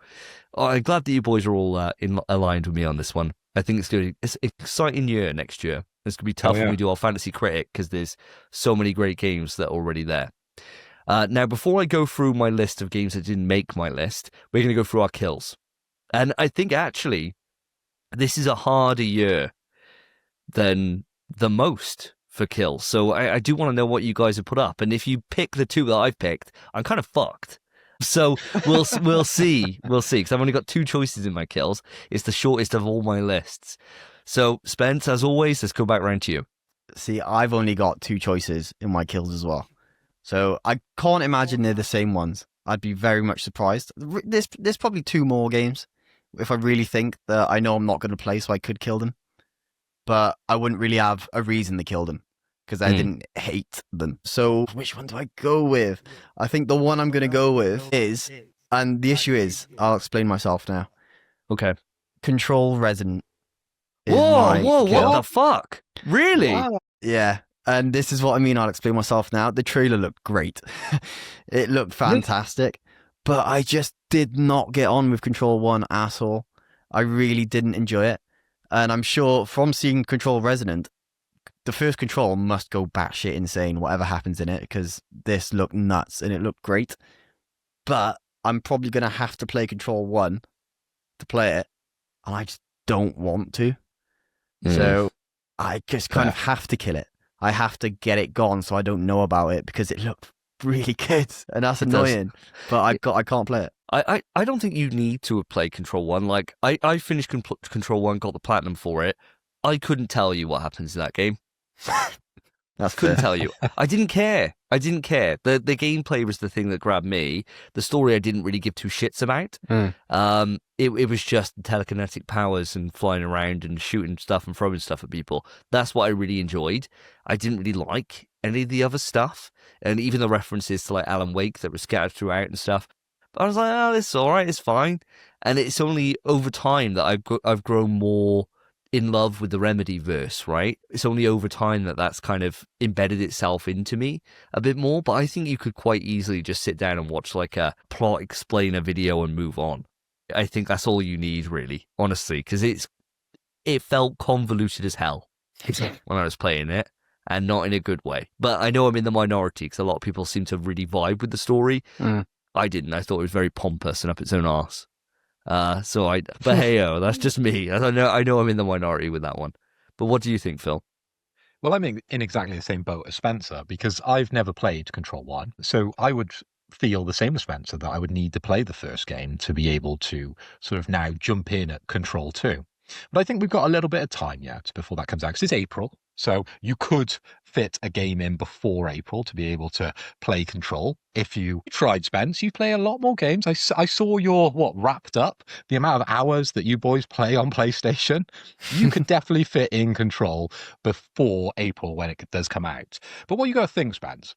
I'm glad that you boys are all aligned with me on this one. I think it's an exciting year next year. It's going to be tough when we do our Fantasy Critic because there's so many great games that are already there. Now, before I go through my list of games that didn't make my list, we're going to go through our kills. And I think actually this is a harder year than the most for kills. So I do want to know what you guys have put up. And if you pick the two that I've picked, I'm kind of fucked. So we'll see, because I've only got two choices in my kills. It's the shortest of all my lists. So Spence, as always, let's go back round to you. See, I've only got two choices in my kills as well. So I can't imagine they're the same ones. I'd be very much surprised. There's probably two more games if I really think that I know I'm not going to play, so I could kill them. But I wouldn't really have a reason to kill them because I didn't hate them. So which one do I go with? I think the one I'm going to go with is, and the issue is, I'll explain myself now. Okay. Control Resident. Whoa, what the fuck? Really? Wow. Yeah. And this is what I mean. I'll explain myself now. The trailer looked great. It looked fantastic. But I just did not get on with Control 1 at all. I really didn't enjoy it. And I'm sure from seeing Control Resident, the first Control must go batshit insane, whatever happens in it, because this looked nuts and it looked great. But I'm probably going to have to play Control 1 to play it. And I just don't want to. So I just kind of have to kill it. I have to get it gone so I don't know about it because it looked really good. And that's annoying. But I can't play it. I don't think you need to have played Control 1. Like, I finished Control 1, got the platinum for it. I couldn't tell you what happens in that game. Couldn't tell you. I didn't care. The gameplay was the thing that grabbed me. The story I didn't really give two shits about. It was just the telekinetic powers and flying around and shooting stuff and throwing stuff at people. That's what I really enjoyed. I didn't really like any of the other stuff. And even the references to like Alan Wake that were scattered throughout and stuff. I was like, oh, this is all right, it's fine. And it's only over time that I've grown more in love with the Remedy verse, right? It's only over time that that's kind of embedded itself into me a bit more. But I think you could quite easily just sit down and watch like a plot explainer video and move on. I think that's all you need, really, honestly, because it felt convoluted as hell when I was playing it, and not in a good way. But I know I'm in the minority because a lot of people seem to really vibe with the story. I didn't. I thought it was very pompous and up its own arse. But hey, that's just me. I know I'm in the minority with that one. But what do you think, Phil? Well, I'm in exactly the same boat as Spencer because I've never played Control 1. So I would feel the same as Spencer, that I would need to play the first game to be able to sort of now jump in at Control 2. But I think we've got a little bit of time yet before that comes out, because it's April. So you could fit a game in before April to be able to play Control. If you tried, Spence, you play a lot more games. I saw your, wrapped up, the amount of hours that you boys play on PlayStation. You could definitely fit in Control before April when it does come out. But what you got to think, Spence,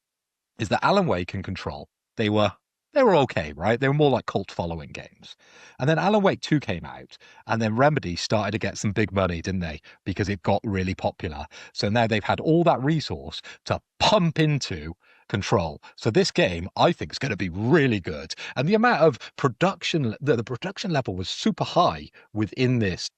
is that Alan Wake and Control, they were okay, right? They were more like cult following games. And then Alan Wake 2 came out, and then Remedy started to get some big money, didn't they? Because it got really popular. So now they've had all that resource to pump into Control. So this game, I think, is going to be really good. And the amount of production, the production level was super high within this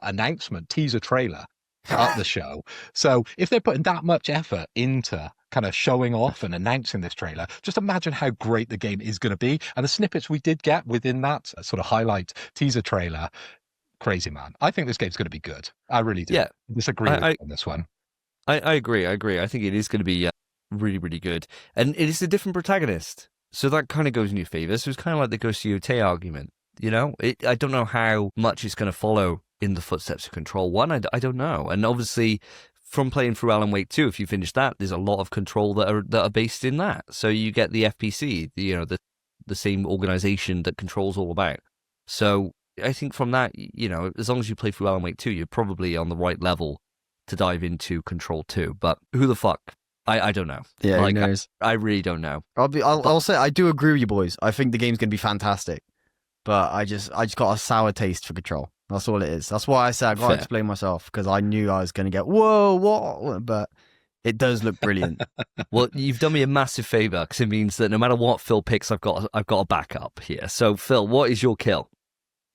announcement, teaser trailer at the show. So if they're putting that much effort into kind of showing off and announcing this trailer, just imagine how great the game is going to be. And the snippets we did get within that sort of highlight teaser trailer, crazy, man. I think this game's going to be good. I really do. Yeah, Disagree with you on this one. I agree. I think it is going to be really, really good. And it is a different protagonist. So that kind of goes in your favor. So it's kind of like the Ghost of Yotei argument. You know, I don't know how much it's going to follow in the footsteps of Control 1. I don't know. And obviously, from playing through Alan Wake 2, if you finish that, there's a lot of Control that are based in that. So you get the FPC, the same organization that Control's all about. So I think from that, as long as you play through Alan Wake 2, you're probably on the right level to dive into Control 2. But who the fuck? I don't know. Yeah, who knows? I really don't know. I'll say I do agree with you boys. I think the game's gonna be fantastic, but I just got a sour taste for Control. That's all it is. That's why I said I got to explain myself, because I knew I was going to get, whoa, what? But it does look brilliant. Well, you've done me a massive favor, because it means that no matter what Phil picks, I've got a backup here. So, Phil, what is your kill?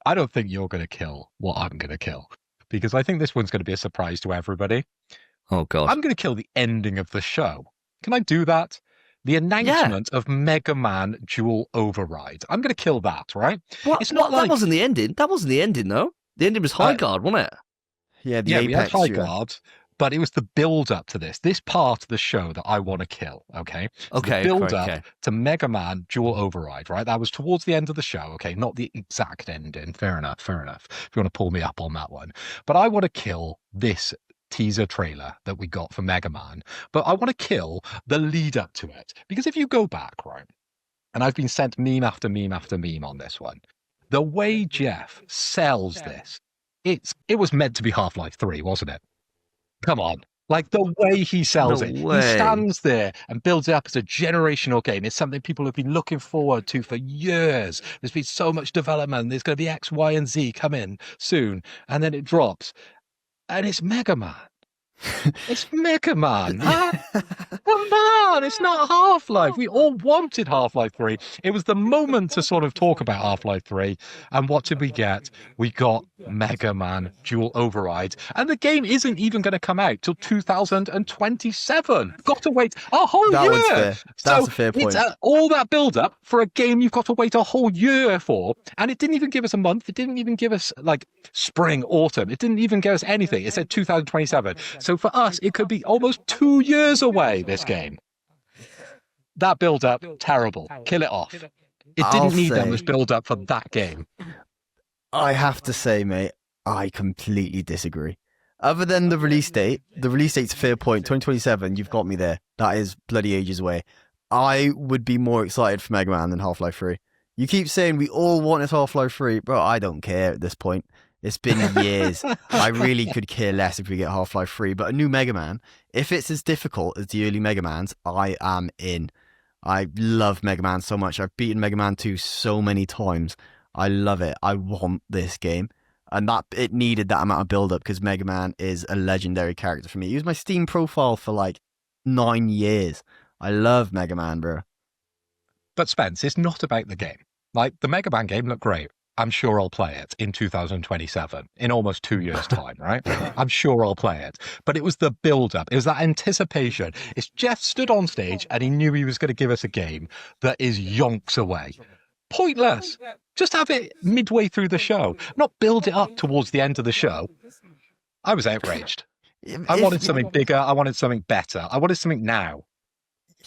I don't think you're going to kill what I'm going to kill, because I think this one's going to be a surprise to everybody. Oh, God. I'm going to kill the ending of the show. Can I do that? The announcement of Megaman Dual Override. I'm going to kill that, right? What? It's not That wasn't the ending. That wasn't the ending, though. The ending was High Guard, wasn't it? Yeah, we had High Guard, but it was the build-up to this. This part of the show that I want to kill, okay? So okay. The build-up to Megaman Dual Override, right? That was towards the end of the show, okay? Not the exact ending. Fair enough. If you want to pull me up on that one. But I want to kill this teaser trailer that we got for Mega Man, but I want to kill the lead up to it, because if you go back, right, and I've been sent meme after meme after meme on this one, the way Jeff sells this, it was meant to be Half-Life 3, wasn't it? Come on. Like the way he sells it, he stands there and builds it up as a generational game. It's something people have been looking forward to for years. There's been so much development. There's going to be X, Y, and Z come in soon, and then it drops. And it's Mega Man. It's Mega Man. Come on, it's not Half-Life. We all wanted Half-Life 3. It was the moment to sort of talk about Half-Life 3. And what did we get? We got Mega Man Dual Override. And the game isn't even going to come out till 2027. Got to wait a whole year. One's fair. That's a fair point. It's all that build-up for a game you've got to wait a whole year for. And it didn't even give us a month. It didn't even give us like spring, autumn. It didn't even give us anything. It said 2027. So for us, it could be almost 2 years away, this game. That build-up, terrible. Kill it off. It didn't need that much build-up for that game. I have to say, mate, I completely disagree. Other than the release date's a fair point. 2027, you've got me there. That is bloody ages away. I would be more excited for Mega Man than Half-Life 3. You keep saying we all wanted Half-Life 3. Bro, I don't care at this point. It's been years. I really could care less if we get Half-Life 3, but a new Mega Man, if it's as difficult as the early Mega Mans, I am in. I love Mega Man so much. I've beaten Mega Man 2 so many times. I love it. I want this game. And that it needed that amount of build-up because Mega Man is a legendary character for me. He was my Steam profile for like 9 years. I love Mega Man, bro. But Spence, it's not about the game. Like, the Mega Man game looked great. I'm sure I'll play it in 2027, in almost 2 years' time, right? I'm sure I'll play it. But it was the build-up. It was that anticipation. It's Jeff stood on stage and he knew he was going to give us a game that is yonks away. Pointless. Just have it midway through the show, not build it up towards the end of the show. I was outraged. I wanted something bigger. I wanted something better. I wanted something now.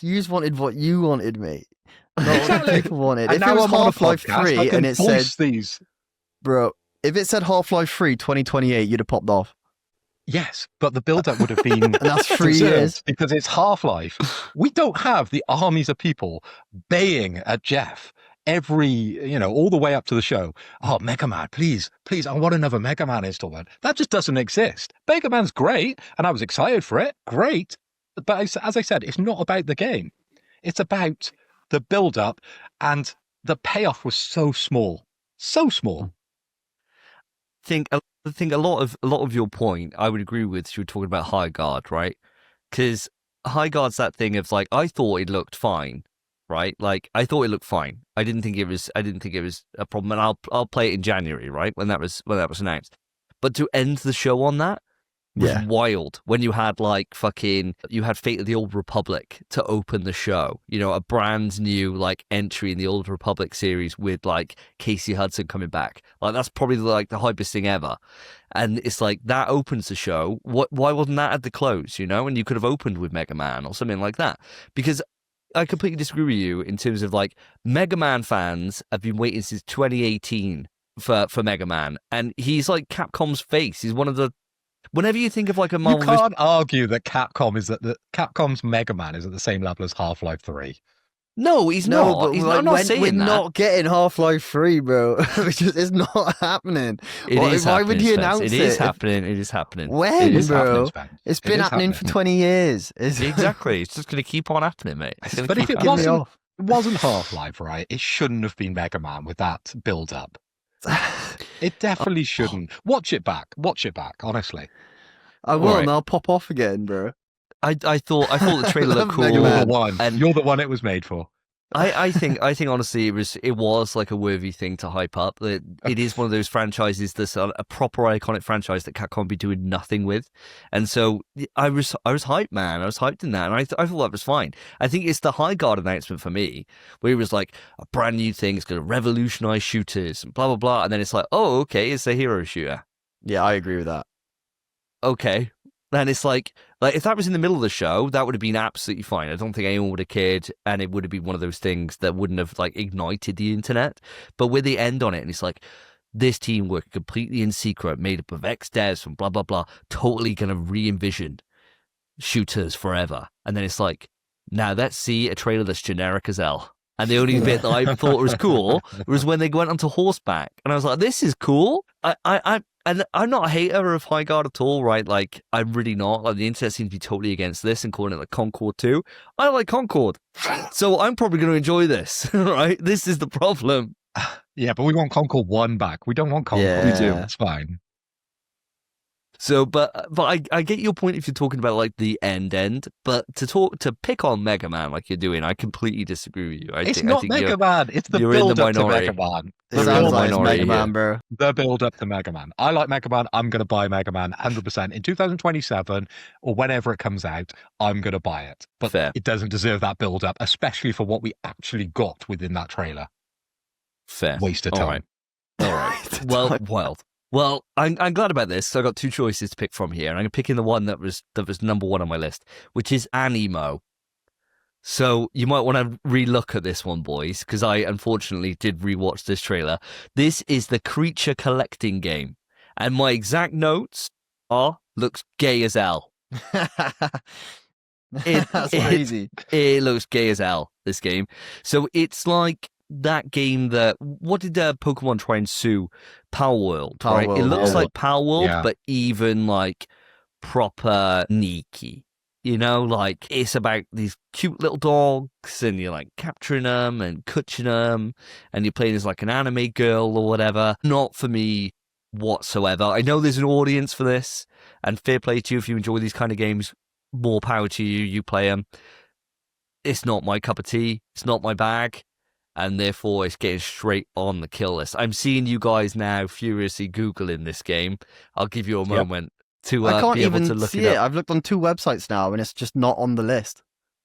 You just wanted what you wanted, mate. Not what people wanted. And If now it was I'm on a Half-Life podcast, 3 I can and it said, voice these. bro, if it said Half-Life 3 2028, you'd have popped off. Yes, but the build-up would have been And that's 3 deserved years. because it's Half-Life. We don't have the armies of people baying at Jeff all the way up to the show. Oh, Mega Man, please, I want another Mega Man installment. That just doesn't exist. Mega Man's great, and I was excited for it. Great. But as I said, it's not about the game. It's about the build-up, and the payoff was so small. So small. I think a lot of your point I would agree with. You were talking about High Guard, right? Because High Guard's that thing of like, I thought it looked fine, right? Like, I thought it looked fine. I didn't think it was a problem, and I'll play it in January, right? When that was announced. But to end the show on that was wild. When you had you had Fate of the Old Republic to open the show, a brand new like entry in the Old Republic series with like Casey Hudson coming back. Like, that's probably like the hypest thing ever. And it's like that opens the show. Why wasn't that at the close, And you could have opened with Mega Man or something like that. Because I completely disagree with you in terms of like Mega Man fans have been waiting since 2018 for Mega Man, and he's like Capcom's face. He's one of the. Whenever you think of like a Marvel, you can't argue that Capcom's Mega Man is at the same level as Half-Life 3. No, he's not. But He's not saying we're that. not getting Half-Life 3, bro. It's not happening. Why would you announce it? It is happening. It is happening. When, It is bro? happening, It's been happening for 20 years. Exactly. It's just going to keep on happening, mate. But if it wasn't Half-Life, right, it shouldn't have been Mega Man with that build-up. It definitely shouldn't. Watch it back, honestly. I will, and I'll pop off again, bro. I thought the trailer looked cool. You're the one it was made for. I think honestly it was like a worthy thing to hype up. It is one of those franchises that's a proper iconic franchise that Capcom be doing nothing with, and so I was hyped, man. I was hyped in that, and I thought that was fine. I think it's the High Guard announcement for me, where it was like a brand new thing. It's going to revolutionize shooters and blah blah blah, and then it's like, oh, okay, it's a hero shooter. Yeah, I agree with that. Okay. And it's like if that was in the middle of the show, that would have been absolutely fine. I don't think anyone would have cared, and it would have been one of those things that wouldn't have like ignited the internet. But with the end on it, and it's like this team worked completely in secret, made up of ex-devs from blah blah blah, totally gonna re-envision shooters forever. And then it's like, now let's see a trailer that's generic as hell. And the only bit that I thought was cool was when they went onto horseback, and I was like, this is cool. And I'm not a hater of High Guard at all, right? Like, I'm really not. Like, the internet seems to be totally against this and calling it like Concord 2. I like Concord. So I'm probably going to enjoy this, right? This is the problem. Yeah, but we want Concord 1 back. We don't want Concord 2. It's fine. So, but I get your point if you're talking about like the end, but to pick on Mega Man like you're doing, I completely disagree with you. I think Mega Man. It's the build up to Mega Man. It sounds like it's Mega Man, bro. The build up to Mega Man. I like Mega Man. I'm going to buy Mega Man 100% in 2027 or whenever it comes out. I'm going to buy it, but it doesn't deserve that build up, especially for what we actually got within that trailer. Fair. Waste of time. All right. Well, I'm glad about this. So I got two choices to pick from here, and I'm picking the one that was number one on my list, which is Animo. So you might want to relook at this one, boys, because I unfortunately did rewatch this trailer. This is the creature collecting game, and my exact notes are looks gay as hell. That's crazy. It looks gay as hell, this game. So it's like that game that, what did Pokemon try and sue? Power World, right? It looks like Power World, but even like proper sneaky. You know, like it's about these cute little dogs and you're like capturing them and catching them and you're playing as like an anime girl or whatever. Not for me whatsoever. I know there's an audience for this, and fair play to you if you enjoy these kind of games. More power to you. You play them. It's not my cup of tea. It's not my bag. And therefore, it's getting straight on the kill list. I'm seeing you guys now furiously Googling this game. I'll give you a moment to I can't be able even to look see it it. up. I've looked on 2 websites now, and it's just not on the list.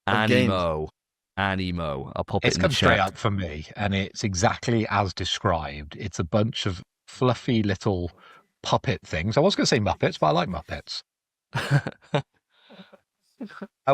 Animo. I'll pop it in the come straight chat. up for me, and it's exactly as described. It's a bunch of fluffy little puppet things. I was going to say Muppets, but I like Muppets.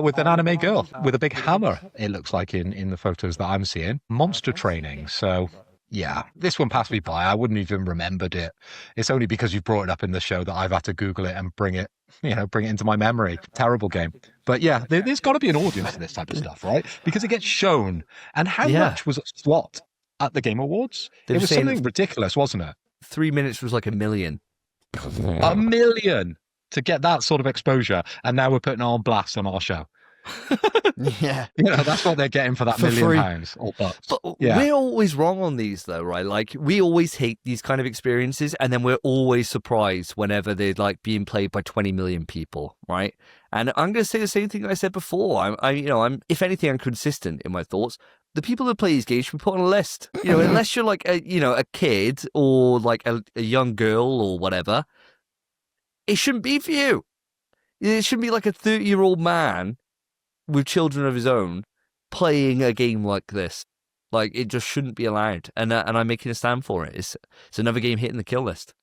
With an anime girl with a big hammer, it looks like in the photos that I'm seeing. Monster training. So, yeah, this one passed me by. I wouldn't even remembered it. It's only because you brought it up in the show that I've had to Google it and bring it into my memory. Terrible game. But yeah, there's got to be an audience for this type of stuff, right? Because it gets shown. And how much was it SWAT at the Game Awards? It was something ridiculous, wasn't it? 3 minutes was like $1 million. $1 million to get that sort of exposure. And now we're putting it on blast on our show. Yeah. That's what they're getting for that For £1 million or bucks. But we're always wrong on these though, right? Like we always hate these kind of experiences and then we're always surprised whenever they're like being played by 20 million people, right? And I'm going to say the same thing I said before. I'm if anything, I'm consistent in my thoughts. The people that play these games should be put on a list. Unless you're like a kid or like a young girl or whatever, it shouldn't be for you. It shouldn't be like a 30-year-old man with children of his own playing a game like this. Like it just shouldn't be allowed. And I'm making a stand for it. It's another game hitting the kill list.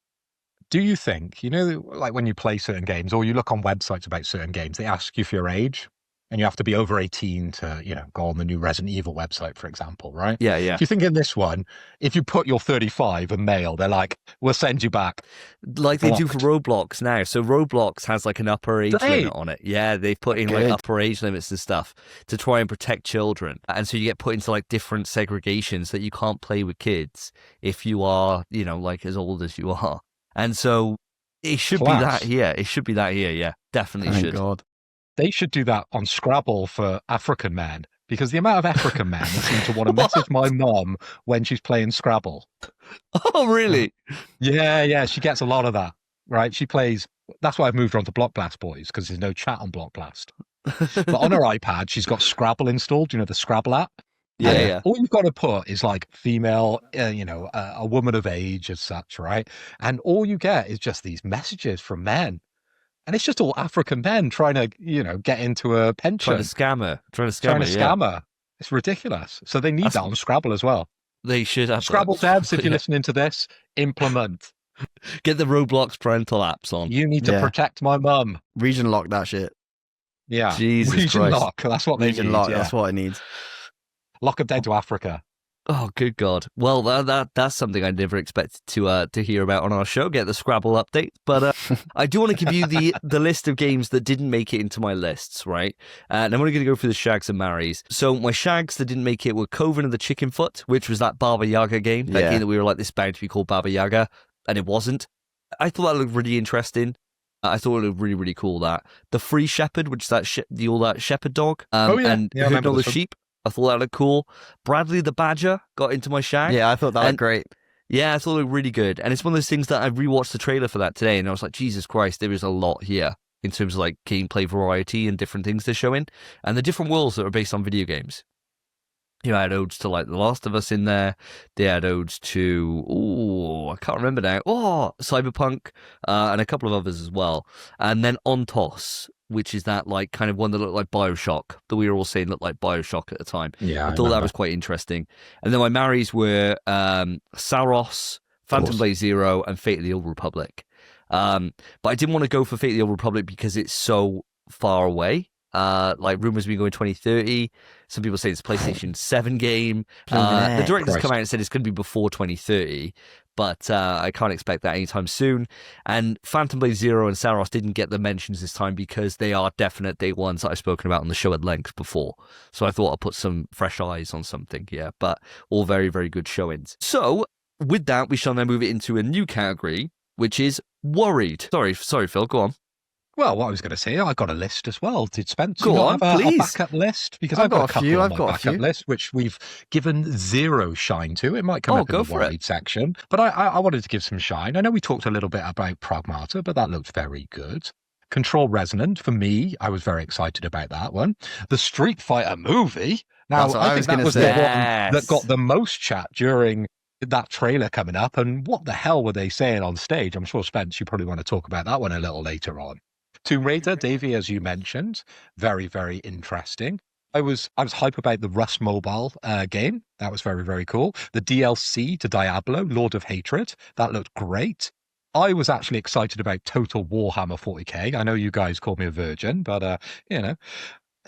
Do you think, like when you play certain games or you look on websites about certain games, they ask you for your age and you have to be over 18 to, go on the new Resident Evil website, for example, right? Yeah, yeah. Do you think in this one, if you put your 35 and male, they're like, we'll send you back. Like they do for Roblox now. So Roblox has like an upper age limit on it. Yeah, they've put in like upper age limits and stuff to try and protect children. And so you get put into like different segregations that you can't play with kids if you are, like as old as you are. And so it should be that here. It should be that here. Yeah, definitely Thank should. God. They should do that on Scrabble for African men, because the amount of African men that seem to want to message my mom when she's playing Scrabble. Oh, really? Yeah. She gets a lot of that, right? She plays. That's why I've moved her on to Block Blast Boys, because there's no chat on Block Blast. But on her iPad, she's got Scrabble installed. The Scrabble app? Yeah. All you've got to put is like female, a woman of age as such, right? And all you get is just these messages from men. And it's just all African men trying to, get into a pension. Trying to scam her. It's ridiculous. So they need that on Scrabble as well. They should have Scrabble devs, if you're listening to this, implement. Get the Roblox parental apps on. You need to protect my mum. Region lock that shit. Yeah. Jesus Region Christ. lock. That's what they Region need. lock. Yeah. That's what it needs. Lock them down to Africa. Oh, good God. Well, that's something I never expected to hear about on our show, get the Scrabble update. But I do want to give you the list of games that didn't make it into my lists, right? And I'm only going to go through the Shags and Marries. So my Shags that didn't make it were Coven of the Chicken Foot, which was that Baba Yaga game. That game that we were like, this bound to be called Baba Yaga, and it wasn't. I thought that looked really interesting. I thought it looked really, really cool. That the Free Shepherd, which is that shepherd dog, and Herding all the Sheep. I thought that looked cool. Bradley the Badger got into my Shag. Yeah, I thought that looked great. Yeah, I thought it looked really good. And it's one of those things that I rewatched the trailer for that today, and I was like, Jesus Christ, there is a lot here in terms of like gameplay variety and different things they're showing, and the different worlds that are based on video games. I had odes to like The Last of Us in there. They had odes to, I can't remember now. Cyberpunk, and a couple of others as well. And then Ontos, which is that like kind of one that looked like Bioshock, that we were all saying looked like Bioshock at the time. Yeah, I thought that was quite interesting. And then my marries were Saros, Phantom Blade Zero, and Fate of the Old Republic. But I didn't want to go for Fate of the Old Republic because it's so far away. Like rumors have been going 2030. Some people say it's a PlayStation 7 game. The director's come out and said it's going to be before 2030, but I can't expect that anytime soon. And Phantom Blade Zero and Saros didn't get the mentions this time because they are definite day ones that I've spoken about on the show at length before. So I thought I'd put some fresh eyes on something here, but all very, very good showings. So with that, we shall now move it into a new category, which is worried. Sorry, Phil, go on. Well, what I was going to say, I got a list as well. Did Spence Go not on, have a please. backup list? Because I've I've got a got a couple few, on I've my got a backup few. list, which we've given zero shine to. It might come Oh, up in go the for it. worried section, but I wanted to give some shine. I know we talked a little bit about Pragmata, but that looked very good. Control Resonant, for me, I was very excited about that one. The Street Fighter movie. Now, That's what I I think was that gonna was the say. one that Yes. got the most chat during that trailer coming up. And what the hell were they saying on stage? I'm sure, Spence, you probably want to talk about that one a little later on. Tomb Raider, Davey, as you mentioned, very, very interesting. I was hype about the Rust Mobile game. That was very, very cool. The DLC to Diablo, Lord of Hatred, that looked great. I was actually excited about Total Warhammer 40k. I know you guys called me a virgin, but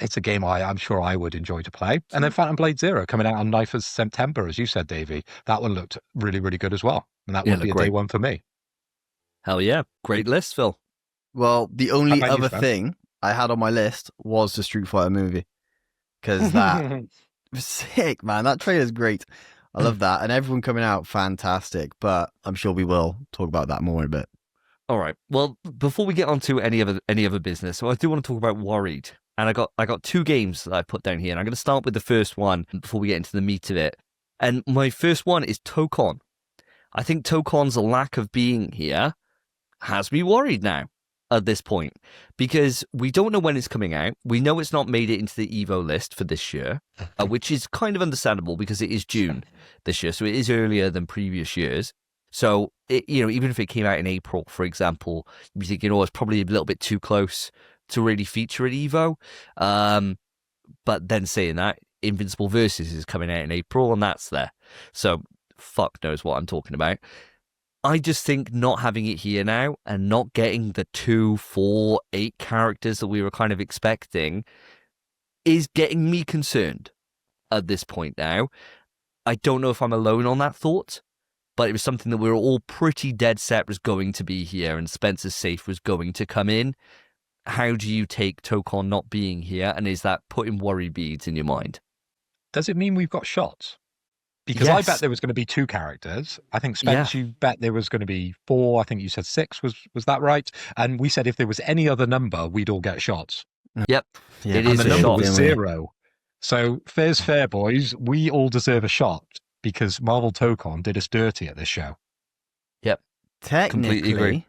it's a game I'm sure I would enjoy to play. And then Phantom Blade Zero coming out on 9th of September, as you said, Davey. That one looked really, really good as well. And that would be a great. day one for me. Hell yeah. Great list, Phil. Well, the How only about you, other Spence? thing I had on my list was the Street Fighter movie. Because that was sick, man. That trailer's great. I love that. And everyone coming out, fantastic. But I'm sure we will talk about that more in a bit. All right. Well, before we get on to any other business, so I do want to talk about Worried. And I got two games that I put down here, and I'm going to start with the first one before we get into the meat of it. And my first one is Tokon. I think Tokon's lack of being here has me worried now at this point, because we don't know when it's coming out. We know it's not made it into the Evo list for this year, which is kind of understandable because it is June this year, so it is earlier than previous years. So, even if it came out in April, for example, you'd be thinking, it's probably a little bit too close to really feature at Evo. But then saying that, Invincible Versus is coming out in April, and that's there. So, fuck knows what I'm talking about. I just think not having it here now and not getting the 2, 4, 8 characters that we were kind of expecting is getting me concerned at this point now. I don't know if I'm alone on that thought, but it was something that we were all pretty dead set was going to be here, and Spencer's safe was going to come in. How do you take Tokon not being here, and is that putting worry beads in your mind? Does it mean we've got shots? Because I bet there was going to be 2 characters. I think, Spence, you bet there was going to be 4. I think you said 6. Was that right? And we said if there was any other number, we'd all get shots. Yep. Yeah, It And is the a number shot. was 0. So fair's fair, boys. We all deserve a shot because Marvel Tokon did us dirty at this show. Yep. Completely agree. Technically,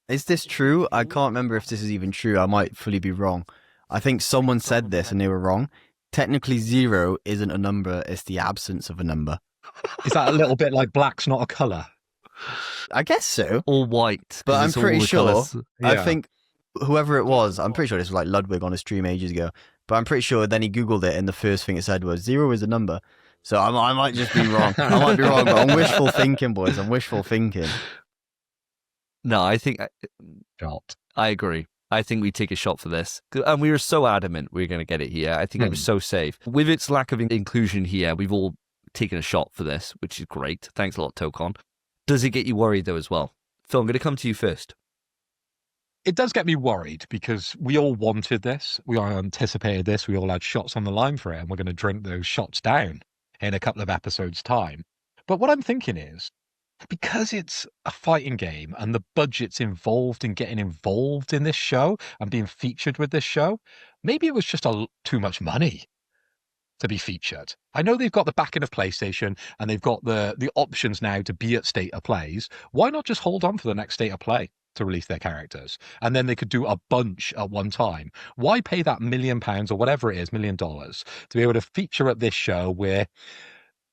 is this true? I can't remember if this is even true. I might fully be wrong. I think someone said this and they were wrong. Technically, 0 isn't a number, it's the absence of a number. Is that a little bit like black's not a colour? I guess so. All white. But 'cause I'm it's all pretty the sure, colours. I Yeah. think whoever it was, I'm pretty sure this was like Ludwig on a stream ages ago, but I'm pretty sure then he Googled it and the first thing it said was 0 is a number. So I might just be wrong. I might be wrong, but I'm wishful thinking, boys. I'm wishful thinking. No, I think Shot. I agree. I think we take a shot for this. And we were so adamant we were going to get it here. I think it was so safe. With its lack of inclusion here, we've all taken a shot for this, which is great. Thanks a lot, Tokon. Does it get you worried, though, as well? Phil, I'm going to come to you first. It does get me worried because we all wanted this. We all anticipated this. We all had shots on the line for it, and we're going to drink those shots down in a couple of episodes' time. But what I'm thinking is, because it's a fighting game and the budget's involved in getting involved in this show and being featured with this show, maybe it was just too much money to be featured. I know they've got the backing of PlayStation and they've got the options now to be at State of Plays. Why not just hold on for the next State of Play to release their characters? And then they could do a bunch at one time. Why pay that £1 million or whatever it is, $1 million, to be able to feature at this show where,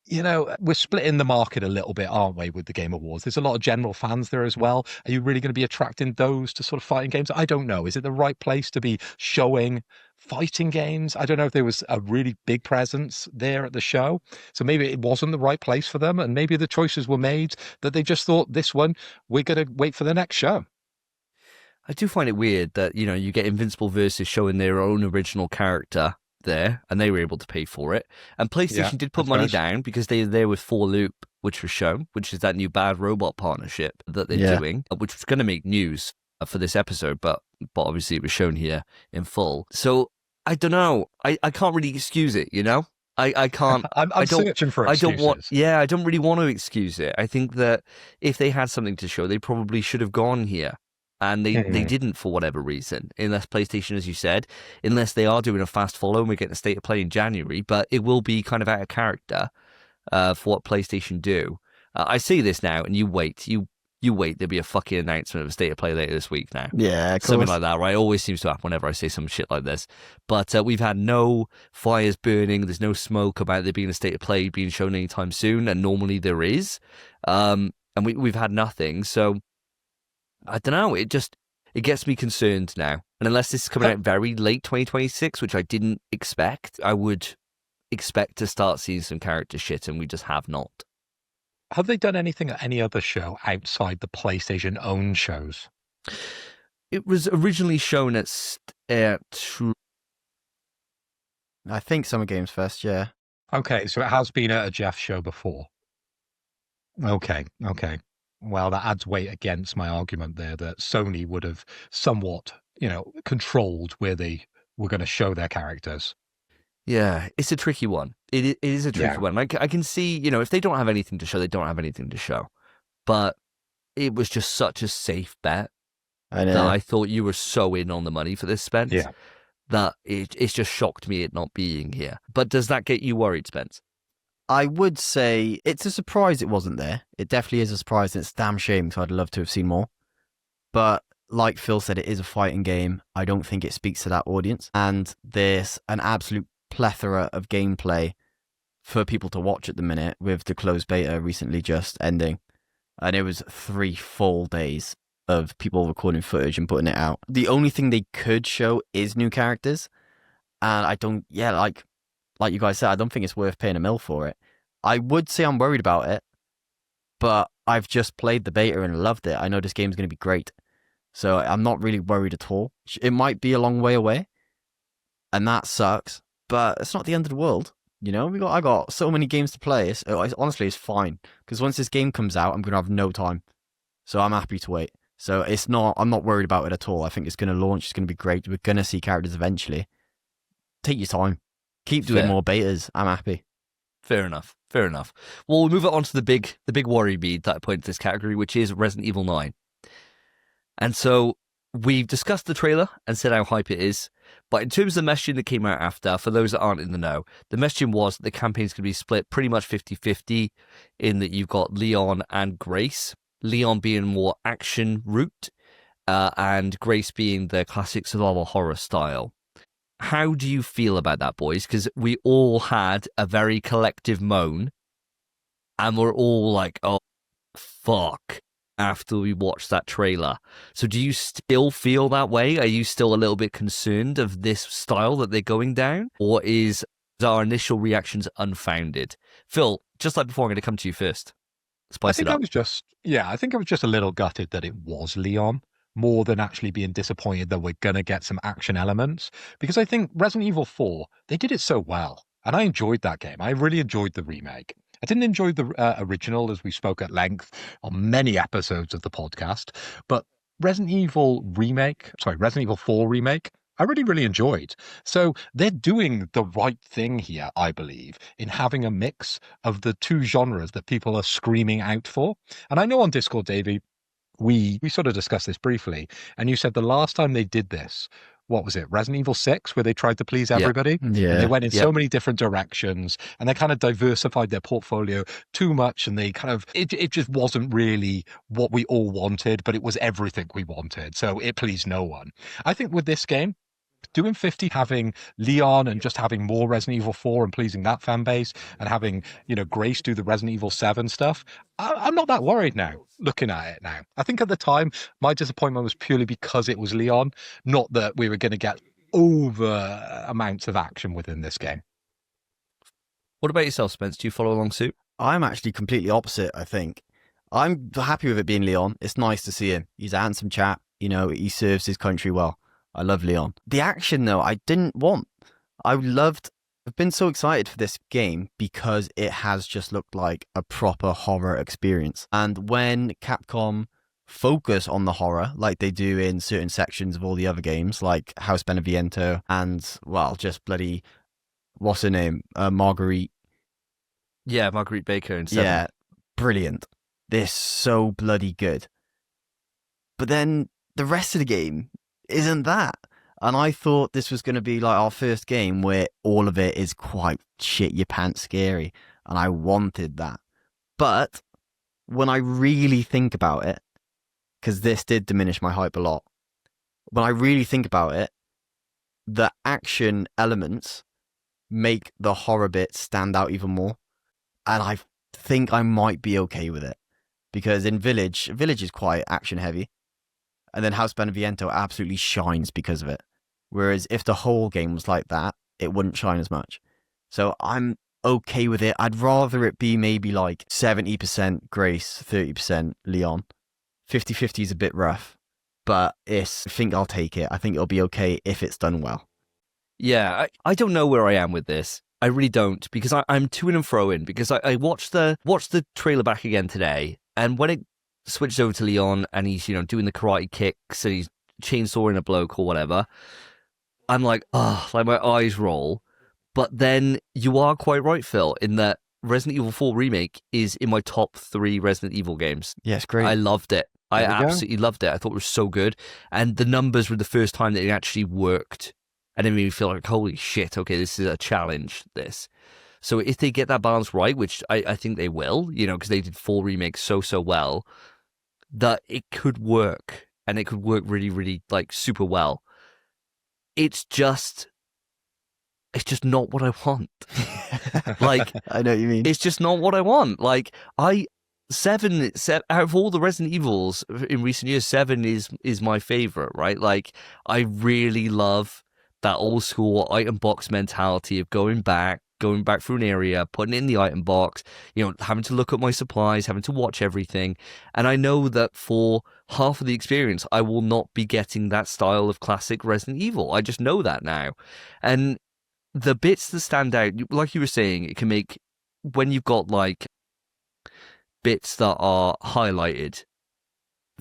we're splitting the market a little bit, aren't we, with the Game Awards? There's a lot of general fans there as well. Are you really going to be attracting those to sort of fighting games? I don't know. Is it the right place to be showing fighting games? I don't know if there was a really big presence there at the show. So maybe it wasn't the right place for them. And maybe the choices were made that they just thought, this one, we're going to wait for the next show. I do find it weird that, you get Invincible Versus showing their own original character there, and they were able to pay for it. And PlayStation did put money down because they were there with 4Loop, which was shown, which is that new Bad Robot partnership that they're doing, which was going to make news for this episode, but obviously it was shown here in full. So I don't know. I can't really excuse it, I can't. I'm searching for excuses. I don't really want to excuse it. I think that if they had something to show, they probably should have gone here. And they didn't for whatever reason, unless PlayStation, as you said, unless they are doing a fast follow and we're getting a state of play in January, but it will be kind of out of character for what PlayStation do. I see this now, and you wait. You wait, there'll be a fucking announcement of a state of play later this week now. Yeah, of course. Something like that, right? It always seems to happen whenever I say some shit like this. But we've had no fires burning. There's no smoke about there being a state of play being shown anytime soon, and normally there is. And we've had nothing. So I don't know. It gets me concerned now. And unless this is coming out very late 2026, which I didn't expect, I would expect to start seeing some character shit, and we just have not. Have they done anything at any other show outside the PlayStation-owned shows? It was originally shown at I think Summer Games Fest, yeah. Okay, so it has been at a Jeff show before. Okay. Well, that adds weight against my argument there that Sony would have somewhat, controlled where they were going to show their characters. Yeah, it's a tricky one. It is a tricky one. I can see, if they don't have anything to show, they don't have anything to show. But it was just such a safe bet that I thought you were so in on the money for this, Spence, that it's just shocked me it not being here. But does that get you worried, Spence? I would say it's a surprise it wasn't there. It definitely is a surprise, and it's a damn shame because I'd love to have seen more. But like Phil said, it is a fighting game. I don't think it speaks to that audience. And there's an absolute plethora of gameplay for people to watch at the minute, with the closed beta recently just ending. And it was 3 full days of people recording footage and putting it out. The only thing they could show is new characters. And I don't, like you guys said, I don't think it's worth paying $1 for it. I would say I'm worried about it, but I've just played the beta and loved it. I know this game's going to be great. So I'm not really worried at all. It might be a long way away, and that sucks, but it's not the end of the world. I got so many games to play. Honestly, it's fine, because once this game comes out, I'm going to have no time. So I'm happy to wait. So I'm not worried about it at all. I think it's going to launch. It's going to be great. We're going to see characters eventually. Take your time. Keep doing more betas. I'm happy. Fair enough. Well, we'll move on to the big worry bead that I put into this category, which is Resident Evil 9. And so we've discussed the trailer and said how hype it is. But in terms of the messaging that came out after, for those that aren't in the know, the messaging was that the campaign's going to be split pretty much 50-50, in that you've got Leon and Grace. Leon being more action route, and Grace being the classic survival horror style. How do you feel about that, boys? Because we all had a very collective moan, and we're all like, oh, fuck, after we watched that trailer. So do you still feel that way? Are you still a little bit concerned of this style that they're going down? Or is our initial reactions unfounded? Phil, just like before, I'm going to come to you first. Spice it up. I think I was just a little gutted that it was Leon, more than actually being disappointed that we're going to get some action elements. Because I think Resident Evil 4, they did it so well. And I enjoyed that game. I really enjoyed the remake. I didn't enjoy the original, as we spoke at length on many episodes of the podcast. But Resident Evil 4 remake, I really, really enjoyed. So they're doing the right thing here, I believe, in having a mix of the two genres that people are screaming out for. And I know on Discord, Davey, we sort of discussed this briefly, and you said the last time they did this, what was it, Resident Evil 6, where they tried to please everybody? Yeah. And they went in so many different directions, and they kind of diversified their portfolio too much, and they it just wasn't really what we all wanted, but it was everything we wanted, so it pleased no one. I think with this game, doing 50, having Leon and just having more Resident Evil 4 and pleasing that fan base, and having, Grace do the Resident Evil 7 stuff, I'm not that worried now, looking at it now. I think at the time, my disappointment was purely because it was Leon, not that we were going to get over amounts of action within this game. What about yourself, Spence? Do you follow along suit? I'm actually completely opposite, I think. I'm happy with it being Leon. It's nice to see him. He's a handsome chap. He serves his country well. I love Leon. The action, though, I didn't want. I've been so excited for this game because it has just looked like a proper horror experience. And when Capcom focus on the horror, like they do in certain sections of all the other games, like House Beneviento and, well, just bloody, what's her name? Marguerite. Yeah, Marguerite Baker in 7. Yeah, brilliant. They're so bloody good. But then the rest of the game isn't that. And I thought this was going to be like our first game where all of it is quite shit your pants scary. And I wanted that. But when I really think about it, because this did diminish my hype a lot, when I really think about it, the action elements make the horror bits stand out even more. And I think I might be okay with it. Because in Village is quite action heavy. And then House Beneviento absolutely shines because of it. Whereas if the whole game was like that, it wouldn't shine as much. So I'm okay with it. I'd rather it be maybe like 70% Grace, 30% Leon. 50-50 is a bit rough, but I think I'll take it. I think it'll be okay if it's done well. Yeah, I don't know where I am with this. I really don't, because I'm to and fro in, because I watched the trailer back again today, and when it switched over to Leon and he's, doing the karate kicks and he's chainsawing a bloke or whatever, I'm like, like my eyes roll. But then you are quite right, Phil, in that Resident Evil 4 Remake is in my top 3 Resident Evil games. Yes, great. I loved it. I absolutely loved it. I thought it was so good. And the numbers were the first time that it actually worked. And it made me feel like, holy shit, okay, this is a challenge, this. So if they get that balance right, which I think they will, because they did 4 remakes so well, that it could work, and it could work really, really, like, super well. It's just not what I want. Like, I know what you mean. It's just not what I want. Like, 7 out of all the Resident Evils in recent years, 7 is my favorite, right? Like, I really love that old school item box mentality of going back through an area, putting it in the item box, having to look at my supplies, having to watch everything. And I know that for half of the experience, I will not be getting that style of classic Resident Evil. I just know that now. And the bits that stand out, like you were saying, it can make, when you've got like bits that are highlighted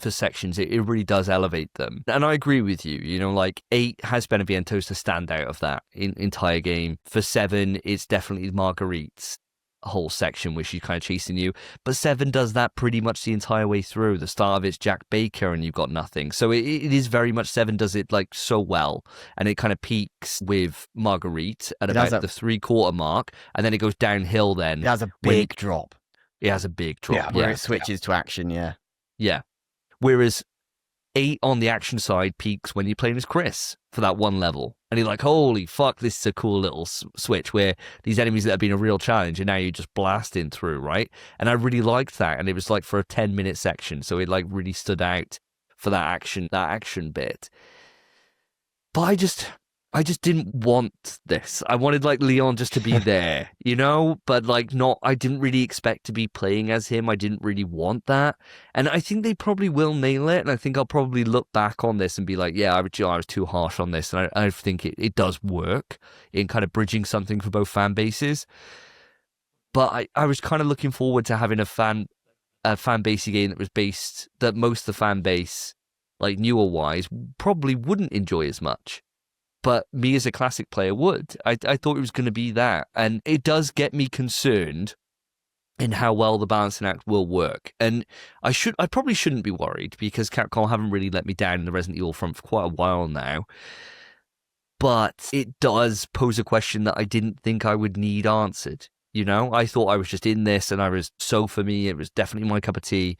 for sections, it really does elevate them. And I agree with you, like 8 has Benevientos to stand out of that entire game. For 7, it's definitely Marguerite's whole section where she's kind of chasing you. But 7 does that pretty much the entire way through. The start of it's Jack Baker and you've got nothing. So it is very much 7 does it like so well. And it kind of peaks with Marguerite at about the 3/4 mark. And then it goes downhill then. It has a big drop. It has a big drop. Yeah, where it switches to action, yeah. Yeah. Whereas 8 on the action side peaks when you're playing as Chris for that one level. And you're like, holy fuck, this is a cool little switch where these enemies that have been a real challenge and now you're just blasting through, right? And I really liked that. And it was like for a 10-minute section. So it like really stood out for that action bit. But I just didn't want this. I wanted like Leon just to be there, but like I didn't really expect to be playing as him. I didn't really want that. And I think they probably will nail it. And I think I'll probably look back on this and be like, yeah, I was too harsh on this. And I think it does work in kind of bridging something for both fan bases. But I was kind of looking forward to having a fan basey game that most of the fan base, like newer wise, probably wouldn't enjoy as much. But me as a classic player would. I thought it was going to be that. And it does get me concerned in how well the balancing act will work. And I probably shouldn't be worried because Capcom haven't really let me down in the Resident Evil front for quite a while now. But it does pose a question that I didn't think I would need answered. I thought I was just in this and for me, it was definitely my cup of tea.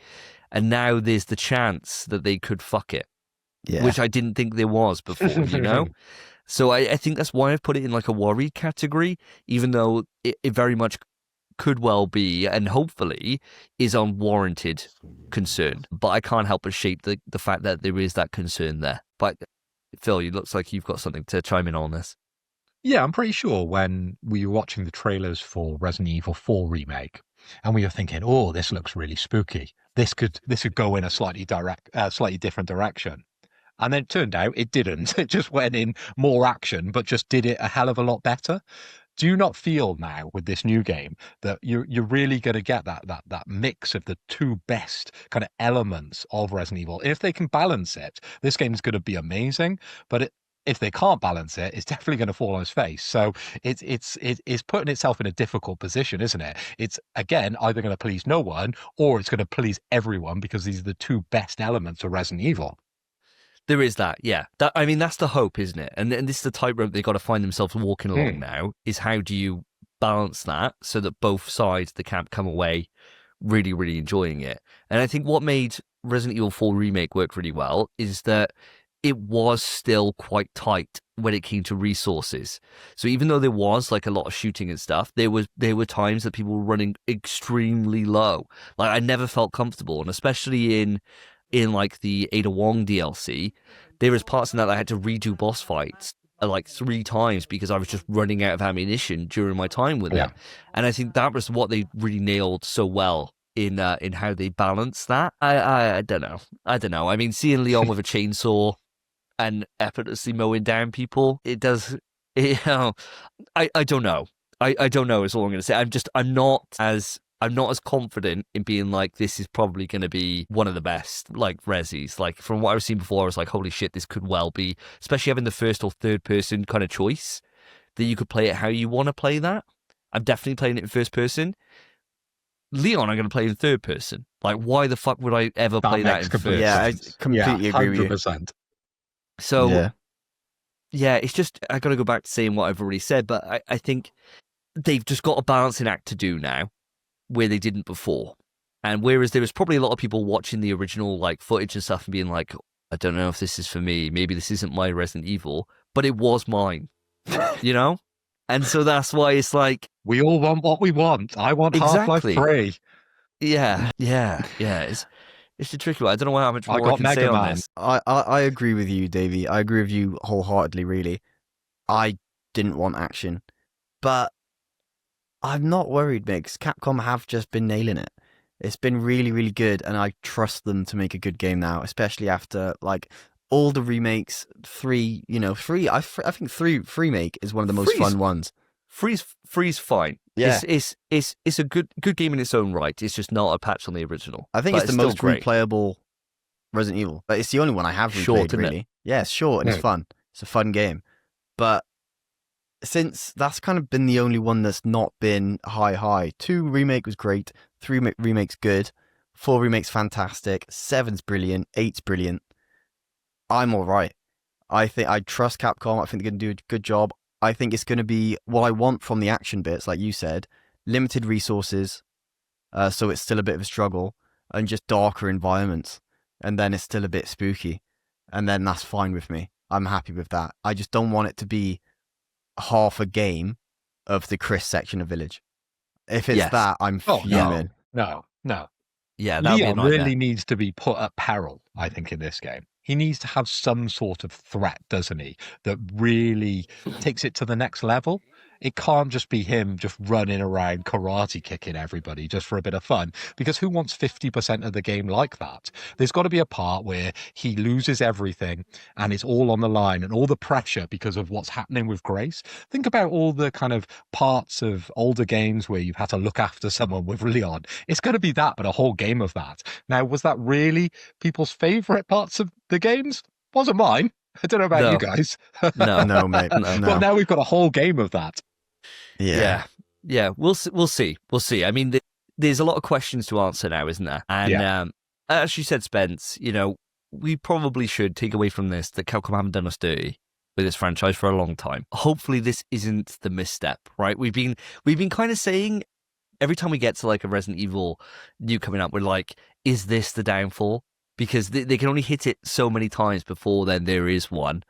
And now there's the chance that they could fuck it. Yeah. Which I didn't think there was before, So I think that's why I've put it in like a worry category, even though it very much could well be, and hopefully is unwarranted concern. But I can't help but shape the fact that there is that concern there. But Phil, it looks like you've got something to chime in on this. Yeah, I'm pretty sure when we were watching the trailers for Resident Evil 4 Remake, and we were thinking, oh, this looks really spooky. This could go in a slightly different direction. And then it turned out it didn't. It just went in more action, but just did it a hell of a lot better. Do you not feel now with this new game that you're really going to get that mix of the two best kind of elements of Resident Evil? If they can balance it, this game is going to be amazing. But if they can't balance it, it's definitely going to fall on its face. So it's putting itself in a difficult position, isn't it? It's, again, either going to please no one or it's going to please everyone because these are the two best elements of Resident Evil. There is that, yeah. I mean, that's the hope, isn't it? And this is the tightrope they've got to find themselves walking along now, is how do you balance that so that both sides of the camp come away really, really enjoying it. And I think what made Resident Evil 4 Remake work really well is that it was still quite tight when it came to resources. So even though there was like a lot of shooting and stuff, there were times that people were running extremely low. Like I never felt comfortable, and especially in like the Ada Wong DLC, there was parts in that I had to redo boss fights like 3 times because I was just running out of ammunition during my time with it. And I think that was what they really nailed so well in how they balance that. I don't know. I mean, seeing Leon with a chainsaw and effortlessly mowing down people, it does. I don't know. I don't know is all I'm going to say. I'm not as confident in being like, this is probably going to be one of the best, like, Resis. Like, from what I've seen before, I was like, holy shit, this could well be, especially having the first or third person kind of choice, that you could play it how you want to play that. I'm definitely playing it in first person. Leon, I'm going to play in third person. Like, why the fuck would I ever play that in first? Yeah, I completely agree with you. 100%. So, yeah, it's just, I got to go back to saying what I've already said, but I think they've just got a balancing act to do now, where they didn't before. And whereas there was probably a lot of people watching the original like footage and stuff and being like, I don't know if this is for me, maybe this isn't my Resident Evil, but it was mine, you know? And so that's why it's like, we all want what we want. I want Half-Life 3. Yeah. It's a tricky one. I don't know how much more I can say on this. I agree with you, Davey. I agree with you wholeheartedly, really. I didn't want action, but I'm not worried, Migs. Capcom have just been nailing it. It's been really, really good, and I trust them to make a good game now, especially after like all the remakes. I think 3 remake is one of the most fun ones. Three's fine. Yeah, it's a good game in its own right. It's just not a patch on the original. I think it's the most replayable Resident Evil, but it's the only one I have replayed. Really, yeah, it's short and it's fun. It's a fun game, but since that's kind of been the only one that's not been high. 2 remake was great. 3 remake's good. 4 remake's fantastic. 7's brilliant. 8's brilliant. I'm all right. I think I trust Capcom. I think they're going to do a good job. I think it's going to be what I want from the action bits, like you said. Limited resources, so it's still a bit of a struggle, and just darker environments. And then it's still a bit spooky. And then that's fine with me. I'm happy with that. I just don't want it to be half a game of the Chris section of Village. If it's that, I'm fuming. No. Yeah, Leon really needs to be put at peril, I think, in this game. He needs to have some sort of threat, doesn't he, that really takes it to the next level. It can't just be him just running around karate kicking everybody just for a bit of fun, because who wants 50% of the game like that? There's got to be a part where he loses everything and it's all on the line and all the pressure because of what's happening with Grace. Think about all the kind of parts of older games where you've had to look after someone with Leon. It's going to be that, but a whole game of that. Now, was that really people's favorite parts of the games? Wasn't mine. I don't know about you guys. No, mate. No. But now we've got a whole game of that. Yeah. We'll see. I mean, there's a lot of questions to answer now, isn't there? And as you said, Spence, we probably should take away from this that Capcom haven't done us dirty with this franchise for a long time. Hopefully, this isn't the misstep, right? We've been kind of saying every time we get to like a Resident Evil new coming up, we're like, is this the downfall? Because they can only hit it so many times before then there is one.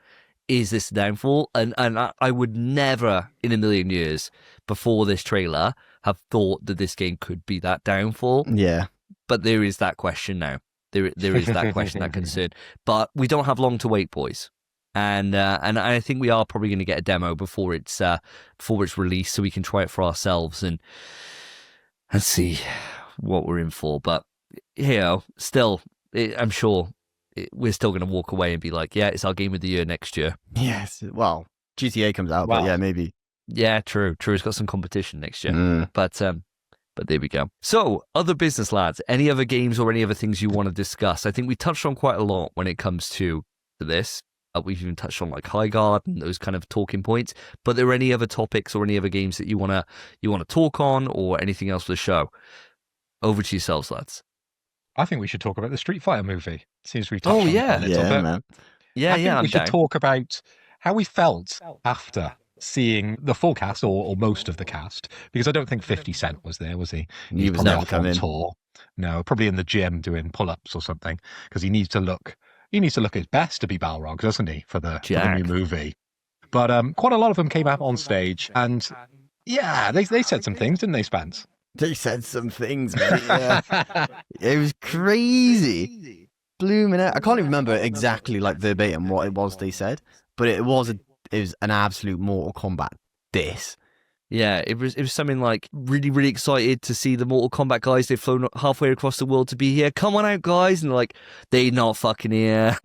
Is this the downfall? And I would never in a million years before this trailer have thought that this game could be that downfall. Yeah. But there is that question now. There is that question, that concern. But we don't have long to wait, boys. And I think we are probably going to get a demo before it's released, so we can try it for ourselves and see what we're in for. But still, I'm sure we're still going to walk away and be like, yeah, it's our game of the year next year. Yes. Well, GTA comes out, but yeah, maybe. Yeah, true. It's got some competition next year. But there we go. So, other business, lads, any other games or any other things you want to discuss? I think we touched on quite a lot when it comes to this. We've even touched on like High Guard and those kind of talking points. But are there any other topics or any other games that you want to talk on, or anything else for the show? Over to yourselves, lads. I think we should talk about the Street Fighter movie. Seems we've touched on it a little bit. Man. Yeah, I yeah, think we I'm should down. talk about how we felt after seeing the full cast or most of the cast, because I don't think 50 Cent was there, was he? He He's was probably never off on coming. tour. No, probably in the gym doing pull-ups or something, because he needs to look his best to be Balrog, doesn't he, for the new Jack. movie? But quite a lot of them came out on stage, and yeah, they said some things, didn't they, Spence? They said some things, mate. Yeah, it was crazy. Blooming out. I can't even remember exactly like verbatim what it was they said, but it was an absolute Mortal Kombat diss. Yeah, it was something like really, really excited to see the Mortal Kombat guys. They've flown halfway across the world to be here. Come on out, guys. And they're like, they not fucking here.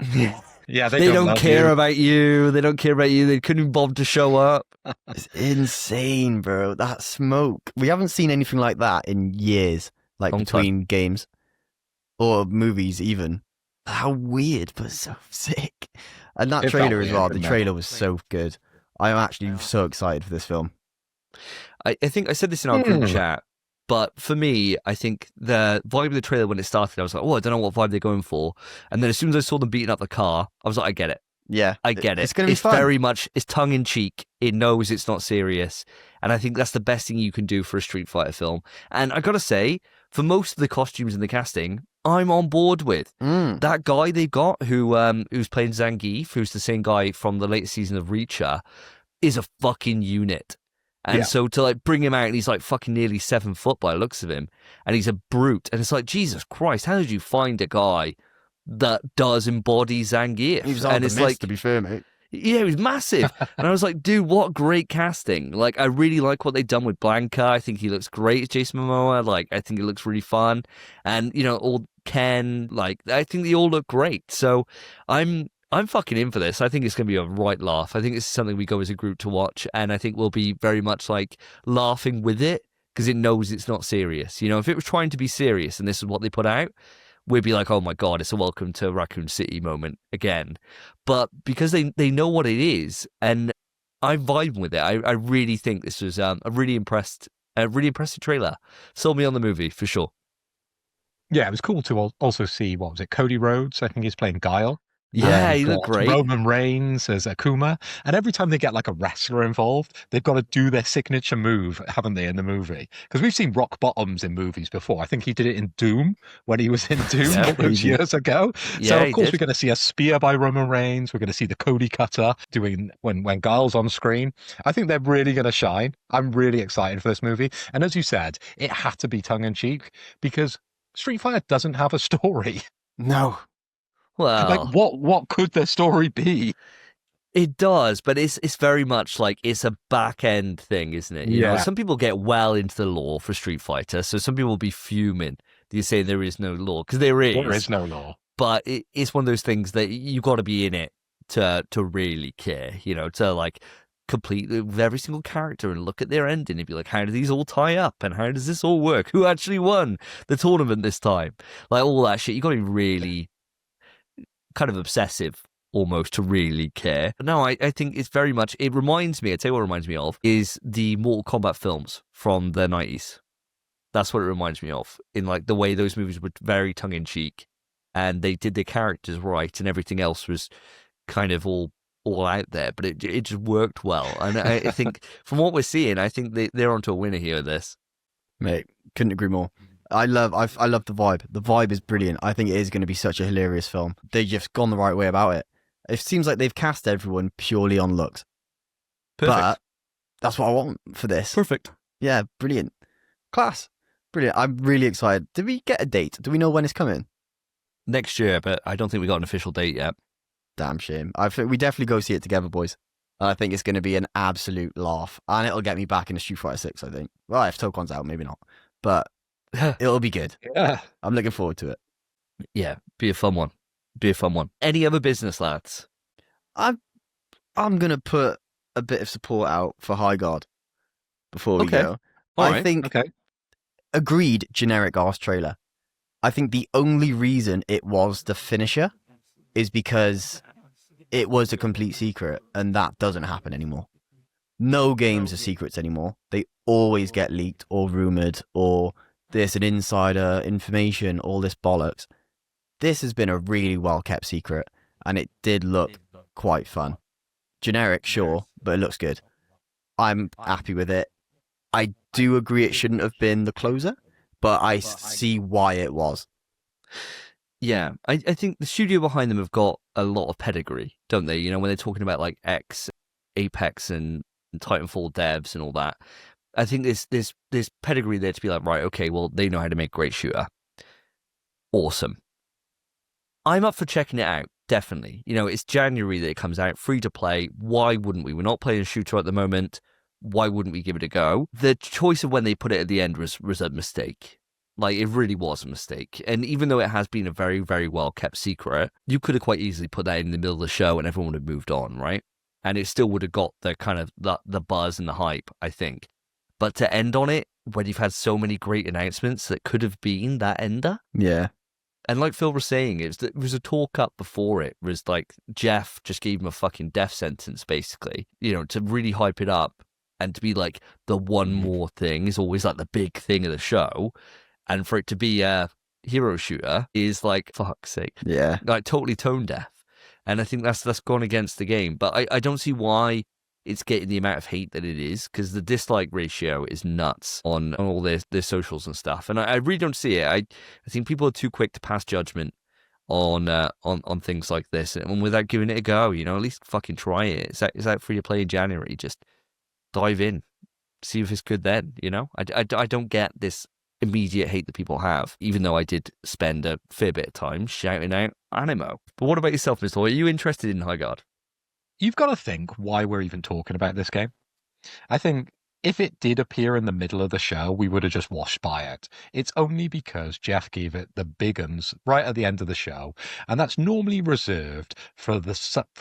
Yeah, They don't love care you. about you. They don't care about you. They couldn't even bother to show up. It's insane, bro. That smoke. We haven't seen anything like that in years, like Long between games or movies, even. How weird, but so sick. And that It felt trailer as weird, well. The didn't it? trailer was so good. I'm actually so excited for this film. I think I said this in our group Hmm. chat, but for me, I think the vibe of the trailer when it started, I was like, oh, I don't know what vibe they're going for. And then as soon as I saw them beating up the car, I was like, I get it. Yeah, I get it. It's going to be fun. Very much, it's tongue in cheek. It knows it's not serious. And I think that's the best thing you can do for a Street Fighter film. And I got to say, for most of the costumes and the casting, I'm on board with. That guy they got who's playing Zangief, who's the same guy from the latest season of Reacher, is a fucking unit. And Yeah. so to like bring him out and he's like fucking nearly 7 foot by the looks of him, and he's a brute. And it's like, Jesus Christ, how did you find a guy that does embody Zangief? He was and on the it's mist, like, to be fair, mate. yeah, he was massive. And I was like, dude, what great casting. Like, I really like what they've done with Blanca. I think he looks great as Jason Momoa. Like, I think it looks really fun. And, you know, all Ken, like, I think they all look great. So I'm fucking in for this. I think it's going to be a right laugh. I think it's something we go as a group to watch. And I think we'll be very much like laughing with it because it knows it's not serious. You know, if it was trying to be serious and this is what they put out, we'd be like, oh my God, it's a welcome to Raccoon City moment again. But because they know what it is, and I'm vibing with it, I really think this was a really impressive trailer. Sold me on the movie for sure. Yeah, it was cool to also see, what was it, Cody Rhodes? I think he's playing Guile. Yeah, And he looked got great. Roman Reigns as Akuma. And every time they get like a wrestler involved, they've got to do their signature move, haven't they, in the movie? Because we've seen rock bottoms in movies before. I think he did it in Doom when he was in Doom Yeah, all those years ago. Yeah, So, he of course, did. we're going to see a spear by Roman Reigns. We're going to see the Cody Cutter doing when Guile's on screen. I think they're really going to shine. I'm really excited for this movie. And as you said, it had to be tongue-in-cheek because Street Fighter doesn't have a story. No. Well, Like, what could their story be? it does, but it's very much like it's a back end thing, isn't it? You know, Yeah. some people get well into the lore for Street Fighter, so some people will be fuming. You say there is no lore because there is. There is no law. But it's one of those things that you got to be in it to really care. You know, to like complete with every single character and look at their ending and be like, how do these all tie up and how does this all work? Who actually won the tournament this time? Like all that shit. You got to be really kind of obsessive almost to really care. No, I think it's very much, it reminds me, I'd say what it reminds me of is the Mortal Kombat films from the 90s. That's what it reminds me of, in like the way those movies were very tongue-in-cheek and they did their characters right and everything else was kind of all out there, but it just worked well. And I think from what we're seeing, I think they're onto a winner here with this. Mate, couldn't agree more. I love the vibe. The vibe is brilliant. I think it is going to be such a hilarious film. They've just gone the right way about it. It seems like they've cast everyone purely on looks. Perfect. But that's what I want for this. Perfect. Yeah, brilliant. Class. Brilliant. I'm really excited. Did we get a date? Do we know when it's coming? Next year, but I don't think we got an official date yet. Damn shame. I think we definitely go see it together, boys. I think it's going to be an absolute laugh. And it'll get me back into Street Fighter 6, I think. Well, if Tokon's out, maybe not. But it'll be good. Yeah. I'm looking forward to it. Yeah, be a fun one. Be a fun one. Any other business, lads? I'm going to put a bit of support out for High Guard before we Okay. go. All I right. think, Okay. agreed, generic arse trailer. I think the only reason it was the finisher is because it was a complete secret, and that doesn't happen anymore. No games are secrets anymore. They always get leaked or rumored, or there's an insider information, all this bollocks. This has been a really well kept secret, and it did look quite fun. Generic, sure, but it looks good. I'm happy with it. I do agree it shouldn't have been the closer, but I see why it was. Yeah, I think the studio behind them have got a lot of pedigree, don't they? You know, when they're talking about like Apex and Titanfall devs and all that, I think there's pedigree there to be like, right, okay, well, they know how to make a great shooter. Awesome. I'm up for checking it out, definitely. You know, it's January that it comes out, free to play. Why wouldn't we? We're not playing a shooter at the moment. Why wouldn't we give it a go? The choice of when they put it at the end was a mistake. Like, it really was a mistake. And even though it has been a very, very well-kept secret, you could have quite easily put that in the middle of the show and everyone would have moved on, right? And it still would have got the kind of the buzz and the hype, I think. But to end on it, when you've had so many great announcements that could have been that ender. Yeah. And like Phil was saying, it was a talk up before it. It was like Jeff just gave him a fucking death sentence, basically, you know, to really hype it up and to be like the one more thing is always like the big thing of the show. And for it to be a hero shooter is like, fuck's sake. Yeah. Like totally tone deaf. And I think that's gone against the game. But I don't see why it's getting the amount of hate that it is, because the dislike ratio is nuts on all their socials and stuff. And I really don't see it. I think people are too quick to pass judgment on things like this. And without giving it a go, you know, at least fucking try it. It's out free to play in January. Just dive in. See if it's good then, you know? I don't get this immediate hate that people have, even though I did spend a fair bit of time shouting out Animo. But what about yourself, Mr. Hoy? Are you interested in Highguard? You've got to think why we're even talking about this game. I think if it did appear in the middle of the show, we would have just washed by it. It's only because Jeff gave it the big uns right at the end of the show, and that's normally reserved for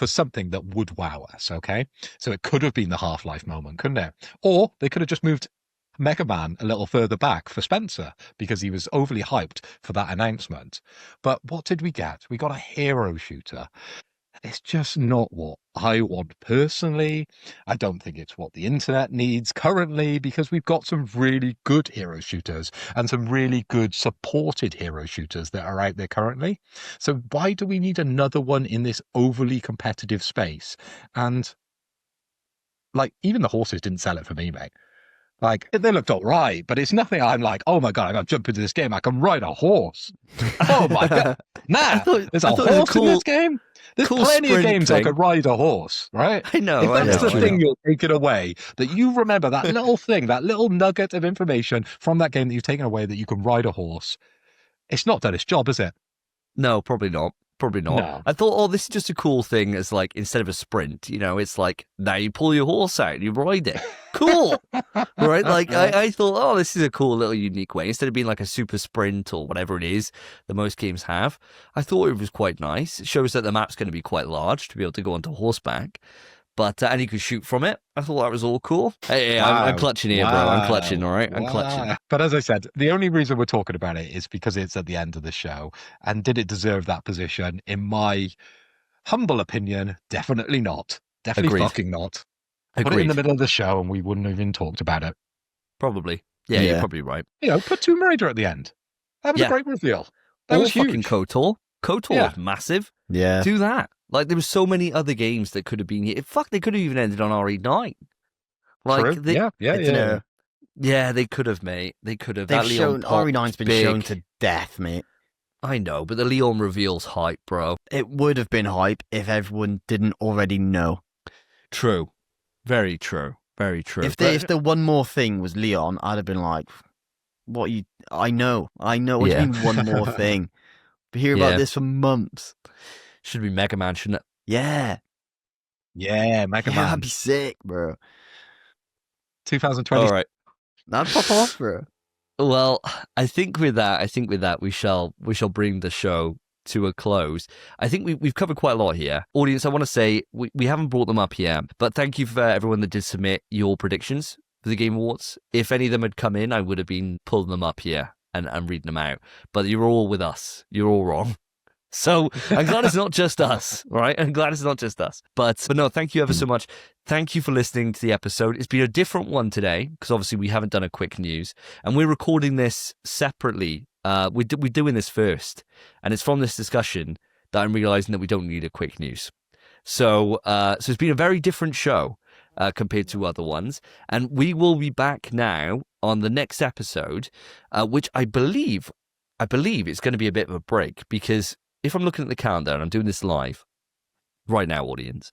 something that would wow us, okay? So it could have been the Half-Life moment, couldn't it? Or they could have just moved Megaman a little further back for Spencer because he was overly hyped for that announcement. But what did we get? We got a hero shooter. It's just not what I want personally. I don't think it's what the internet needs currently, because we've got some really good hero shooters and some really good supported hero shooters that are out there currently. So why do we need another one in this overly competitive space? And like, even the horses didn't sell it for me, mate. Like, they looked all right, but it's nothing I'm like, oh my God, I got to jump into this game. I can ride a horse. Oh my God. Nah, there's a horse in this game? There's plenty of games I could ride a horse, right? I know. If that's the thing you're taking away, that you remember that little thing, that little nugget of information from that game that you've taken away, that you can ride a horse, it's not done its job, is it? No, probably not. Probably not. No. I thought, oh, this is just a cool thing as like, instead of a sprint, you know, it's like, now you pull your horse out and you ride it. Cool. Right? Like, I thought, oh, this is a cool little unique way. Instead of being like a super sprint or whatever it is that most games have, I thought it was quite nice. It shows that the map's going to be quite large to be able to go onto horseback. But, and you could shoot from it. I thought that was all cool. Hey, wow. I'm clutching here, bro. I'm clutching, all right? I'm clutching. But as I said, the only reason we're talking about it is because it's at the end of the show. And did it deserve that position? In my humble opinion, definitely not. Definitely Agreed. fucking not. Agreed. Put it in the middle of the show and we wouldn't have even talked about it. Probably. Yeah, you're probably right. You know, put Tomb Raider at the end. That was a great reveal. That was huge. Fucking KOTOR. KOTOR was massive. Yeah. Do that. Like, there were so many other games that could have been here. Fuck, they could have even ended on RE9. Like, yeah, they could have, mate. They could have. They've shown RE9's been shown to death, mate. I know, but the Leon reveal's hype, bro. It would have been hype if everyone didn't already know. True. Very true. Very true. If the one more thing was Leon, I'd have been like, what you... I know. What do you mean one more thing? We hear about this for months. Should be Megaman, shouldn't it? Yeah. Yeah, Megaman. Yeah, that'd be sick, bro. 2020. All right. That'd pop off, bro. Well, I think with that, we shall bring the show to a close. I think we've covered quite a lot here. Audience, I want to say we haven't brought them up here, but thank you for everyone that did submit your predictions for the Game Awards. If any of them had come in, I would have been pulling them up here and reading them out. But you're all with us. You're all wrong. So I'm glad it's not just us, right? I'm glad it's not just us. But no, thank you ever so much. Thank you for listening to the episode. It's been a different one today because obviously we haven't done a quick news, and we're recording this separately. We're doing this first, and it's from this discussion that I'm realizing that we don't need a quick news. So it's been a very different show compared to other ones. And we will be back now on the next episode, which I believe it's going to be a bit of a break, because if I'm looking at the calendar and I'm doing this live right now, audience,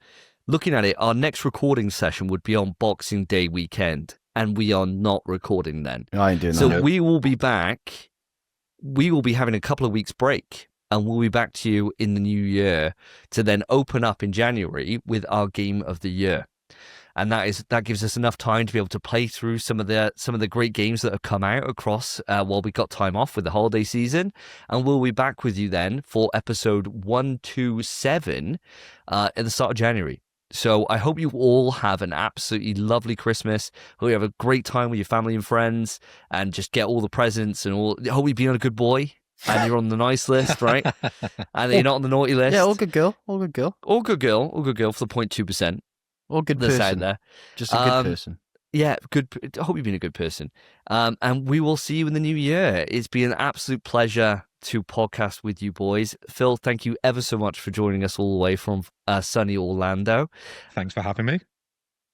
looking at it, our next recording session would be on Boxing Day weekend, and we are not recording then. I ain't doing that. So we will be back. We will be having a couple of weeks break, and we'll be back to you in the new year to then open up in January with our game of the year. And that gives us enough time to be able to play through some of the great games that have come out across while we got time off with the holiday season. And we'll be back with you then for episode 127 at the start of January. So I hope you all have an absolutely lovely Christmas. Hope you have a great time with your family and friends, and just get all the presents and all. I hope you've been a good boy and you're on the nice list, right? And you're not on the naughty list. Yeah, all good girl. All good girl. All good girl. All good girl for the 0.2%. All good that's person. out there. Just a good person. Yeah, good. I hope you've been a good person. And we will see you in the new year. It's been an absolute pleasure to podcast with you boys. Phil, thank you ever so much for joining us all the way from sunny Orlando. Thanks for having me.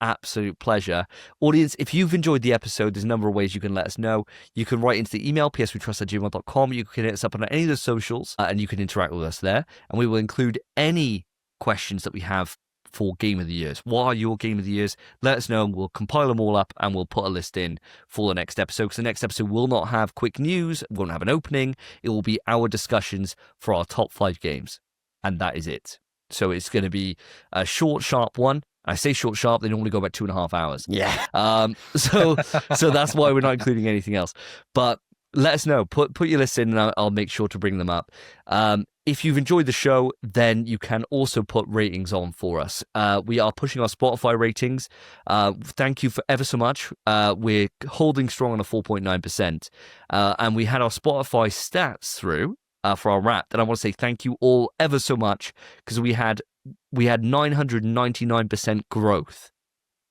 Absolute pleasure. Audience, if you've enjoyed the episode, there's a number of ways you can let us know. You can write into the email, pswetrust@gmail.com. You can hit us up on any of the socials, and you can interact with us there. And we will include any questions that we have for Game of the Years. What are your Game of the Years? Let us know, and we'll compile them all up, and we'll put a list in for the next episode, because the next episode will not have quick news, won't have an opening. It will be our discussions for our top 5 games, and that is it. So it's going to be a short, sharp one. I say short, sharp, they normally go about 2.5 hours. Yeah. So that's why we're not including anything else. But let us know. Put your list in, and I'll make sure to bring them up. If you've enjoyed the show, then you can also put ratings on for us. We are pushing our Spotify ratings. Thank you for ever so much. We're holding strong on a 4.9%. And we had our Spotify stats through for our wrap. And I want to say thank you all ever so much, because we had 999% growth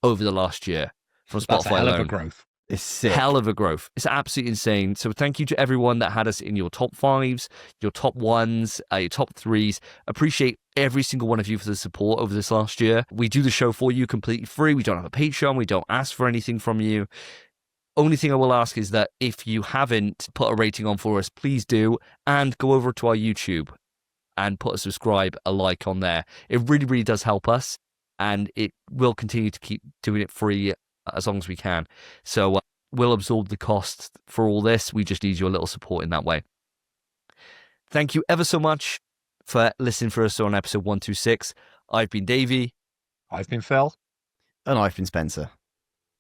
over the last year from Spotify That's a hell alone. of a growth. It's sick. Hell of a growth. It's absolutely insane. So thank you to everyone that had us in your top 5s, your top 1s, your top 3s. Appreciate every single one of you for the support over this last year. We do the show for you completely free. We don't have a Patreon. We don't ask for anything from you. Only thing I will ask is that if you haven't put a rating on for us, please do, and go over to our YouTube and put a subscribe, a like on there. It really, really does help us, and it will continue to keep doing it free as long as we can. So we'll absorb the cost for all this. We just need your little support in that way. Thank you ever so much for listening for us on episode 126. I've been Davey. I've been Phil. And I've been Spencer.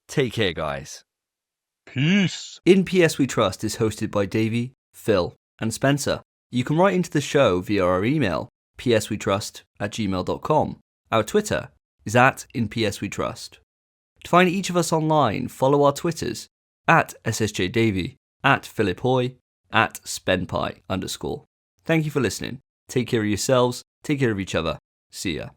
Take care, guys. Peace. In PS We Trust is hosted by Davey, Phil, and Spencer. You can write into the show via our email, pswetrust@gmail.com. Our Twitter is @InPSWeTrust. To find each of us online, follow our Twitters, @SSJDavey, @PhilipHoy, @SpenPie_. Thank you for listening. Take care of yourselves, take care of each other. See ya.